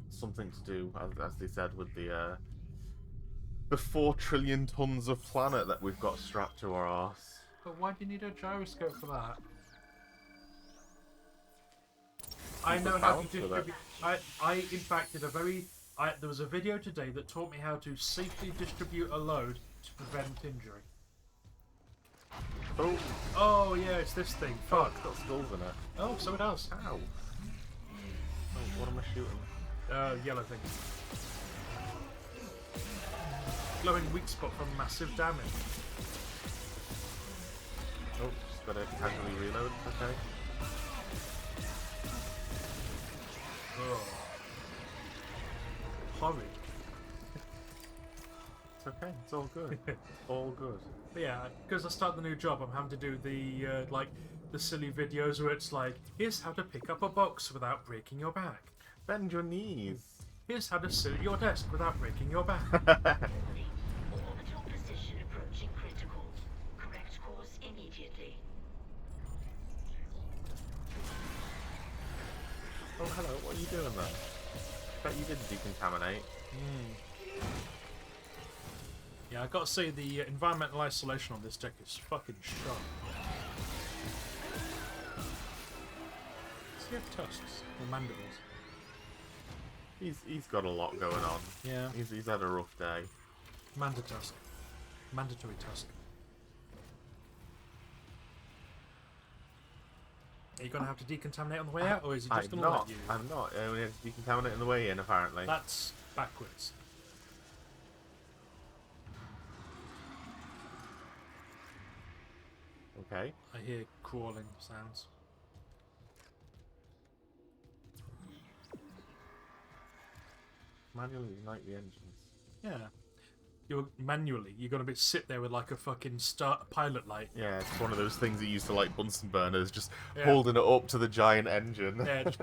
something to do, as they said, with the 4 trillion tons of planet that we've got strapped to our arse. But why do you need a gyroscope for that? I know how to distribute. I in fact did a very. There was a video today that taught me how to safely distribute a load to prevent injury. Oh, Oh yeah, it's this thing. Fuck. it's got skulls in it. Oh, so it does. Ow. Oh, what am I shooting? Yellow thing. Glowing weak spot from massive damage. Oh, just gotta casually reload. Okay. Oh. Horrid. It's okay. It's all good. All good. But yeah, because I start the new job, I'm having to do the like the silly videos where it's like, here's how to pick up a box without breaking your back. Bend your knees. Here's how to sit at your desk without breaking your back. Orbital position approaching critical. Correct course immediately. Oh, hello. What are you doing then? Bet you didn't decontaminate. Yeah, I gotta say the environmental isolation on this deck is fucking sharp. Does he have tusks or mandibles? He's got a lot going on. Yeah. He's had a rough day. Mandatusk. Mandatory tusk. Are you gonna have to decontaminate on the way out, or is he just gonna let you? I'm not. We have to decontaminate on the way in, apparently. That's backwards. Okay. I hear crawling sounds. Manually ignite the engines. Yeah. You're gonna sit there with like a fucking pilot light. Yeah, it's one of those things that used to like Bunsen burners, just Yeah. holding it up to the giant engine. Yeah, just-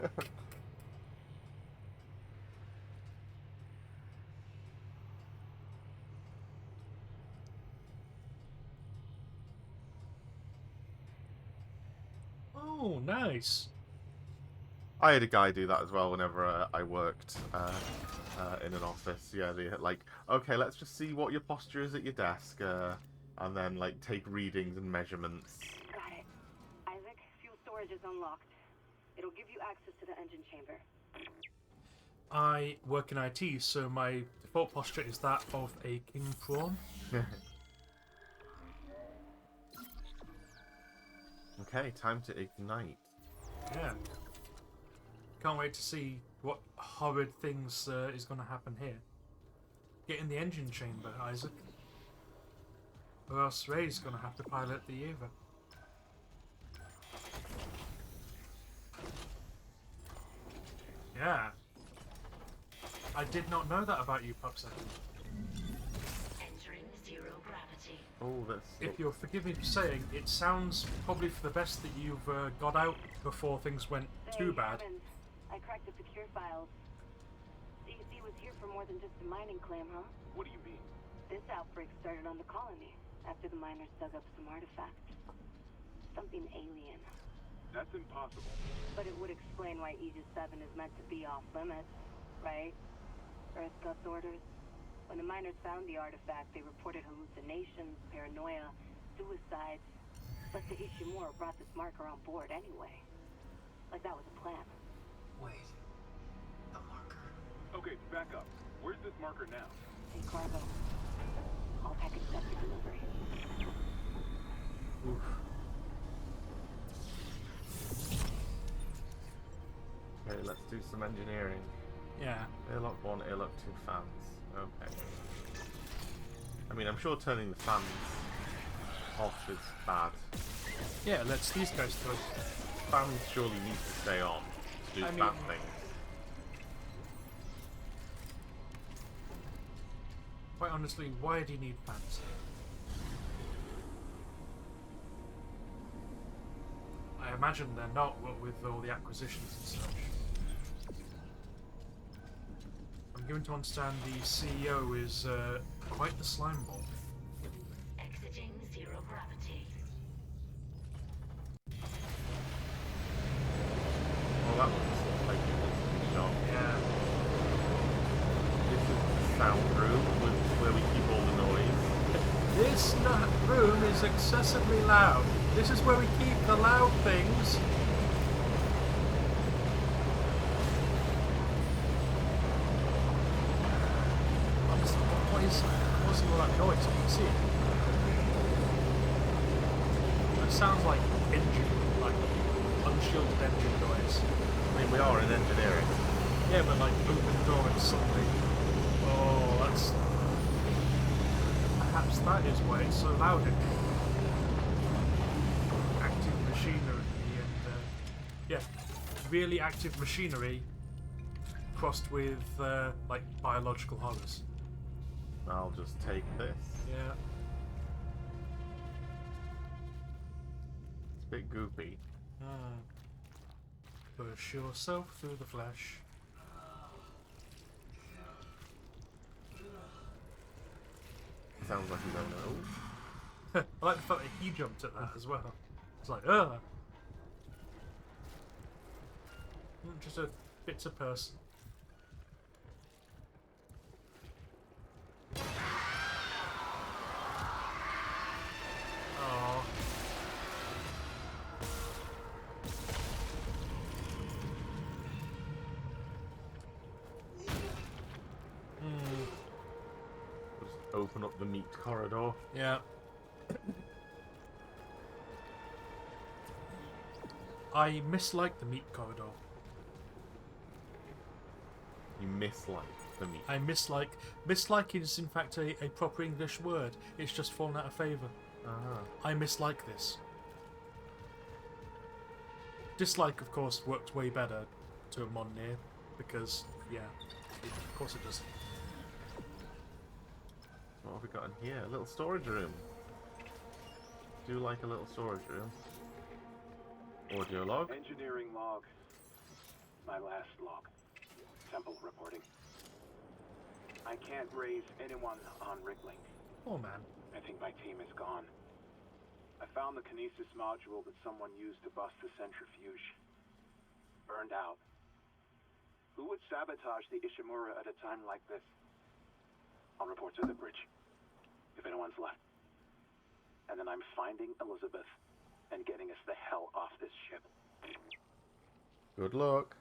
Oh, nice. I had a guy do that as well whenever I worked in an office. Yeah, they had like, okay, let's just see what your posture is at your desk, and then like take readings and measurements. Got it. Isaac, fuel storage is unlocked. It'll give you access to the engine chamber. I work in IT, so my default posture is that of a king prawn. Okay, time to ignite. Yeah. Can't wait to see what horrid things is going to happen here. Get in the engine chamber, Isaac. Or else Ray's going to have to pilot the Eva. Yeah. I did not know that about you, Puxer. Entering zero gravity. Oh, that's... If you'll forgive me for saying, it sounds probably for the best that you've got out before things went too bad. Hammond, I cracked the secure files. CEC was here for more than just a mining claim, huh? What do you mean? This outbreak started on the colony after the miners dug up some artifacts. Something alien. That's impossible. But it would explain why Aegis 7 is meant to be off limits, right? Earth God's orders. When the miners found the artifact, they reported hallucinations, paranoia, suicides. But the Ishimura brought this marker on board anyway. Like that was a plan. Wait. The marker. Okay, back up. Where's this marker now? In cargo. All package set for delivery. Oof. Okay, let's do some engineering. Yeah. Airlock 1, airlock 2 fans. Okay. I mean, I'm sure turning the fans off is bad. Yeah, let's these guys do it. Fans surely need to stay on to do I bad mean- things. Quite honestly, why do you need fans? I imagine they're not, what with all the acquisitions and such. I'm given to understand the CEO is quite the slime ball. Exiting zero gravity. Well, that looks like it was a good shot. Yeah. This is the sound room where we keep all the noise. This room is excessively loud. This is where we keep the loud things. What's all that noise? Can you see it? It sounds like engine, like unshielded engine noise. I mean, we are in engineering. Yeah, but like open the door and suddenly, oh, that's perhaps that is why it's so loud in here. Active machinery and yeah, really active machinery crossed with like biological horrors. I'll just take this. Yeah. It's a bit goopy. Push yourself through the flesh. Sounds like you don't know. I like the fact that he jumped at that as well. It's like, ugh. Just a bitter person. Oh. Just open up the meat corridor. Yeah. I mislike the meat corridor. You mislike the meat. I mislike. Mislike is in fact a proper English word. It's just fallen out of favour. I mislike this. Dislike, of course, worked way better to a modern ear because, yeah, of course it does. What have we got in here? A little storage room. Do like a little storage room. Audio log. Engineering log. My last log. Temple reporting. I can't raise anyone on Riglink. Oh man. I think my team is gone. I found the Kinesis module that someone used to bust the centrifuge. Burned out. Who would sabotage the Ishimura at a time like this? I'll report to the bridge, if anyone's left. And then I'm finding Elizabeth and getting us the hell off this ship. Good luck.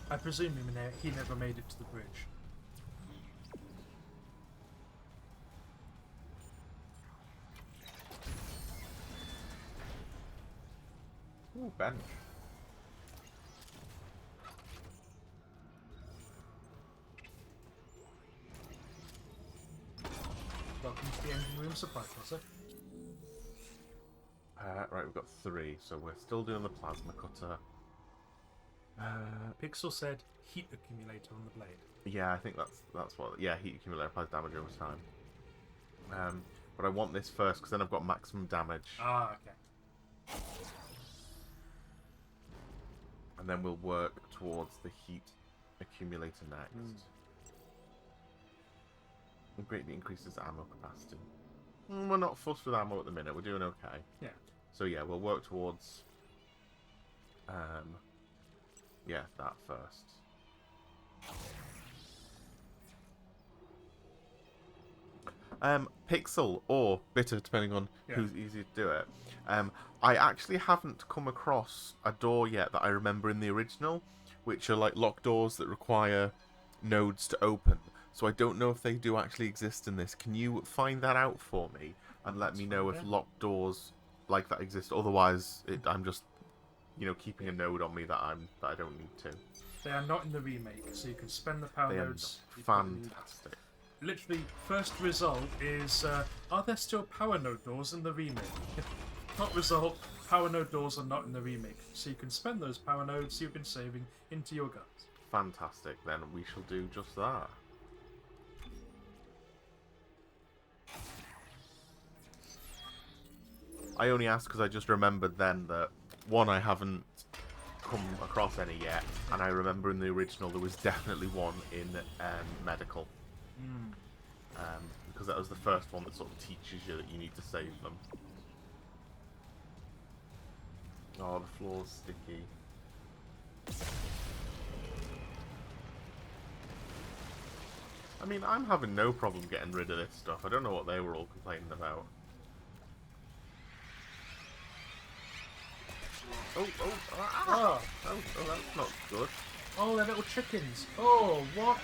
I presume he never made it to the bridge. Ooh, bench. Welcome to the engine room supply closet. Right, we've got 3, so we're still doing the plasma cutter. Pixel said heat accumulator on the blade. Yeah, I think that's what. Yeah, heat accumulator applies damage over time. But I want this first because then I've got maximum damage, Ah, okay. and then we'll work towards the heat accumulator next. It greatly increases ammo capacity. We're not fussed with ammo at the minute. We're doing okay. Yeah. So yeah, we'll work towards. Yeah, that first. Pixel or Bitter, depending on who's easy to do it. I actually haven't come across a door yet that I remember in the original, which are like locked doors that require nodes to open. So I don't know if they do actually exist in this. Can you find that out for me and let me know if locked doors like that exist? Otherwise, I'm just, keeping a node on me that I don't need to. They are not in the remake, so you can spend the power They are nodes. fantastic. Literally, first result is, are there still power node doors in the remake? Top result, power node doors are not in the remake, so you can spend those power nodes you've been saving into your guns. Fantastic, then we shall do just that. I only asked because I just remembered then that, one, I haven't come across any yet, and I remember in the original there was definitely one in medical. Because that was the first one that sort of teaches you that you need to save them. Oh, the floor's sticky. I mean, I'm having no problem getting rid of this stuff. I don't know what they were all complaining about. Oh, that's not good. Oh, they're little chickens. Oh, what?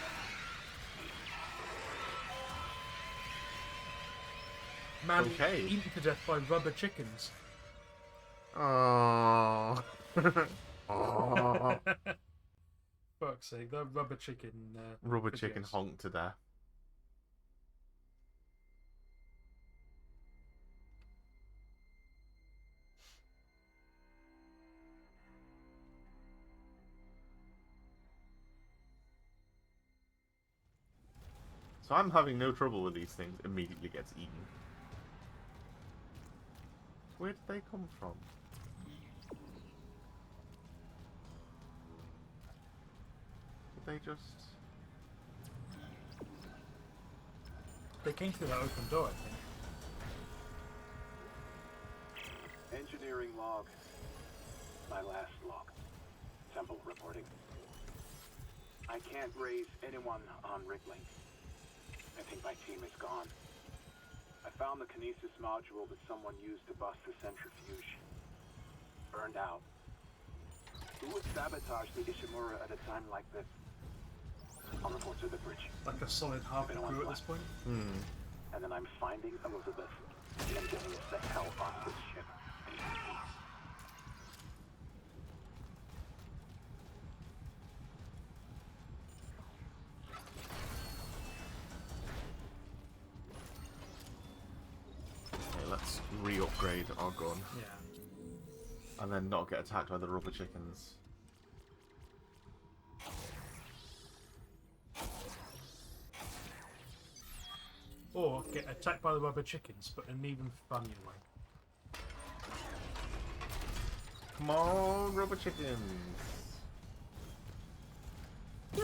Man eaten to death by rubber chickens. Oh. Oh. Fuck's sake, the rubber chicken. Rubber chicken honked to death. So I'm having no trouble with these things. Immediately gets eaten. Where did they come from? Did they just... They came through that open door, I think. Engineering log. My last log. Temple reporting. I can't raise anyone on Riglink. I think my team is gone. I found the kinesis module that someone used to bust the centrifuge. Burned out. Who would sabotage the Ishimura at a time like this? I'll report to the bridge. Like a solid half crew at this point? And then I'm finding Elizabeth and getting us the hell off this ship. Let's re-upgrade our gun. Yeah. And then not get attacked by the rubber chickens. Or get attacked by the rubber chickens, but in an even funnier way. Come on, rubber chickens! I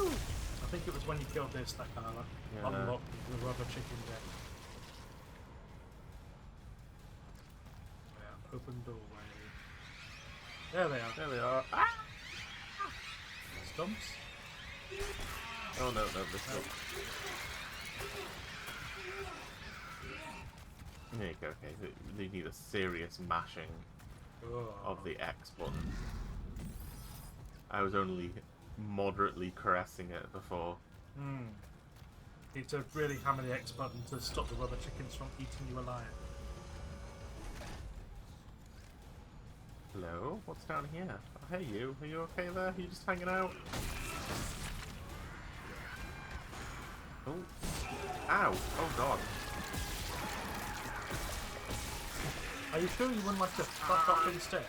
think it was when you killed this that kind of like unlocked the rubber chicken deck. Yeah, open doorway. There they are. There they are. Ah! Stumps? Oh no, this one. Okay, they need a serious mashing of the X button. I was only moderately caressing it before. Need to really hammer the X button to stop the rubber chickens from eating you alive. Hello? What's down here? Oh, hey you, are you okay there? Are you just hanging out? Oh. Ow! Oh god. Are you sure you wouldn't like to fuck up instead?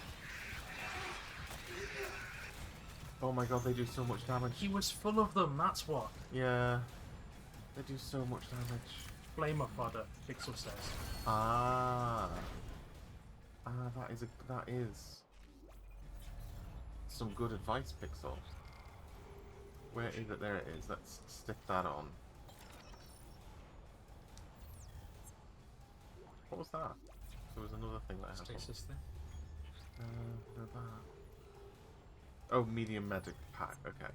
Oh my god, they do so much damage. He was full of them, that's what. Yeah. They do so much damage. Flamer fodder, Pixel says. Ah. That is some good advice, Pixel. Where is it? There it is. Let's stick that on. What was that? There was another thing that happened. Stasis thing. No, that. Oh, medium medic pack. Okay.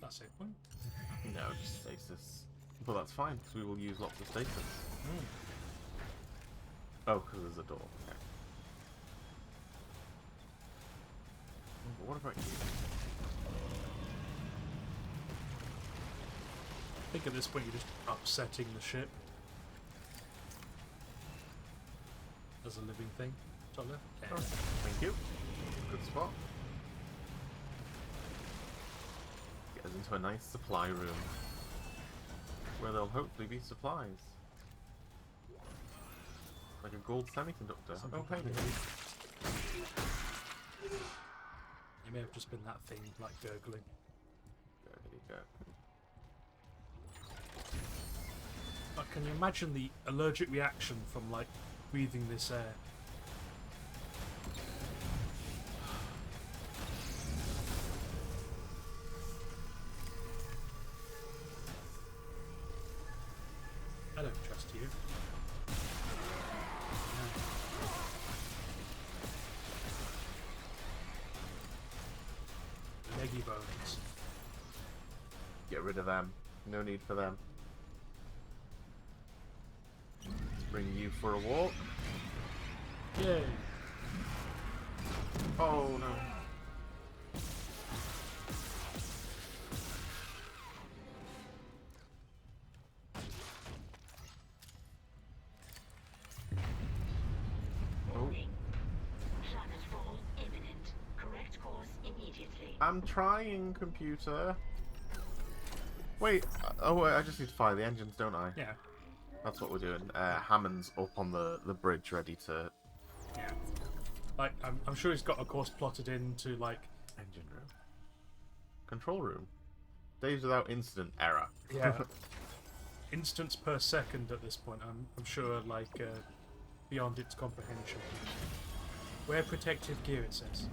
That's it. Point. No, just stasis. But that's fine, because we will use lots of stasis. Oh, because there's a door. Okay. But what about you? I think at this point you're just upsetting the ship. As a living thing. Top left. Yeah. Oh, thank you. Good spot. Get us into a nice supply room. Where there'll hopefully be supplies. Like a gold semiconductor. Something Oh, hey. It may have just been that thing, like gurgling. There you go. But can you imagine the allergic reaction from, like, breathing this air? I don't trust you. Leggy bones. Get rid of them. No need for them. Let's bring you for a walk. Yay! Oh no. Warning. Planetfall imminent. Correct course immediately. I'm trying, computer. Wait. Oh, wait, I just need to fire the engines, don't I? Yeah. That's what we're doing. Hammond's up on the bridge, ready to Yeah. Like, I'm sure he's got a course plotted into, like... engine room, control room. Days without incident error. Yeah. Instance per second at this point, I'm sure, like, beyond its comprehension. Wear protective gear, it says.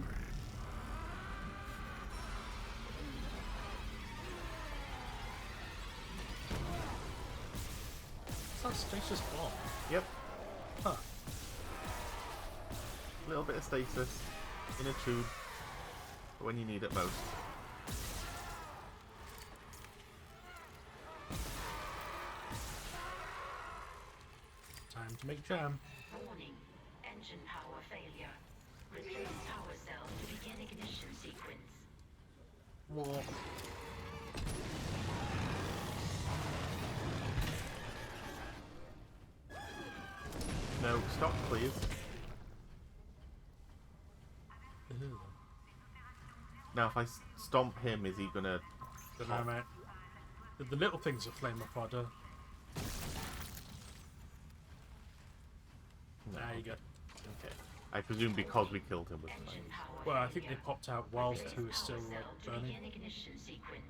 Is that stasis bomb? Yep. Huh. A little bit of stasis in a tube for when you need it most. Time to make jam. Warning. Engine power failure. Replace power cell to begin ignition sequence. What? No, stop, please. Ew. Now, if I stomp him, is he gonna? Don't know, mate. The little things are flamer fodder. No. There you go. Okay. I presume because we killed him with Engine flames. power Well, I think they failure. popped out whilst Replace he was still, power cell like, to burning. begin ignition sequence.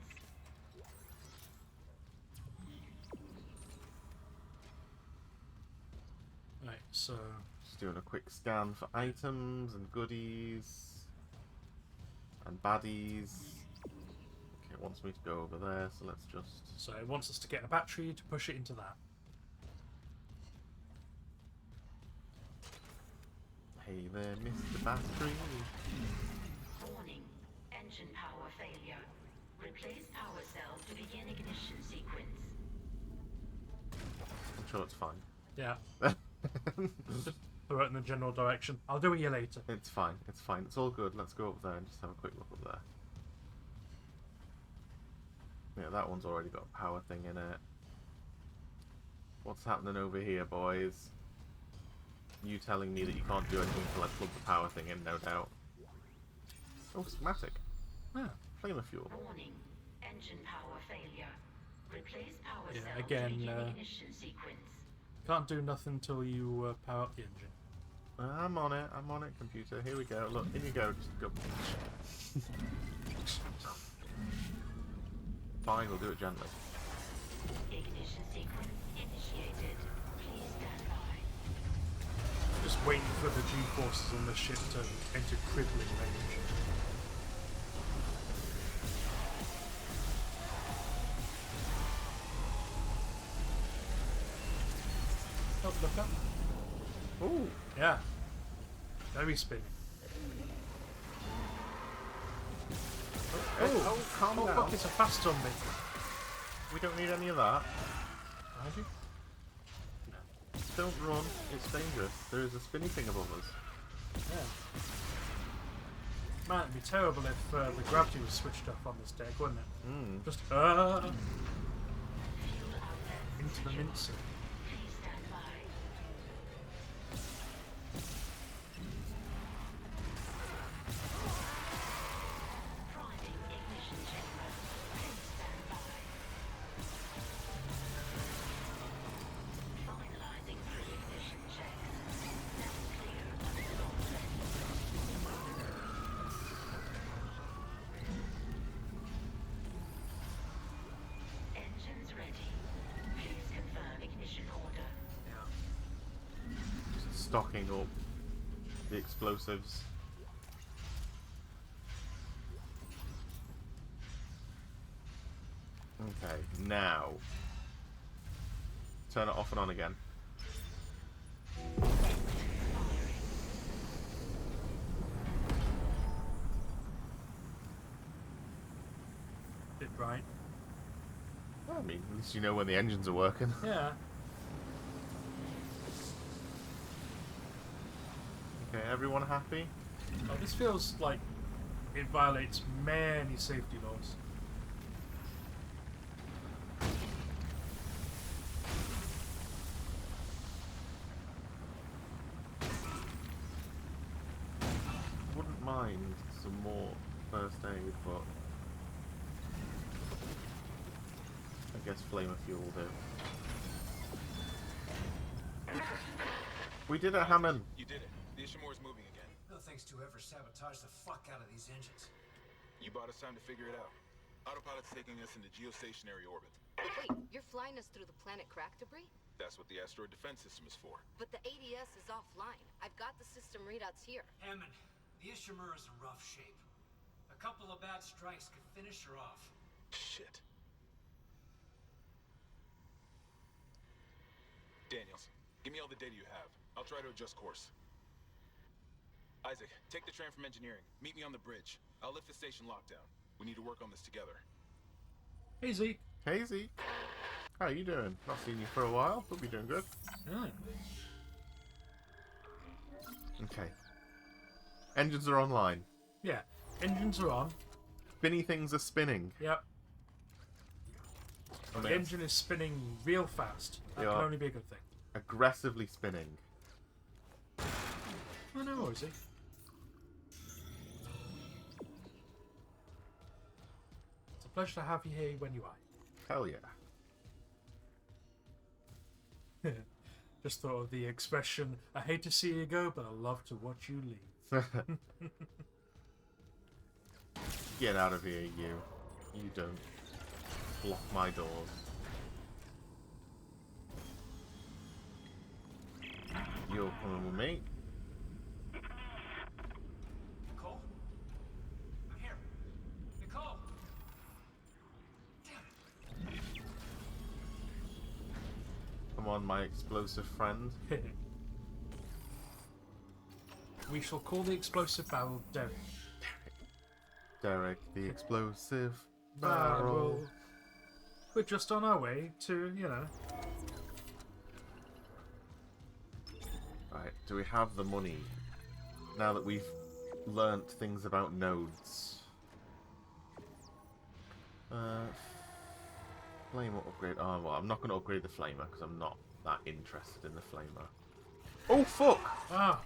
Right, so... Just doing a quick scan for items and goodies and baddies. Okay, it wants me to go over there, so let's just. So it wants us to get a battery to push it into that. Hey there, Mr. Battery. Warning. Engine power failure. Replace power cell to begin ignition sequence. I'm sure it's fine. Yeah. Just throw it in the general direction. I'll do it you later. It's fine. It's fine. It's all good. Let's go up there and just have a quick look up there. Yeah, that one's already got a power thing in it. What's happening over here, boys? You telling me that you can't do anything until I plug the power thing in, no doubt. Oh, schematic. Ah, Flamer fuel. Warning. Engine power failure. Replace power Yeah, cell again, to begin ignition sequence. Can't do nothing until you power up the engine. I'm on it, computer. Here we go. Look, in you go. Just go. Fine, we'll do it gently. Ignition sequence initiated. Please stand by. Just waiting for the G-forces on the ship to enter crippling range. Oh, look up. Ooh. Yeah. Very spinny. Oh, calm Oh, down. fuck, it's a fast on me. We don't need any of that. Have you? Don't run. It's dangerous. There is a spinny thing above us. Yeah. Man, it'd be terrible if the gravity was switched off on this deck, wouldn't it? Mm. Just, into the mincer. Please stand by. Priming ignition chamber. Please stand by. Finalizing pre-ignition checks. Now clear under all threats. Engines ready. Please confirm ignition order. Just stocking up the explosives. Okay, now turn it off and on again. Did right. I mean, at least you know when the engines are working. Yeah. Okay, everyone happy? Oh, this feels like it violates many safety laws. Wouldn't mind some more first aid, but I guess flamer fuel will do. We did it, Hammond. You did it. The Ishimura's moving again. No thanks to whoever sabotaged the fuck out of these engines. You bought us time to figure it out. Autopilot's taking us into geostationary orbit. Wait, you're flying us through the planet crack debris? That's what the asteroid defense system is for. But the ADS is offline. I've got the system readouts here. Hammond, the Ishimura's in rough shape. A couple of bad strikes could finish her off. Shit. Daniels, give me all the data you have. I'll try to adjust course. Isaac, take the train from engineering. Meet me on the bridge. I'll lift the station lockdown. We need to work on this together. Hey, Zeke. Hey, Zeke. How you doing? Not seen you for a while. Hope you're doing good. Yeah. Okay. Engines are online. Yeah. Engines are on. Spinny things are spinning. Yep. I The mean, engine is spinning real fast. That Yeah. can only be a good thing. aggressively spinning. Oh, no worries, Zeke. It's a pleasure to have you here when you are. Hell yeah. Just thought of the expression, I hate to see you go, but I love to watch you leave. Get out of here, you. You don't block my doors. You're coming with me. Nicole? I'm here. Nicole! Damn it. Come on, my explosive friend. We shall call the explosive barrel Derek. Derek, the explosive barrel. We're just on our way to, you know. Right, do we have the money? Now that we've learnt things about nodes. Flamer upgrade. Oh, well, I'm not going to upgrade the flamer because I'm not that interested in the flamer. Oh, fuck! Ah,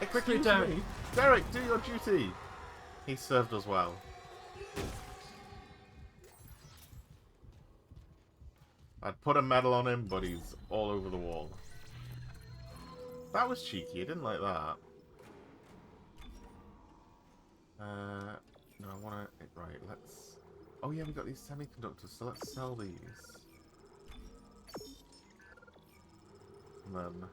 Quickly, Excuse Derek! me. Derek, do your duty! He served us well. I'd put a medal on him, but he's all over the wall. That was cheeky. I didn't like that. No, I want to... Right, let's... Oh yeah, we got these semiconductors, so let's sell these. And then...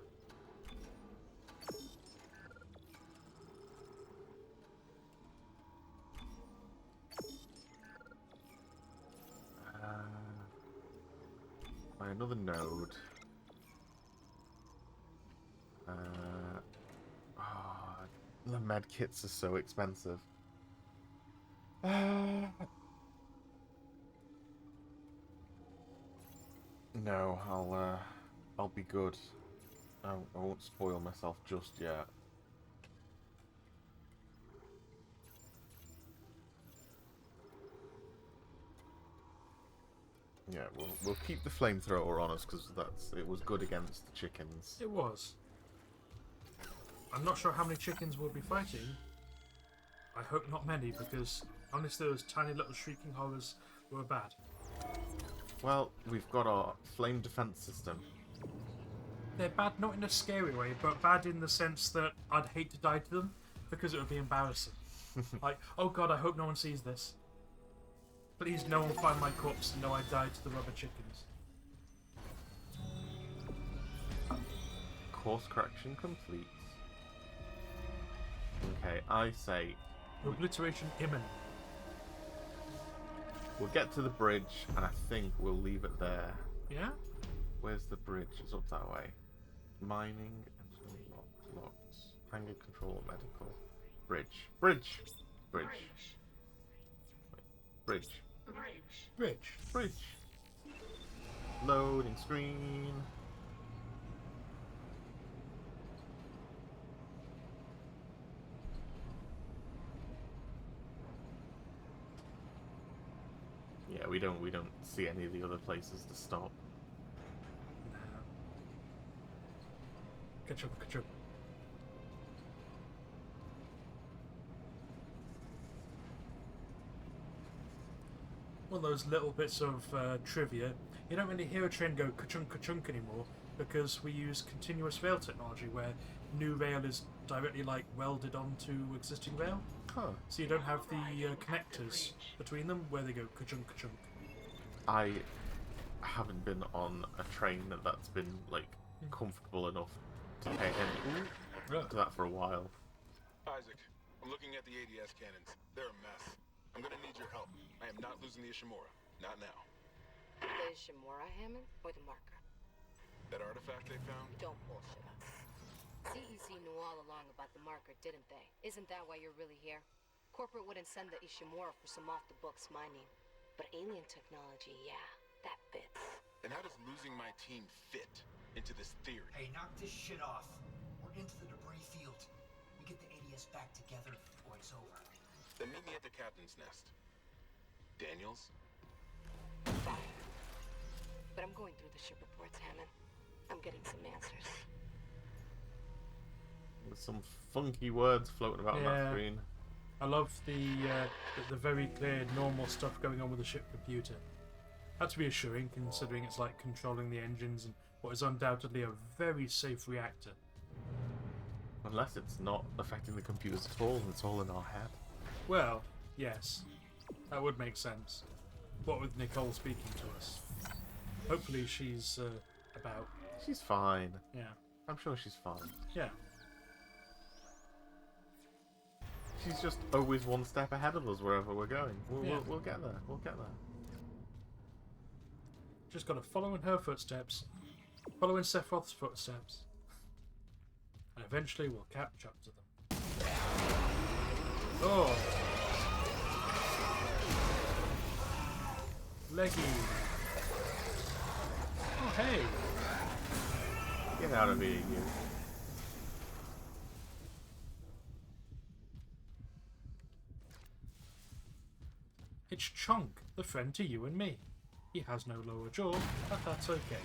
Buy another node. The med kits are so expensive. No, I'll be good. I won't spoil myself just yet. Yeah, we'll keep the flamethrower on us because it was good against the chickens. It was. I'm not sure how many chickens we'll be fighting. I hope not many, because honestly those tiny little shrieking horrors were bad. Well, we've got our flame defense system. They're bad not in a scary way, but bad in the sense that I'd hate to die to them, because it would be embarrassing. Like, oh god, I hope no one sees this. Please, no one find my corpse and know I died to the rubber chickens. Course correction complete. Okay, I say... Obliteration imminent. We'll get to the bridge, and I think we'll leave it there. Yeah? Where's the bridge? It's up that way. Mining, engineering, locks, hangar control, medical. Bridge. Bridge! Bridge. Bridge. Bridge. Bridge. Loading screen. Yeah, we don't see any of the other places to stop. Catch up, catch up. One of those little bits of trivia. You don't really hear a train go ka-chunk ka-chunk anymore because we use continuous rail technology where new rail is directly like welded onto existing rail. Huh. So you don't have the connectors between them where they go ka-chunk ka-chunk. I haven't been on a train that's been like comfortable enough to pay any to that for a while. Isaac, I'm looking at the ADS cannons. They're a mess. I'm gonna need your help. I am not losing the Ishimura. Not now. The Ishimura, Hammond, or the marker? That artifact they found? Don't bullshit us. CEC knew all along about the marker, didn't they? Isn't that why you're really here? Corporate wouldn't send the Ishimura for some off-the-books mining. But alien technology, yeah, that fits. And how does losing my team fit into this theory? Hey, knock this shit off. We're into the debris field. We get the ADS back together, or it's over. Then meet me at the captain's nest. Daniels? Fine. But I'm going through the ship reports, Hammond. I'm getting some answers. There's some funky words floating about on that screen. I love the very clear normal stuff going on with the ship computer. That's reassuring considering it's like controlling the engines and what is undoubtedly a very safe reactor. Unless it's not affecting the computers at all and it's all in our head. Well, yes. That would make sense. What with Nicole speaking to us. Hopefully she's about. She's fine. Yeah. I'm sure she's fine. Yeah. She's just always one step ahead of us wherever we're going. We'll get there. We'll get there. Just gotta follow in her footsteps, follow in Sephiroth's footsteps, and eventually we'll catch up to them. Oh! Leggy! Oh, hey! Get out of here, you. It's Chunk, the friend to you and me. He has no lower jaw, but that's okay.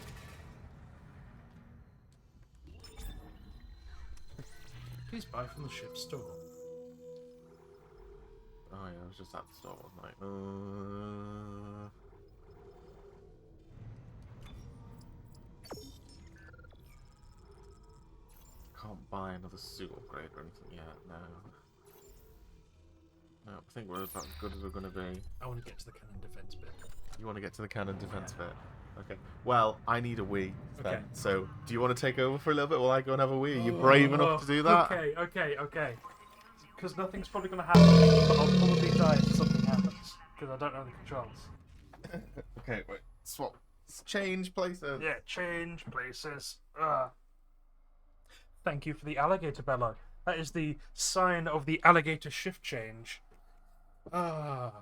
Please buy from the ship's store. Oh yeah, I was just at the store, wasn't I? can't buy another suit upgrade or anything yet. No. No, I think we're about as good as we're going to be. I want to get to the cannon defense bit. You want to get to the cannon defense bit? Okay. Well, I need a Wii then. Okay. So, do you want to take over for a little bit while I go and have a Wii? Are you brave enough to do that? Okay. Because nothing's probably going to happen, but I'll probably die if something happens. Because I don't know the controls. Okay, wait. Swap. Change places. Yeah, change places. Thank you for the alligator bellow. That is the sign of the alligator shift change. The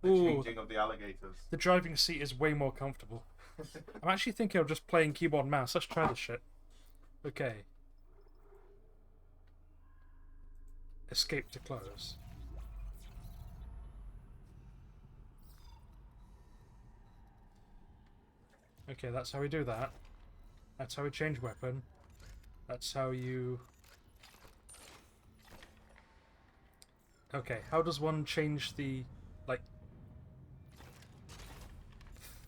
Ooh, changing of the alligators. the driving seat is way more comfortable. I'm actually thinking of just playing keyboard and mouse. Let's try this shit. Okay. Escape to close. Okay, that's how we do that. That's how we change weapon. That's how you... Okay, how does one change the, like,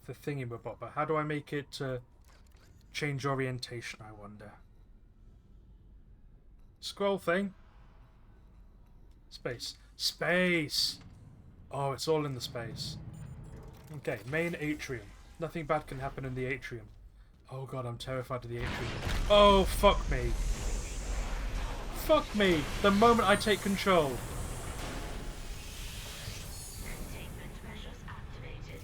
the thingy-mabobber? How do I make it change orientation, I wonder? Scroll thing. Space. Space! Oh, it's all in the space. Okay, main atrium. Nothing bad can happen in the atrium. Oh god, I'm terrified of the atrium. Oh, fuck me. Fuck me! The moment I take control. Containment measures activated.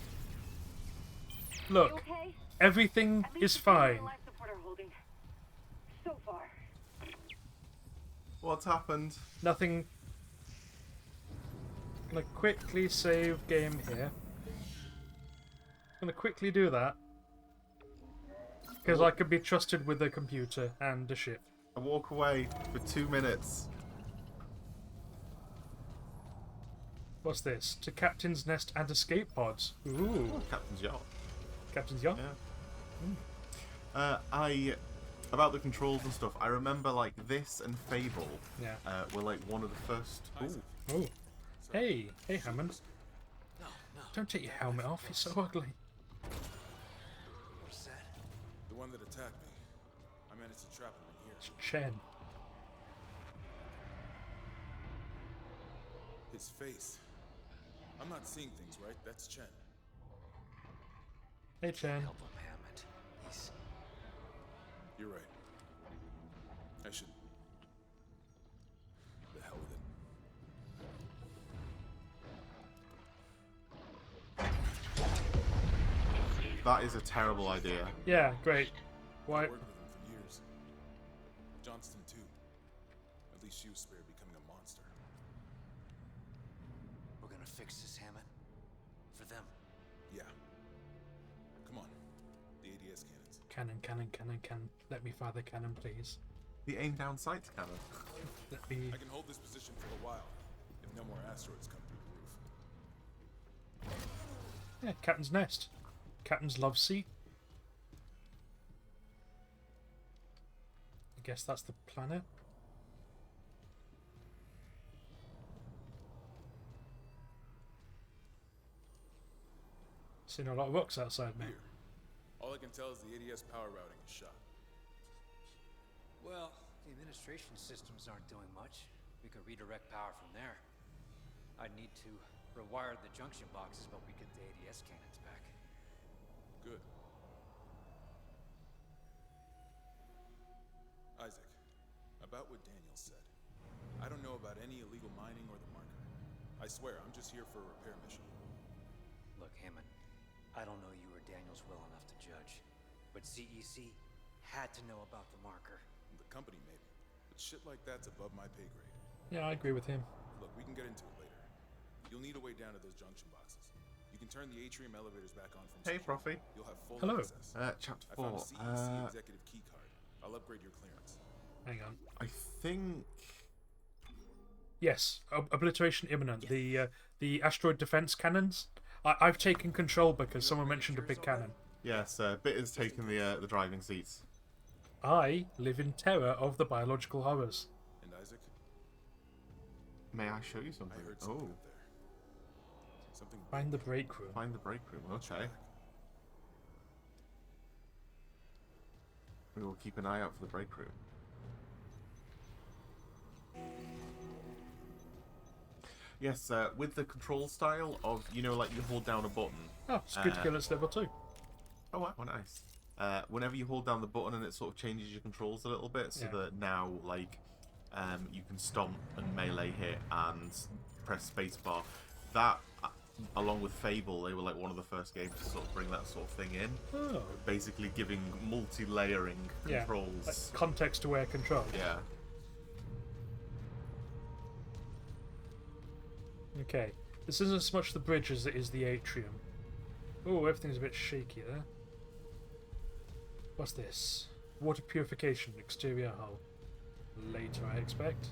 Look, Okay? everything At least is the camera fine. and life support are holding. So far. What's happened? Nothing. Gonna quickly save game here. Gonna quickly do that. Because I can be trusted with a computer and a ship. I walk away for 2 minutes. What's this? To Captain's Nest and escape pods. Ooh. Captain's yacht. Captain's yacht? Yeah. About the controls and stuff, I remember like this and Fable Yeah. were like one of the first. Ooh. Ooh. Hey, Hammond. Don't take your helmet off, you're so ugly. What's that? The one that attacked me. I managed to trap him in here. It's Chen. His face. I'm not seeing things, right? That's Chen. Hey, Chen. Help him, Hammond. He's... You're right. I should... The hell with it. That is a terrible idea. Yeah, great. Why? I worked with him for years. Johnston, too. At least she was spared becoming a monster. We're gonna fix this, Hammond. For them. Yeah. Come on. The ADS cannons. Cannon. Let me fire the cannon, please. The aim down sights cannon. Let me... I can hold this position for a while, if no more asteroids come through the roof. Yeah, Captain's Nest. Captain's love seat. I guess that's the planet. Seen a lot of rocks outside, mate. Here. All I can tell is the ADS power routing is shot. Well, the administration systems aren't doing much. We could redirect power from there. I'd need to rewire the junction boxes, but we get the ADS cannons back. Good. Isaac, about what Daniel said. I don't know about any illegal mining or the marker. I swear, I'm just here for a repair mission. Look, Hammond, I don't know you or Daniels well enough to judge, but CEC had to know about the marker. The company, maybe. But shit like that's above my pay grade. Yeah, I agree with him. Look, we can get into it later. You'll need a way down to those junction boxes. You can turn the atrium elevators back on from Hey, security. Profi. You'll have full Hello. access. Chapter I found 4. a CEC executive key card. I'll upgrade your clearance. Hang on. I think. Yes, obliteration imminent. The asteroid defense cannons. I've taken control because someone mentioned a big cannon. Yes, Bit has taken the driving seats. I live in terror of the biological horrors. And Isaac, May I show you I something? heard something Oh, up there. Something Find the break room. find the break room. Okay. We will keep an eye out for the break room. Yes, with the control style of, you know, like you hold down a button. Oh, it's good kill it's level 2. Oh, wow, nice. Whenever you hold down the button and it sort of changes your controls a little bit, so Yeah. that now, like, you can stomp and melee hit and press spacebar. That, along with Fable, they were like one of the first games to sort of bring that sort of thing in. Oh. Basically giving multi-layering Yeah. controls. Like context-aware control. Yeah. Okay. This isn't so much the bridge as it is the atrium. Oh, everything's a bit shaky there. What's this? Water purification, exterior hull. Later, I expect.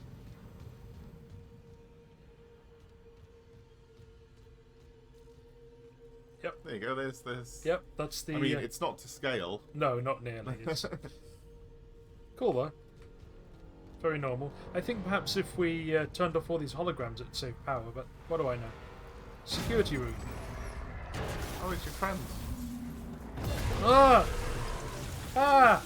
Yep. There you go, there's this. Yep, that's the... I mean, it's not to scale. No, not nearly. It's cool, though. Very normal. I think perhaps if we turned off all these holograms it'd save power, but what do I know? Security room. Oh, it's your friend. Ah! Ah!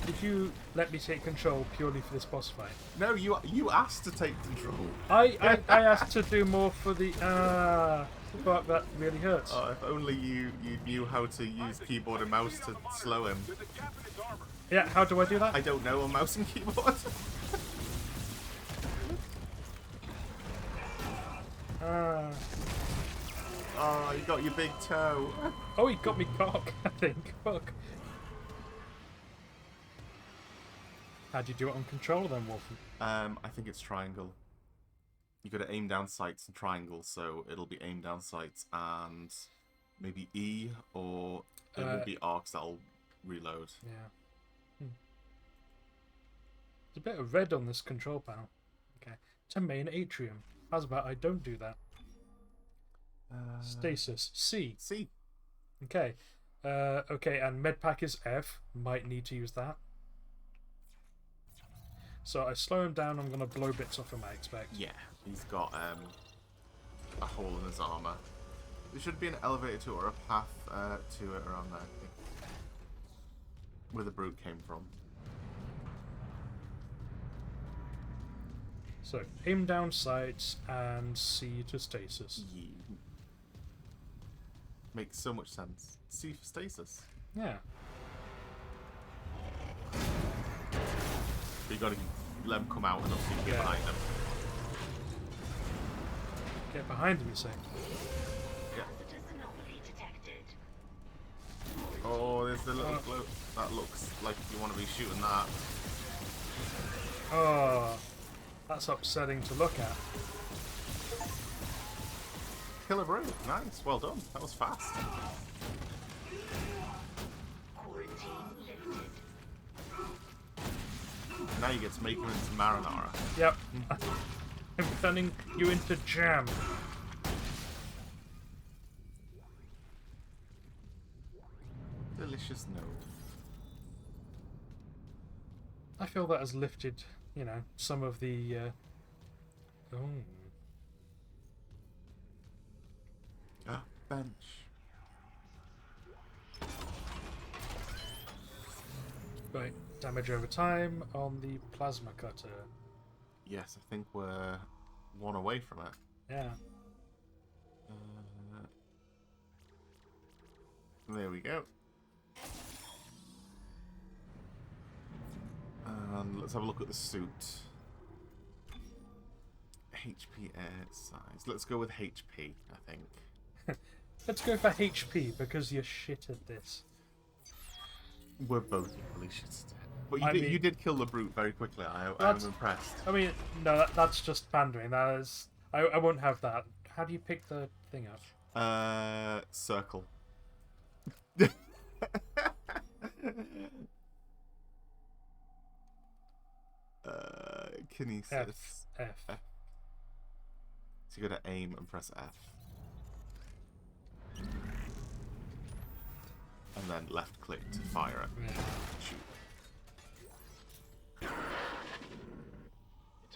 Did you let me take control purely for this boss fight? No, you asked to take control. I asked to do more for the... but that really hurts. Oh, if only you knew how to use keyboard and mouse to slow him. Yeah, how do I do that? I don't know a mouse and keyboard. Oh, you got your big toe. Oh, he got me cock, I think. Fuck. How do you do it on controller then, Wolfen? I think it's triangle. You got to aim down sights and triangle, so it'll be aim down sights and maybe E, or it will be arcs that'll reload. Yeah. There's a bit of red on this control panel. Okay. To main atrium. How's about I don't do that? Stasis. C. C. Okay. Okay, and medpack is F. Might need to use that. So I slow him down, I'm going to blow bits off him, I expect. Yeah, he's got a hole in his armor. There should be an elevator to it or a path to it around there, I think. Where the brute came from. So, aim down sights and C to stasis. Yeah. Makes so much sense. C for stasis. Yeah. But you gotta let them come out and obviously get Yeah. behind them. Get behind him, you say? Yeah. Oh, there's the little glow. That looks like you want to be shooting that. Oh, that's upsetting to look at. Killer brute. Nice. Well done. That was fast. Now you get to make him into marinara. Yep. I'm turning you into jam. Delicious node. I feel that has lifted, you know, some of the... Oh. Ah, bench. Right, damage over time on the plasma cutter. Yes, I think we're one away from it. Yeah. There we go. And let's have a look at the suit. HP air size. Let's go with HP, I think. Let's go for HP because you're shit at this. We're both equally shit. But you did kill the brute very quickly. I'm impressed. I mean, no, that's just pandering. That is, I won't have that. How do you pick the thing up? Circle. Kinesis. F. So you gotta aim and press F. And then left click to fire it. Yeah. Shoot. It's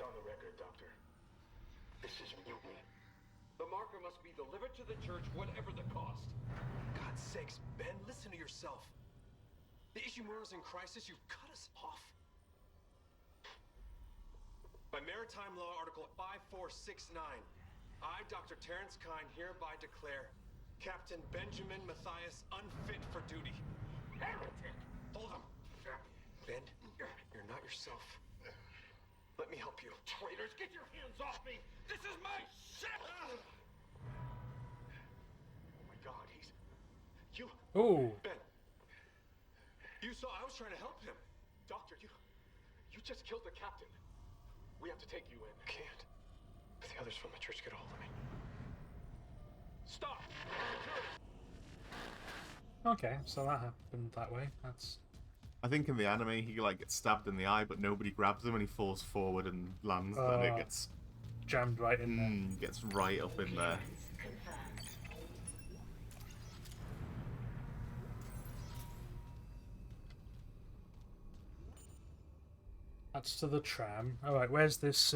on the record, Doctor. This is mutiny. The The marker must be delivered to the church, whatever the cost. God's sakes, Ben, listen to yourself. The Ishimura's in crisis, you've cut us off. By Maritime Law Article 5469, I, Dr. Terrence Kine, hereby declare Captain Benjamin Matthias unfit for duty. Heretic! Hold him! Ben, you're not yourself. Let me help you. Traitors, get your hands off me! This is my ship! Oh my God, he's... You... Oh, Ben, you saw I was trying to help him. Doctor, you just killed the captain. We have to take you in. I can't. If the others from the church get a hold of me. Stop! okay. So that happened that way. That's I think in the anime he like gets stabbed in the eye, but nobody grabs him, and he falls forward and lands. And it gets jammed right in there. gets right up in there. Confirmed. That's to the tram. All right, where's this?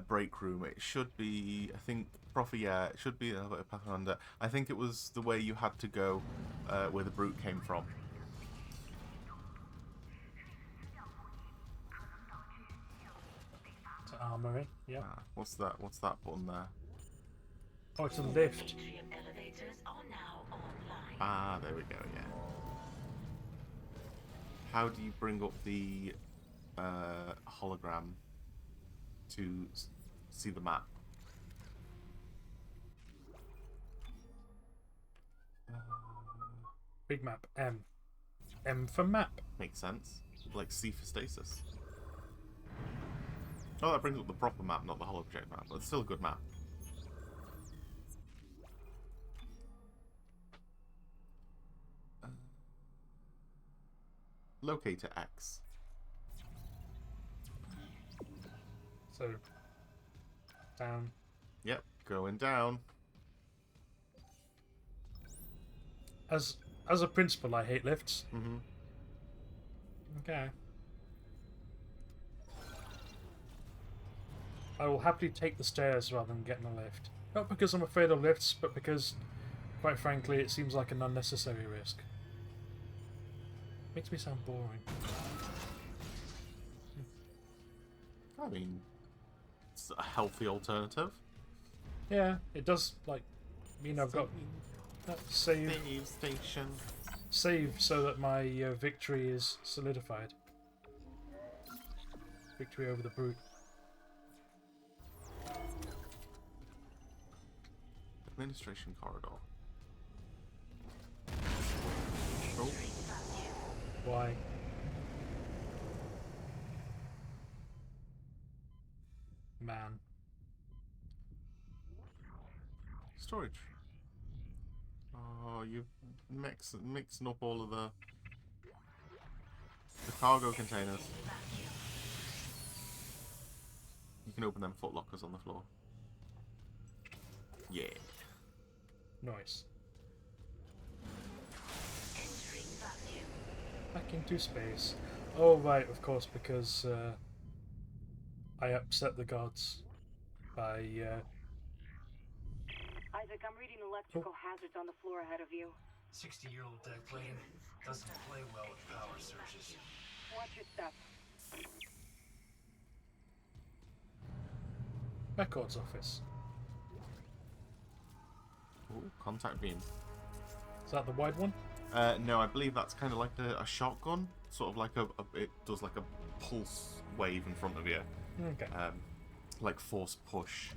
Break room. It should be. I think. Proper. Yeah, it should be Pathfinder. I think it was the way you had to go, where the brute came from. To armory. Yeah. What's that? What's that button there? Oh, it's a lift. Atrium elevators are now online. Ah, there we go. Yeah. How do you bring up the hologram to see the map? Big map. M. M for map. Makes sense. Like C for stasis. Oh, that brings up the proper map, not the holoproject map, but it's still a good map. Locator X. So down. Yep, going down. As a principle, I hate lifts. Mm-hmm. Okay. I will happily take the stairs rather than getting a lift. Not because I'm afraid of lifts, but because, quite frankly, it seems like an unnecessary risk. Makes me sound boring. I mean, it's a healthy alternative. Yeah, it does, like, mean I've got that save station. save so that my victory is solidified. Victory over the brute. Administration corridor. Oh, Why? Man. storage. Oh, you mixing up all of the cargo containers. You can open them footlockers on the floor. Yeah. Nice. Entering vacuum. Back into space. Oh, right, of course, because I upset the gods by. Isaac, I'm reading electrical hazards on the floor ahead of you. 60-year-old deck plane doesn't play well with power surges. Watch your step. Records office. Ooh, contact beam. Is that the wide one? No, I believe that's kind of like a shotgun. Sort of like it does like a pulse wave in front of you. Okay. Like force push.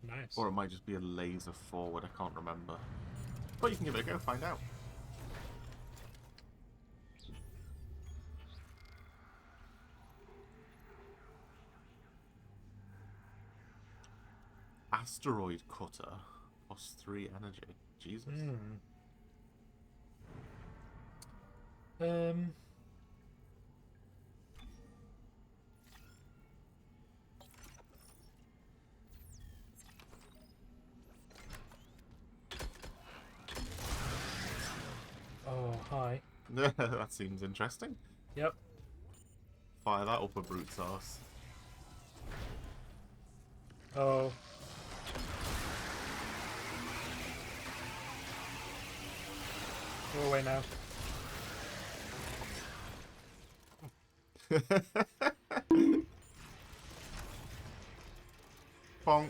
Nice. Or it might just be a laser forward, I can't remember. But you can give it a go, find out. Asteroid cutter. +3 energy. Jesus. That seems interesting. Yep. Fire that up a brute's arse. Oh. Go away now. Bonk.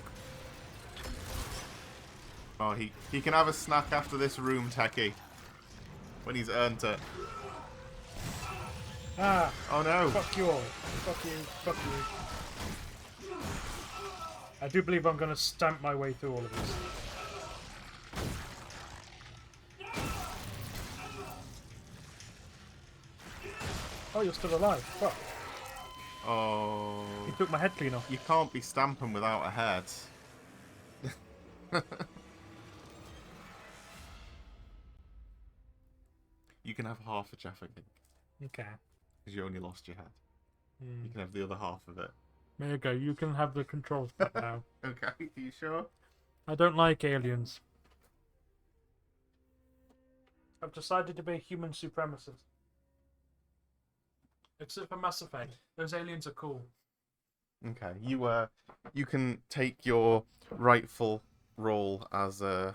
Oh, he can have a snack after this room, Techie. When he's earned it. Ah! Oh no! Fuck you all. Fuck you. Fuck you. I do believe I'm gonna stamp my way through all of this. Oh, you're still alive. Fuck. Oh. You took my head clean off. You can't be stamping without a head. You can have half a Jeff, I think. Okay. Because you only lost your head. Hmm. You can have the other half of it. There you go. You can have the controls back now. Okay, are you sure? I don't like aliens. I've decided to be a human supremacist. Except for Mass Effect. Those aliens are cool. Okay, you can take your rightful role as a...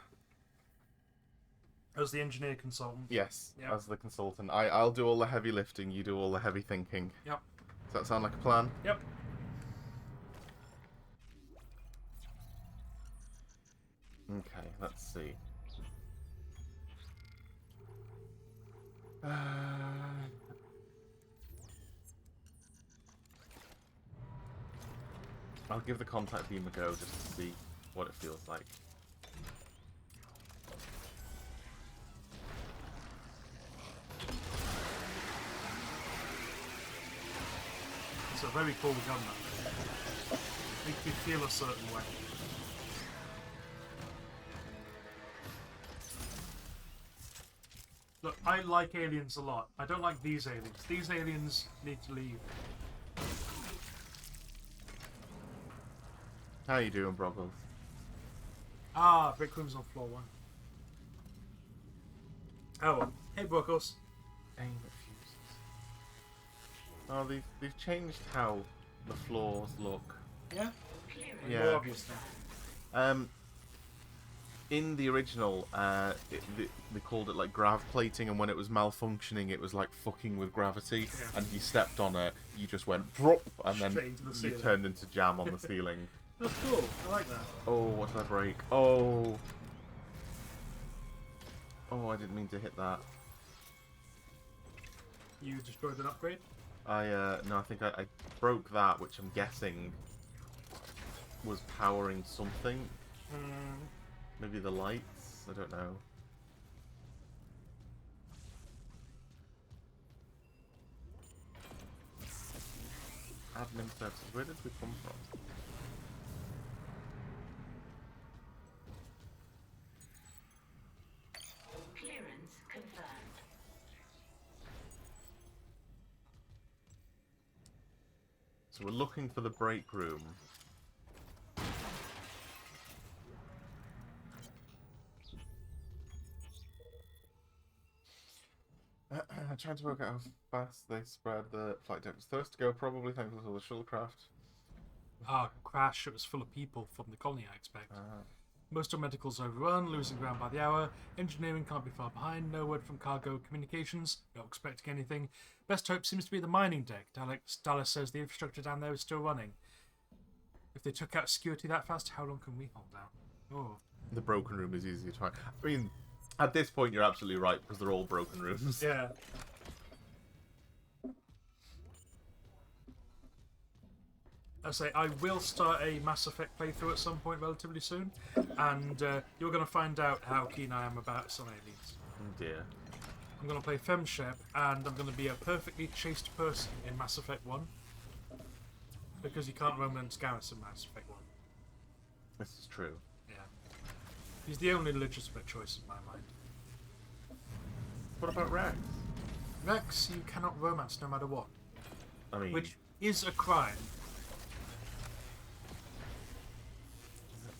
As the engineer consultant. Yes, Yep. as the consultant. I'll do all the heavy lifting, you do all the heavy thinking. Yep. Does that sound like a plan? Yep. Okay, let's see. I'll give the contact beam a go just to see what it feels like. It's a very cool gun, that. Makes me feel a certain way. Look, I like aliens a lot. I don't like these aliens. These aliens need to leave. How you doing, Broggles? Ah, Brick Room's on floor 1. Oh well. Hey, Brookles. Aim at fuses. Oh, they've changed how the floors look. Yeah? Yeah. More obvious now. In the original, they called it like grav plating, and when it was malfunctioning, it was like fucking with gravity. Yeah. And if you stepped on it, you just went drop, and Straight then into the you ceiling. turned into jam on the ceiling. That's cool. I like that. Oh, what did I break? Oh. Oh, I didn't mean to hit that. You destroyed an upgrade? No, I think I broke that, which I'm guessing was powering something. Maybe the lights? I don't know. Admin services. Where did we come from? Clearance confirmed. So we're looking for the break room. Trying to work out how fast they spread the flight deck. Was first to go, probably thanks to the shuttlecraft. Ah, crash. It was full of people from the colony, I expect. Most of medical's overrun, losing ground by the hour. Engineering can't be far behind. No word from cargo communications. Not expecting anything. Best hope seems to be the mining deck. Dallas says the infrastructure down there is still running. If they took out security that fast, how long can we hold out? Oh. The broken room is easier to find. I mean, at this point, you're absolutely right, because they're all broken rooms. Yeah. I say, I will start a Mass Effect playthrough at some point relatively soon, and you're going to find out how keen I am about some aliens. Oh dear. I'm going to play Femshep, and I'm going to be a perfectly chaste person in Mass Effect 1. Because you can't romance Garrus in Mass Effect 1. This is true. Yeah. He's the only legitimate choice in my mind. What about Rex? Rex, you cannot romance no matter what. I mean, Which is a crime.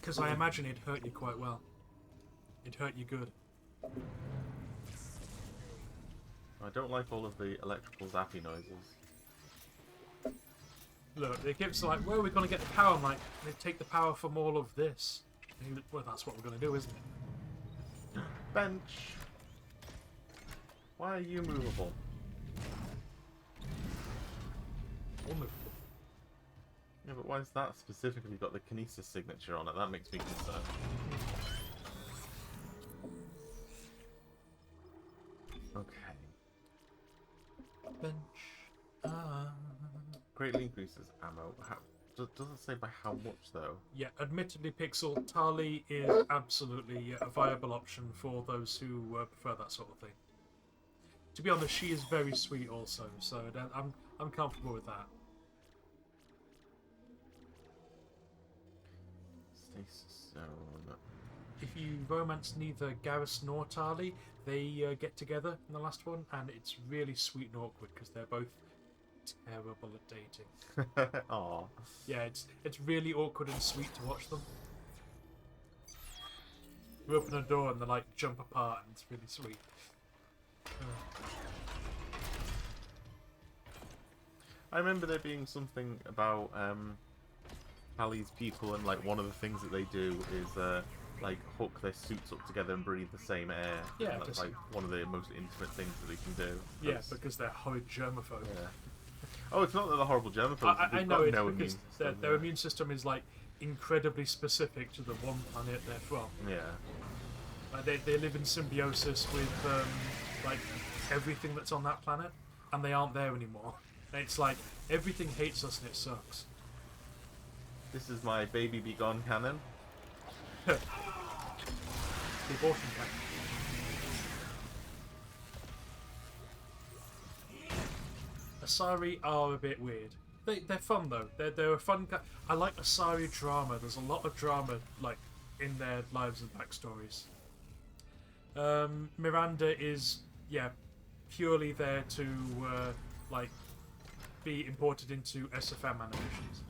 Because I imagine it'd hurt you quite well. It'd hurt you good. I don't like all of the electrical zappy noises. Look, it gives like, where are we going to get the power? I'm like, they take the power from all of this. Well, that's what we're going to do, isn't it? Bench! Why are you movable? Wonderful. Yeah, but why has that specifically got the Kinesis signature on it? That makes me concerned. Okay. Bench. Greatly increases ammo. Doesn't say by how much, though. Yeah, admittedly, Pixel, Tali is absolutely a viable option for those who prefer that sort of thing. To be honest, she is very sweet also, so I'm comfortable with that. Stasis zone. If you romance neither Garrus nor Tali, they get together in the last one, and it's really sweet and awkward because they're both terrible at dating. Aw. Yeah, it's really awkward and sweet to watch them. You open a door and they like jump apart, and it's really sweet. I remember there being something about Tali's people, and like one of the things that they do is like hook their suits up together and breathe the same air. Yeah, and that's like one of the most intimate things that they can do. Yeah, That's- because they're horrid germaphobes. yeah. Oh, it's not that they're horrible germaphobes. I they've know got it's no because immune their system, yeah. immune system is like incredibly specific to the one planet they're from. Yeah. Like they live in symbiosis with like everything that's on that planet, and they aren't there anymore. And it's like everything hates us and it sucks. This is my baby be gone cannon. The abortion camp. Asari are a bit weird. They're fun though. They're a fun. I like Asari drama. There's a lot of drama like in their lives and backstories. Miranda is purely there to like be imported into SFM animations.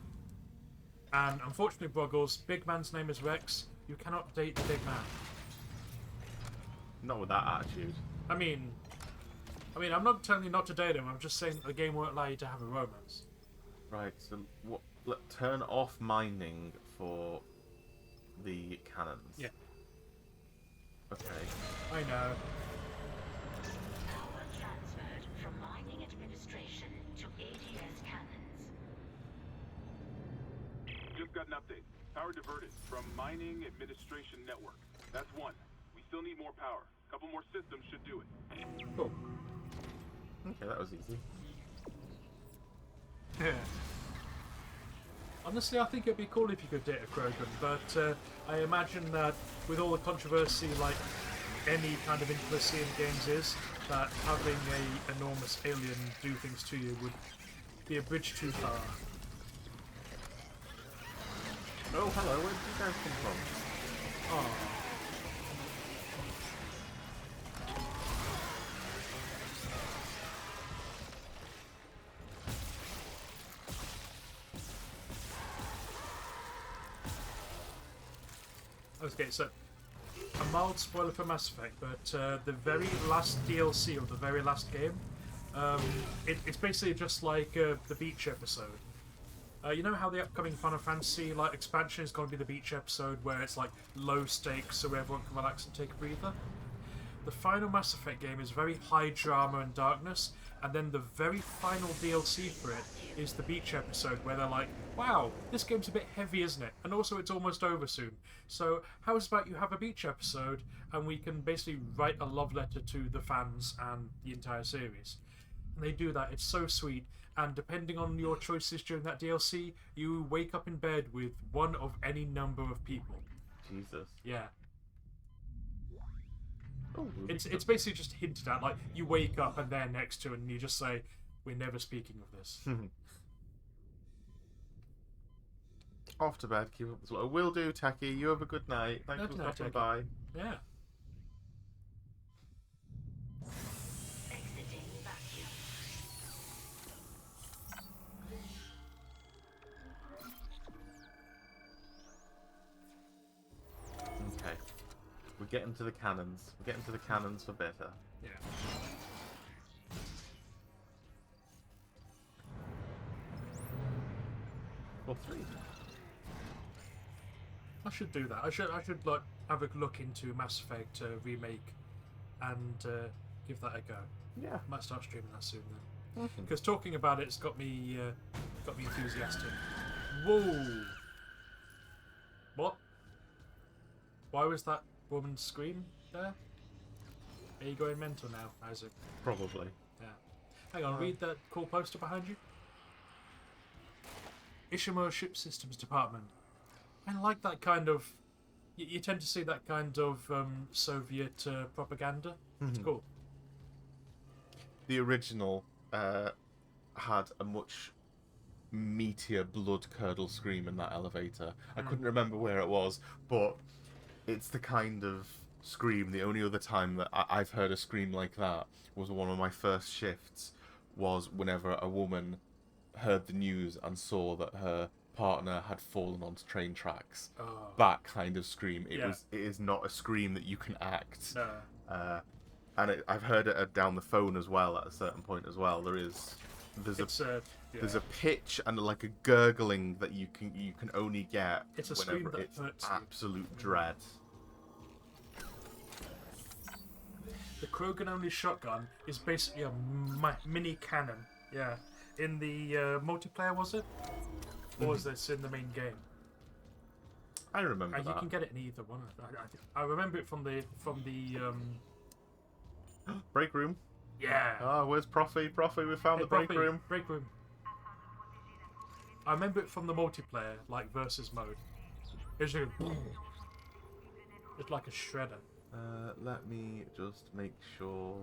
And unfortunately, Broggles, big man's name is Rex. You cannot date the big man. Not with that attitude. I mean, I'm not telling you not to date him. I'm just saying that the game won't allow you to have a romance. Right, so turn off mining for the cannons. Yeah. Okay. I know. Power transferred from mining administration to ADS cannons. Just got an update. Power diverted from mining administration network. That's one. We still need more power. A couple more systems should do it. Cool. Okay, that was easy. Yeah. Honestly, I think it'd be cool if you could date a Krogan, but I imagine that with all the controversy, like any kind of intimacy in games is, that having a enormous alien do things to you would be a bridge too far. Oh, hello, where did you guys come from? Oh. Okay, so a mild spoiler for Mass Effect, but the very last DLC of the very last game, it's basically just like the beach episode. You know how the upcoming Final Fantasy like expansion is going to be the beach episode where it's like low stakes so everyone can relax and take a breather? The final Mass Effect game is very high drama and darkness, and then the very final DLC for it is the beach episode where they're like, wow, this game's a bit heavy, isn't it? And also it's almost over soon. So how's about you have a beach episode and we can basically write a love letter to the fans and the entire series. And they do that, it's so sweet, and depending on your choices during that DLC, you wake up in bed with one of any number of people. Jesus. Yeah. Oh, It's basically just hinted at, like, you wake up and they're next to it and you just say, we're never speaking of this. Off to bed, keep up the slow. Will do, Tacky. You have a good night. Thanks Good for night, stopping Tacky. by. Yeah. Exiting vacuum. Okay. We're getting to the cannons. We're getting to the cannons for better. Yeah. Or 3. I should do that. I should like have a look into Mass Effect remake and give that a go. Yeah. Might start streaming that soon then. Because talking about it's got me enthusiastic. Whoa! What? Why was that woman's scream there? Are you going mental now, Isaac? Probably. Yeah. Hang on, read that cool poster behind you. Ishimura Ship Systems Department. I like that kind of... You tend to see that kind of Soviet propaganda. It's cool. The original had a much meatier, blood-curdled scream in that elevator. I couldn't remember where it was, but it's the kind of scream. The only other time that I've heard a scream like that was one of my first shifts, was whenever a woman heard the news and saw that her partner had fallen onto train tracks. Oh. That kind of scream. It Yeah. is not a scream that you can act. No. And I've heard it down the phone as well at a certain point as well. There's a pitch and like a gurgling that you can only get It's a scream whenever that it's hurts you. absolute dread. The Krogan-only shotgun is basically a mini cannon. Yeah. In the multiplayer, was it? Or was this in the main game? I remember You that. can get it in either one. I remember it from the Break room. yeah. Oh, where's Profi? Profi, we found the break room. Break room. I remember it from the multiplayer, like versus mode. It's just, it's like a shredder. Let me just make sure.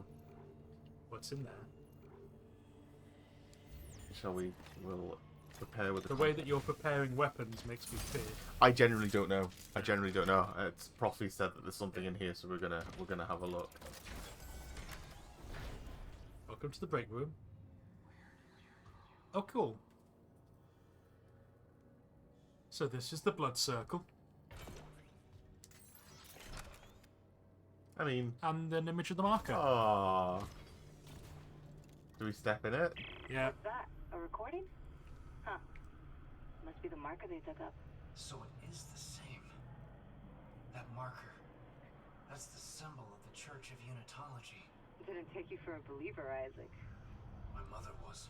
What's in there? Shall we? We'll prepare with The way that you're preparing weapons makes me fear. I genuinely don't know. It's Profi said that there's something in here, so we're gonna have a look. Welcome to the break room. Oh, cool. So this is the blood circle, I mean, and an image of the marker. ah. Do we step in it? Yeah. What's that? A recording? Huh. Must be the marker they dug up. So it is the same. That marker. That's the symbol of the Church of Unitology. Didn't take you for a believer, Isaac. My mother was.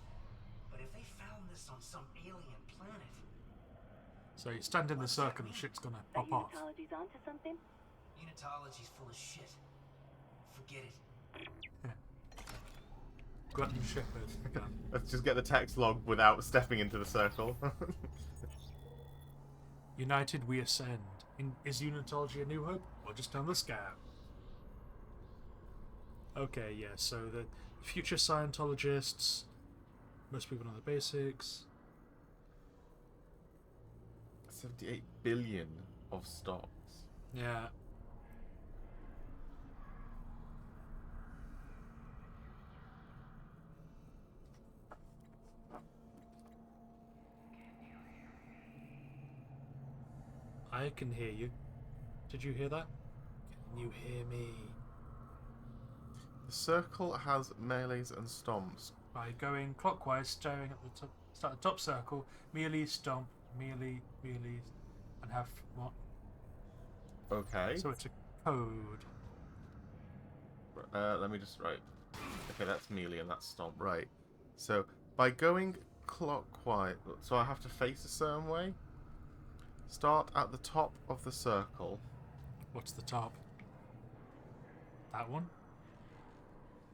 But if they found this on some alien planet... So you stand in the circle and shit's gonna That pop off. Unitology's onto something? Unitology's full of shit. Forget it. Glutton Shepherd. Let's just get the text log without stepping into the circle. United we ascend. Is Unitology a new hope? Or just another scam? Okay, yeah, so the future Scientologists, most people know the basics. 78 billion of stocks. Yeah. I can hear you. Did you hear that? Can you hear me? The circle has melees and stomps. By going clockwise, staring at the top, start at the top circle, melee, stomp, melee, and have what? Okay. So it's a code. Let me just write. Okay, that's melee and that's stomp. Right. So by going clockwise, so I have to face a certain way. Start at the top of the circle. What's the top? That one?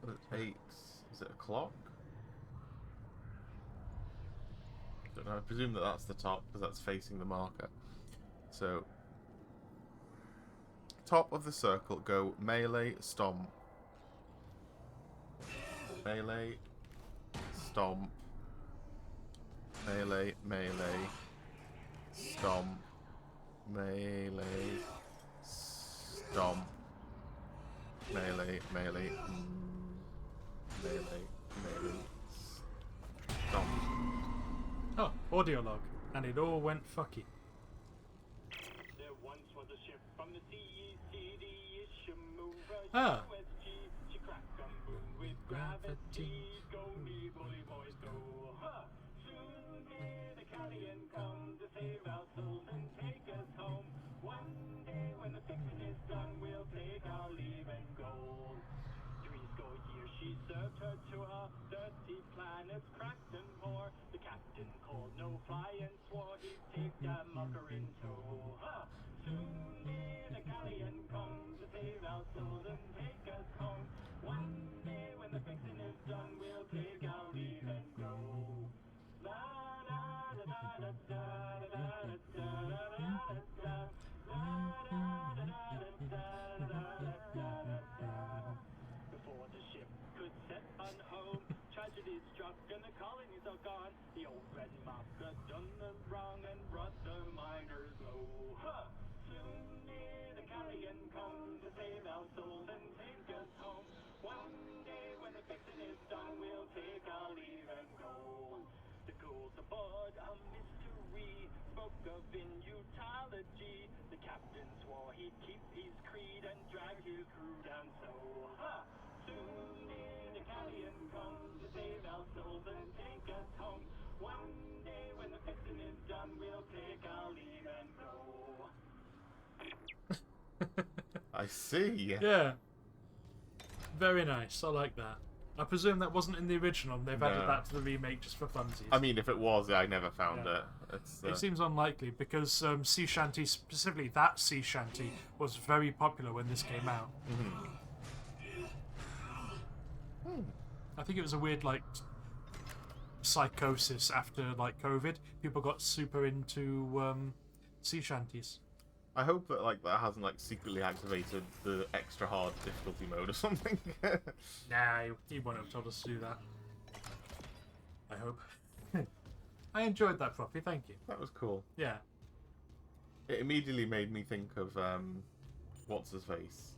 It takes. Is it a clock? Don't know. I presume that that's the top because that's facing the marker. So, top of the circle, go melee, stomp. Melee, stomp. Melee, melee, stomp. Melee, stomp. Melee, melee, melee, melee, stomp. Oh, audio log. And it all went fucky. There once was a ship from the CECD, Ishimura, Ah. USG. She cracked a moon with gravity. Go me, bully boys, go. Huh. Soon may the Callion come enter to a dirty planet's cracked and poor. The captain called no fly and swore he'd take that mucker in tow. Huh. Soon may the galleon come to save our souls and take us home. One day when the fixing is done, we'll take our leave and go. La da da da da da da da da da da. Before the ship could set on home, tragedy struck and the colonies are gone. The old red marker done them wrong and brought the miners low. Huh. Soon may the galleon come to save our souls and take us home. One day when the fixing is done, we'll take our leave and go. The ghouls aboard a mystery spoke of immutology. The captain swore he'd keep his creed and drag his crew down so. Huh. Soon may the galleon come to save our souls and take us home. One day when the fixing is done, we'll take our leave and go. I see. Yeah. Very nice. I like that. I presume that wasn't in the original. And they've added No. that to the remake just for funsies. I mean, if it was, I never found Yeah. it. It's, It seems unlikely because sea shanty, specifically that sea shanty, was very popular when this came out. I think it was a weird like psychosis after like COVID. People got super into sea shanties. I hope that like that hasn't like secretly activated the extra hard difficulty mode or something. Nah, he wouldn't have told us to do that. I hope. I enjoyed that, Proppy. Thank you. That was cool. Yeah. It immediately made me think of what's his face.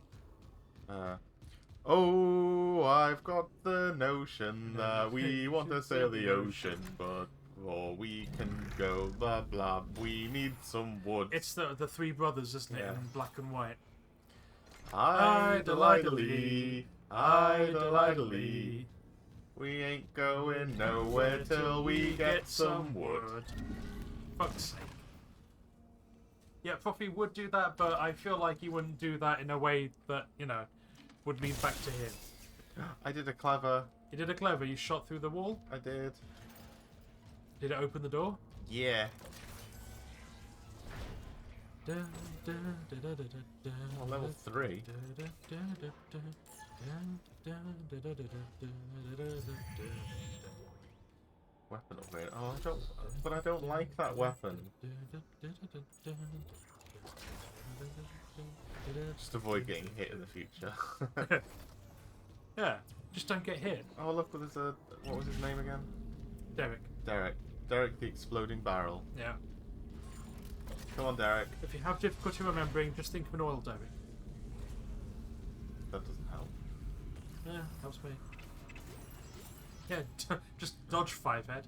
Oh, I've got the notion that we want to sail the ocean, but before we can go, blah blah, we need some wood. It's the three brothers, isn't it, Yeah. in black and white? Idle-idly, idle-idly, we ain't going nowhere till we get some wood. Fuck's sake. Yeah, Proppy would do that, but I feel like he wouldn't do that in a way that, you know, would lead back to him. I did a clever. You did a clever. You shot through the wall. I did. Did it open the door? Yeah. Oh, Oh, level 3. Weapon upgrade. Oh, I don't like that weapon. Just avoid getting hit in the future. Yeah, just don't get hit. Oh, look, there's a. What was his name again? Derek. Derek the exploding barrel. Yeah. Come on, Derek. If you have difficulty remembering, just think of an oil Derek. That doesn't help. Yeah, helps me. Yeah, just dodge 5-head.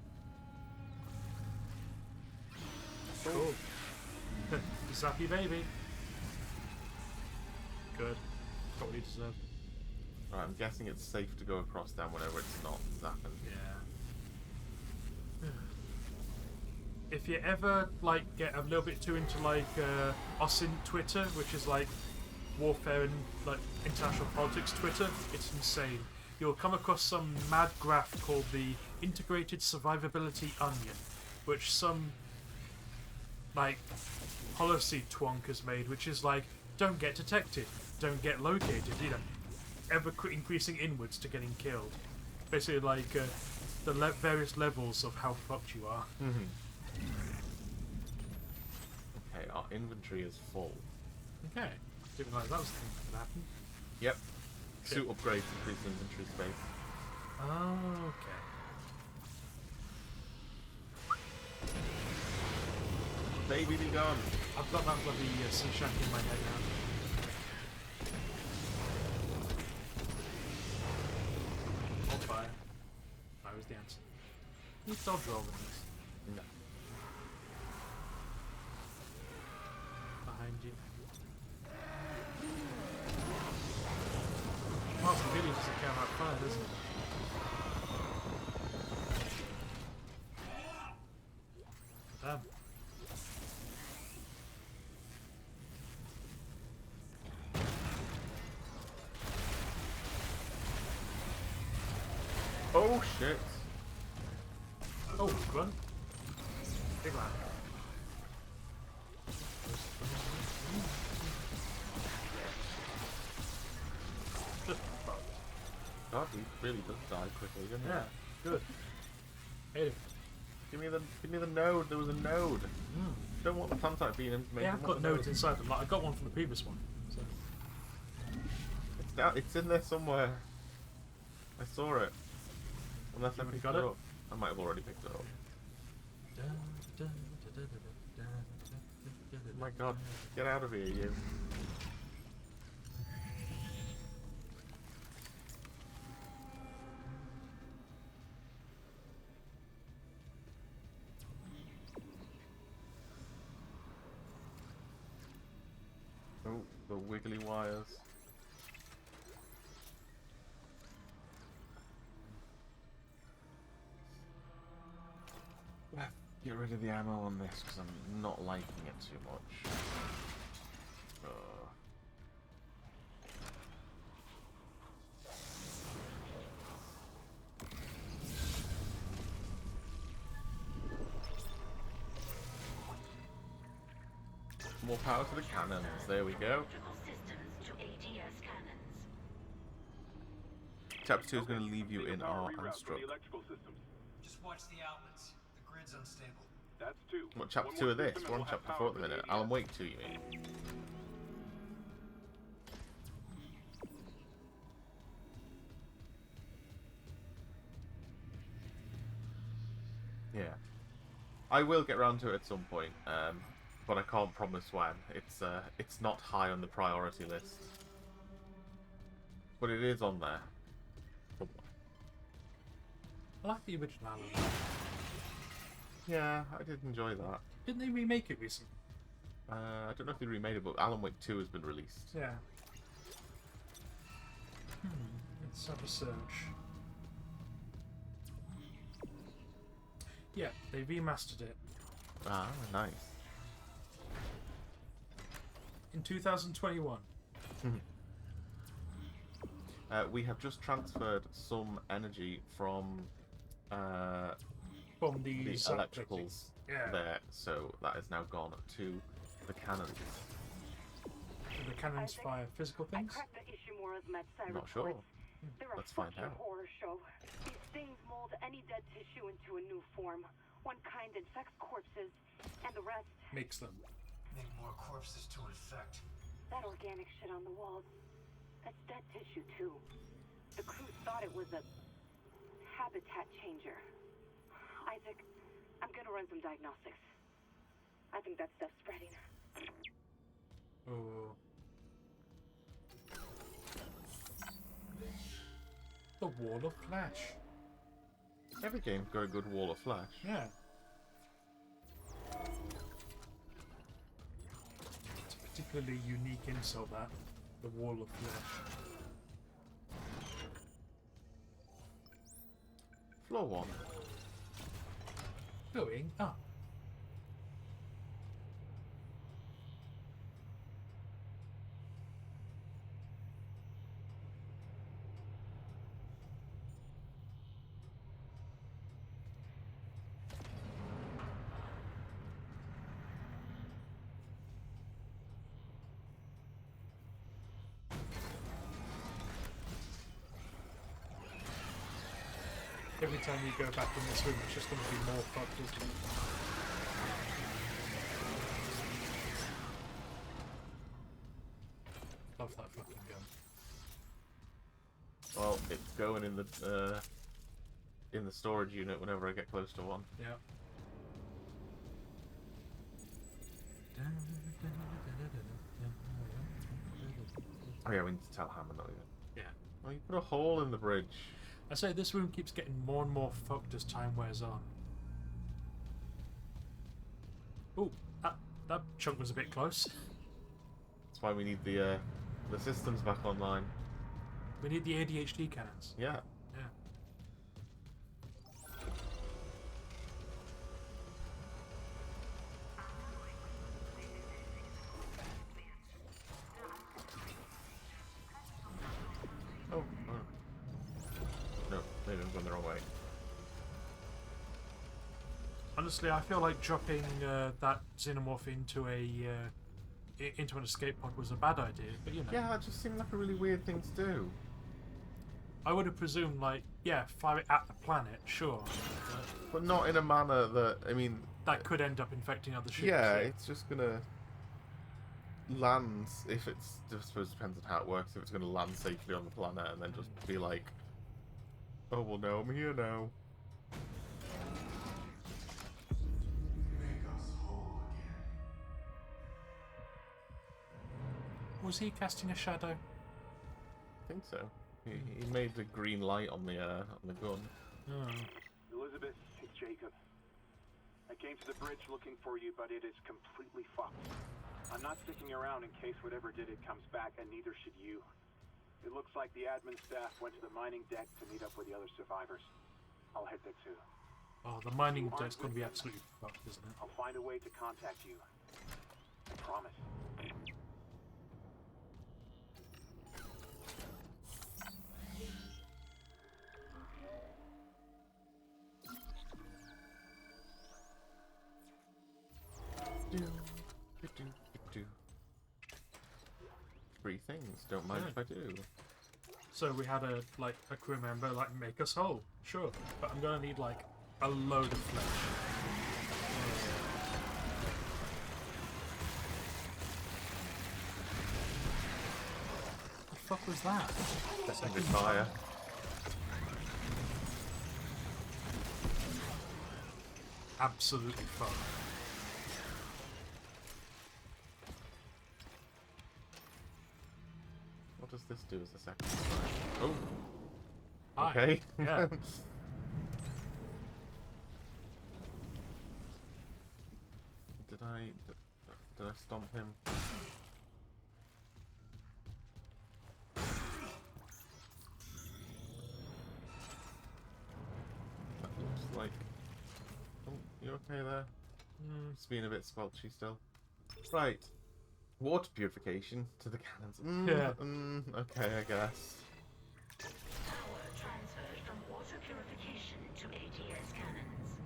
Cool. Zappy baby. Good. Got what you deserve. Right, I'm guessing it's safe to go across down whenever it's not zapping. Yeah. If you ever like get a little bit too into like OSINT Twitter, which is like warfare and like international politics Twitter, it's insane. You'll come across some mad graph called the Integrated Survivability Onion, which some like policy twonk has made, which is like, don't get detected, don't get located, you know, ever increasing inwards to getting killed. Basically like the various levels of how fucked you are. Okay, our inventory is full. Okay, didn't realize that was the thing that could happen. Yep. Suit upgrades increase inventory space. Okay. Baby, be gone. I've got that bloody sea shanty in my head now. On fire. That was the answer. You dodge roll with this. No. Behind you. Martin really doesn't care about fire, does he? Damn. Oh shit! Oh, grunt. Big man. God, he really does die quickly, doesn't he? Yeah, good. Hate it. Give me the node. There was a node. Don't want the contact being information. Yeah, I've got nodes inside them. Like, I got one from the previous one. So. It's down. It's in there somewhere. I saw it. Unless I picked got it it? up. I might have already picked it up. Oh my god, get out of here, you. Oh, the wiggly wires. Get rid of the ammo on this because I'm not liking it too much. More power to the cannons. There we go. Chapter 2 is going to leave you in awe and struck. Just watch the outlets. The grid's unstable. That's 2. What, chapter 2 of this? We're on chapter 4 at the minute. Alan Wake 2, you mean? Yeah. I will get around to it at some point, but I can't promise when. It's not high on the priority list. But it is on there. I like the original Alan Wake. Yeah, I did enjoy that. Didn't they remake it recently? I don't know if they remade it, but Alan Wake 2 has been released. Yeah. Let's have a search. Yeah, they remastered it. Ah, nice. In 2021. We have just transferred some energy from the these electricals yeah. there, so that is now gone to the cannons. Do the cannons fire physical things? I cracked the Ishimura's Metsai Not sure. reports. They're Let's a find fucking out. horror show. These things mold any dead tissue into a new form. One kind infects corpses, and the rest makes them. Make more corpses to infect. that organic shit on the walls. That's dead tissue too. The crew thought it was a habitat changer. Isaac, I'm gonna run some diagnostics. I think that stuff's spreading. Oh. The Wall of Flash. Every game's got a good wall of flash. Yeah. It's a particularly unique insult, that. The Wall of Flash. Floor 1. Going up. Every time you go back in this room, it's just going to be more fucked, isn't it? Love that fucking gun. Well, it's going in the storage unit whenever I get close to one. Yeah. Oh yeah, we need to tell Hammer not yet. Yeah. Oh, you put a hole in the bridge. I say this room keeps getting more and more fucked as time wears on. Ooh, that chunk was a bit close. That's why we need the systems back online. We need the ADHD cannons. Yeah. Yeah. Oh. No, maybe I'm going the wrong way. Honestly, I feel like dropping that xenomorph into into an escape pod was a bad idea. But you know, Yeah, that just seemed like a really weird thing to do. I would have presumed like, yeah, fire it at the planet, sure, But not in a manner that, I mean... that could end up infecting other ships. Yeah, it's just gonna land, if it's... I suppose it depends on how it works, if it's gonna land safely on the planet and then just be like, oh, well, no, I'm here now. Was he casting a shadow? I think so. He made the green light on the gun. Oh. Elizabeth, it's Jacob. I came to the bridge looking for you, but it is completely fucked. I'm not sticking around in case whatever did it comes back, and neither should you. It looks like the admin staff went to the mining deck to meet up with the other survivors. I'll head there too. Oh, the mining deck's going to be absolutely fucked, isn't it? I'll find a way to contact you. I promise. Three things. Don't mind if I do. So we had a crew member make us whole, sure, but I'm gonna need like a load of flesh. The fuck was that? Second fire. Absolutely fucked. What does this do as a second fire? Oh. Hi. Okay. Yeah. Did I stomp him? That looks like... Oh, you okay there? It's being a bit squelchy still. Right. Water purification to the cannons. Yeah. Okay, I guess. Power transferred from water purification to ADS cannons.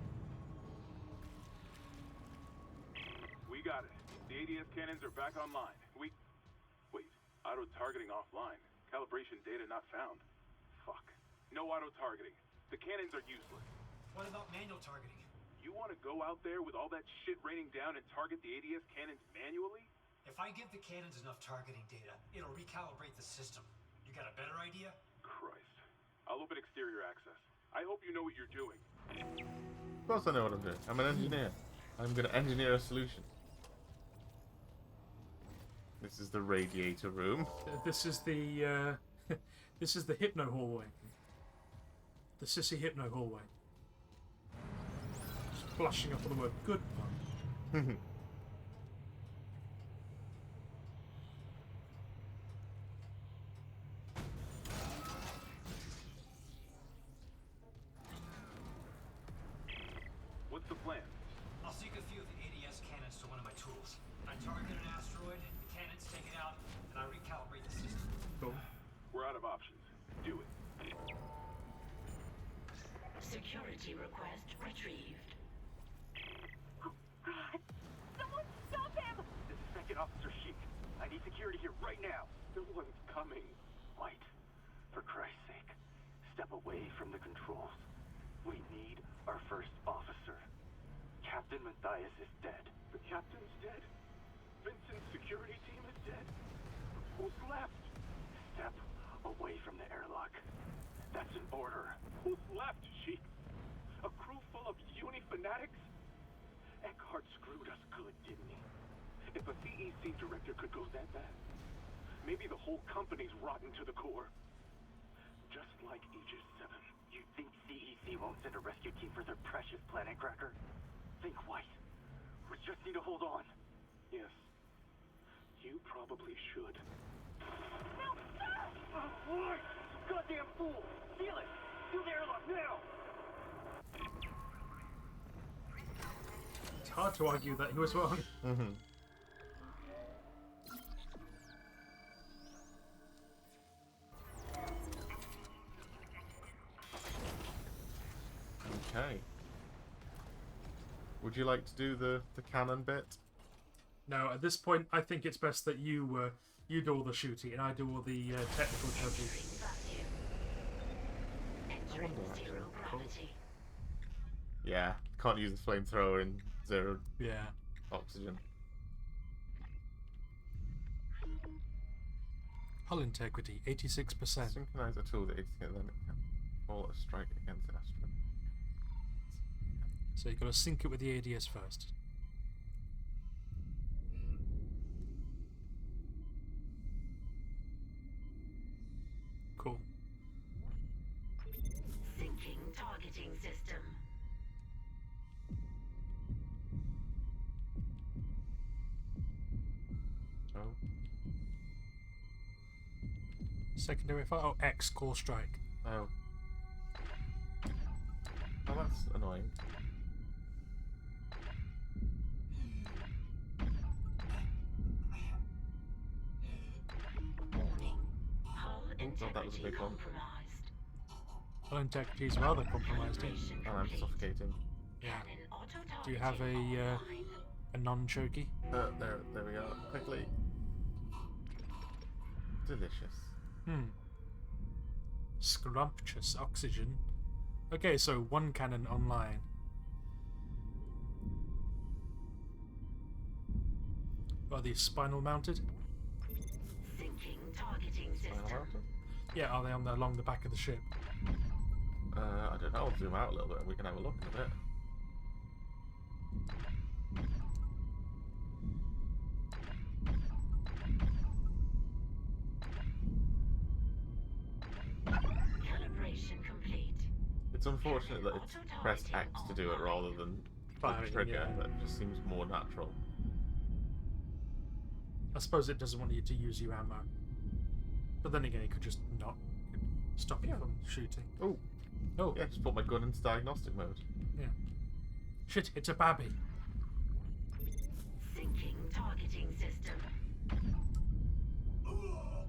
We got it. The ADS cannons are back online. Wait. Auto-targeting offline. Calibration data not found. Fuck. No auto-targeting. The cannons are useless. What about manual targeting? You want to go out there with all that shit raining down and target the ADS cannons manually? If I give the cannons enough targeting data, it'll recalibrate the system. You got a better idea? Christ. I'll open exterior access. I hope you know what you're doing. Of course I know what I'm doing. I'm an engineer. I'm gonna engineer a solution. This is the radiator room. This is the this is the hypno hallway. The sissy hypno hallway. Just flashing up on the word good fun. What's the plan? I'll sync a few of the ADS cannons to one of my tools. I target an asteroid, the cannons take it out, and I recalibrate the system. Cool. We're out of options. Do it. Security request retrieved. Oh, God! Someone stop him! This is Second Officer Sheik. I need security here right now. No one's coming. White, for Christ's sake, step away from the controls. We need our first officer. Captain Matthias is dead. The captain's dead. Vincent's security team is dead. Who's left? Step away from the airlock. That's an order. Who's left, Sheik? A crew full of uni fanatics? Eckhart screwed us good, didn't he? If a CEC director could go that bad, maybe the whole company's rotten to the core. Just like Aegis 7. You think CEC won't send a rescue team for their precious planet cracker? Think White. We just need to hold on. Yes. You probably should. No, stop! White! Goddamn fool! Seal it! Do the airlock now! It's hard to argue that he was wrong. Okay. Would you like to do the cannon bit? No, at this point, I think it's best that you do all the shooting and I do all the technical judging. Entering zero gravity. Yeah, can't use the flamethrower in zero Yeah. oxygen. Hull integrity, 86%. Synchronize a tool that is then it can fall a strike against an asteroid. So you've got to sync it with the ADS first. Cool. Syncing targeting system. Oh. Secondary fire. Oh, X, call strike. Oh. Oh, that's annoying. Warning. Hull God, that was a integrity big one. compromised. Hull integrity is rather compromised here. Calibration And I'm complete. suffocating. Yeah. Cannon auto-targeting Do you have online. a non-choky? There we are. Quickly. Delicious. Scrumptious oxygen. Okay, so one cannon online. Are these spinal mounted? Syncing targeting system. Yeah, are they on the, along the back of the ship? I don't know. I'll zoom out a little bit and we can have a look in a bit. Calibration complete. It's unfortunate that it's pressed X to do it rather than the Firing, trigger. yeah. That just seems more natural. I suppose it doesn't want you to use your ammo. But then again, it could just not stop you from shooting. Oh. Oh. Yeah, just put my gun into diagnostic mode. Yeah. Shit, it's a babby. Syncing targeting system.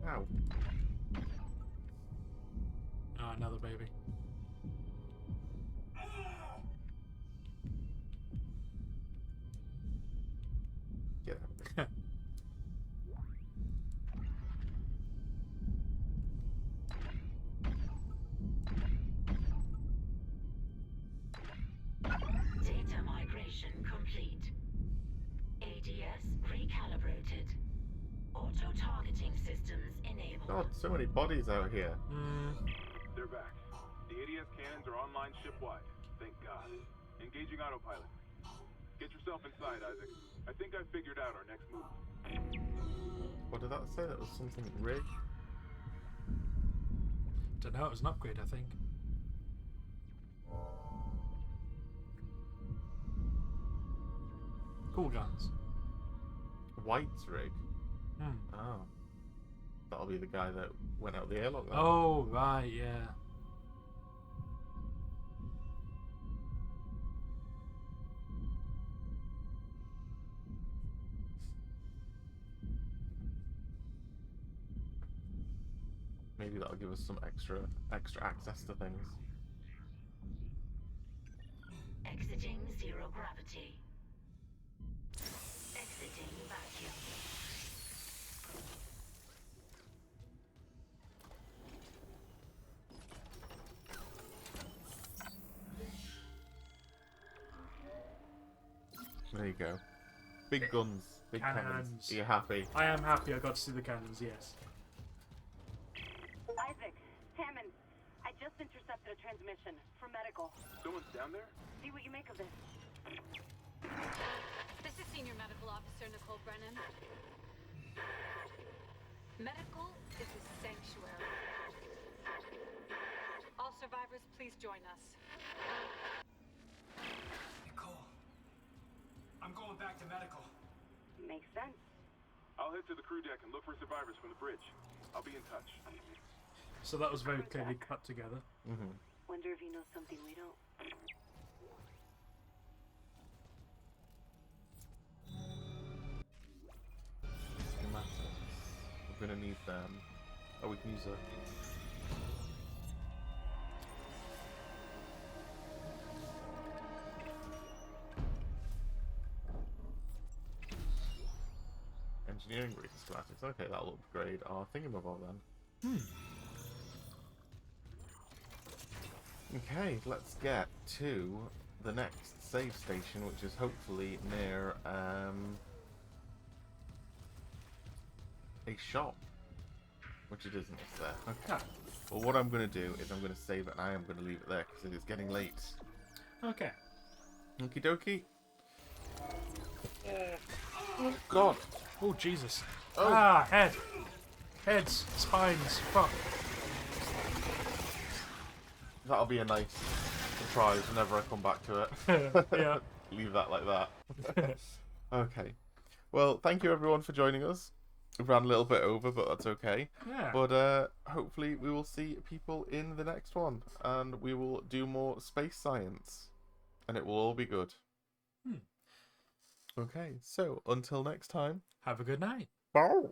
Ow. Ah, another baby. Get out. Data migration complete. ADS recalibrated. Auto-targeting systems enabled. God, so many bodies out here. They're back. The ADS cannons are online ship-wide. Thank God. Engaging autopilot. Get yourself inside, Isaac. I think I figured out our next move. What did that say? That was something rig? Don't know, it was an upgrade, I think. Cool guns. White's rig? Hmm. Oh. That'll be the guy that went out the airlock then. Oh, right, yeah. Maybe that'll give us some extra access to things. Exiting zero gravity. Exiting vacuum. There you go. Big guns. Big cannons. Cannons. Are you happy? I am happy I got to see the cannons, yes. Isaac, Hammond, I just intercepted a transmission for medical. Someone's down there? See what you make of this. This is Senior Medical Officer Nicole Brennan. Medical is a sanctuary. All survivors, please join us. Nicole, I'm going back to medical. Makes sense. I'll head to the crew deck and look for survivors from the bridge. I'll be in touch. So that was very clearly cut together. Mm-hmm. Wonder if he knows something we don't. Schematics. We're gonna need them. Oh, we can use a... engineering rig schematics. Okay, that'll upgrade our thingamabob then. Okay, let's get to the next save station, which is hopefully near a shop. Which it isn't, it's there. Okay. Well, what I'm going to do is I'm going to save it and I am going to leave it there because it is getting late. Okay. Okie dokie. Oh, God. Oh, Jesus. Oh. Ah, head. Heads, spines, fuck. That'll be a nice surprise whenever I come back to it. Yeah. Leave that like that. Okay. Well, thank you everyone for joining us. We ran a little bit over, but that's okay. Yeah. But hopefully we will see people in the next one. And we will do more space science. And it will all be good. Okay, so until next time. Have a good night. Bye.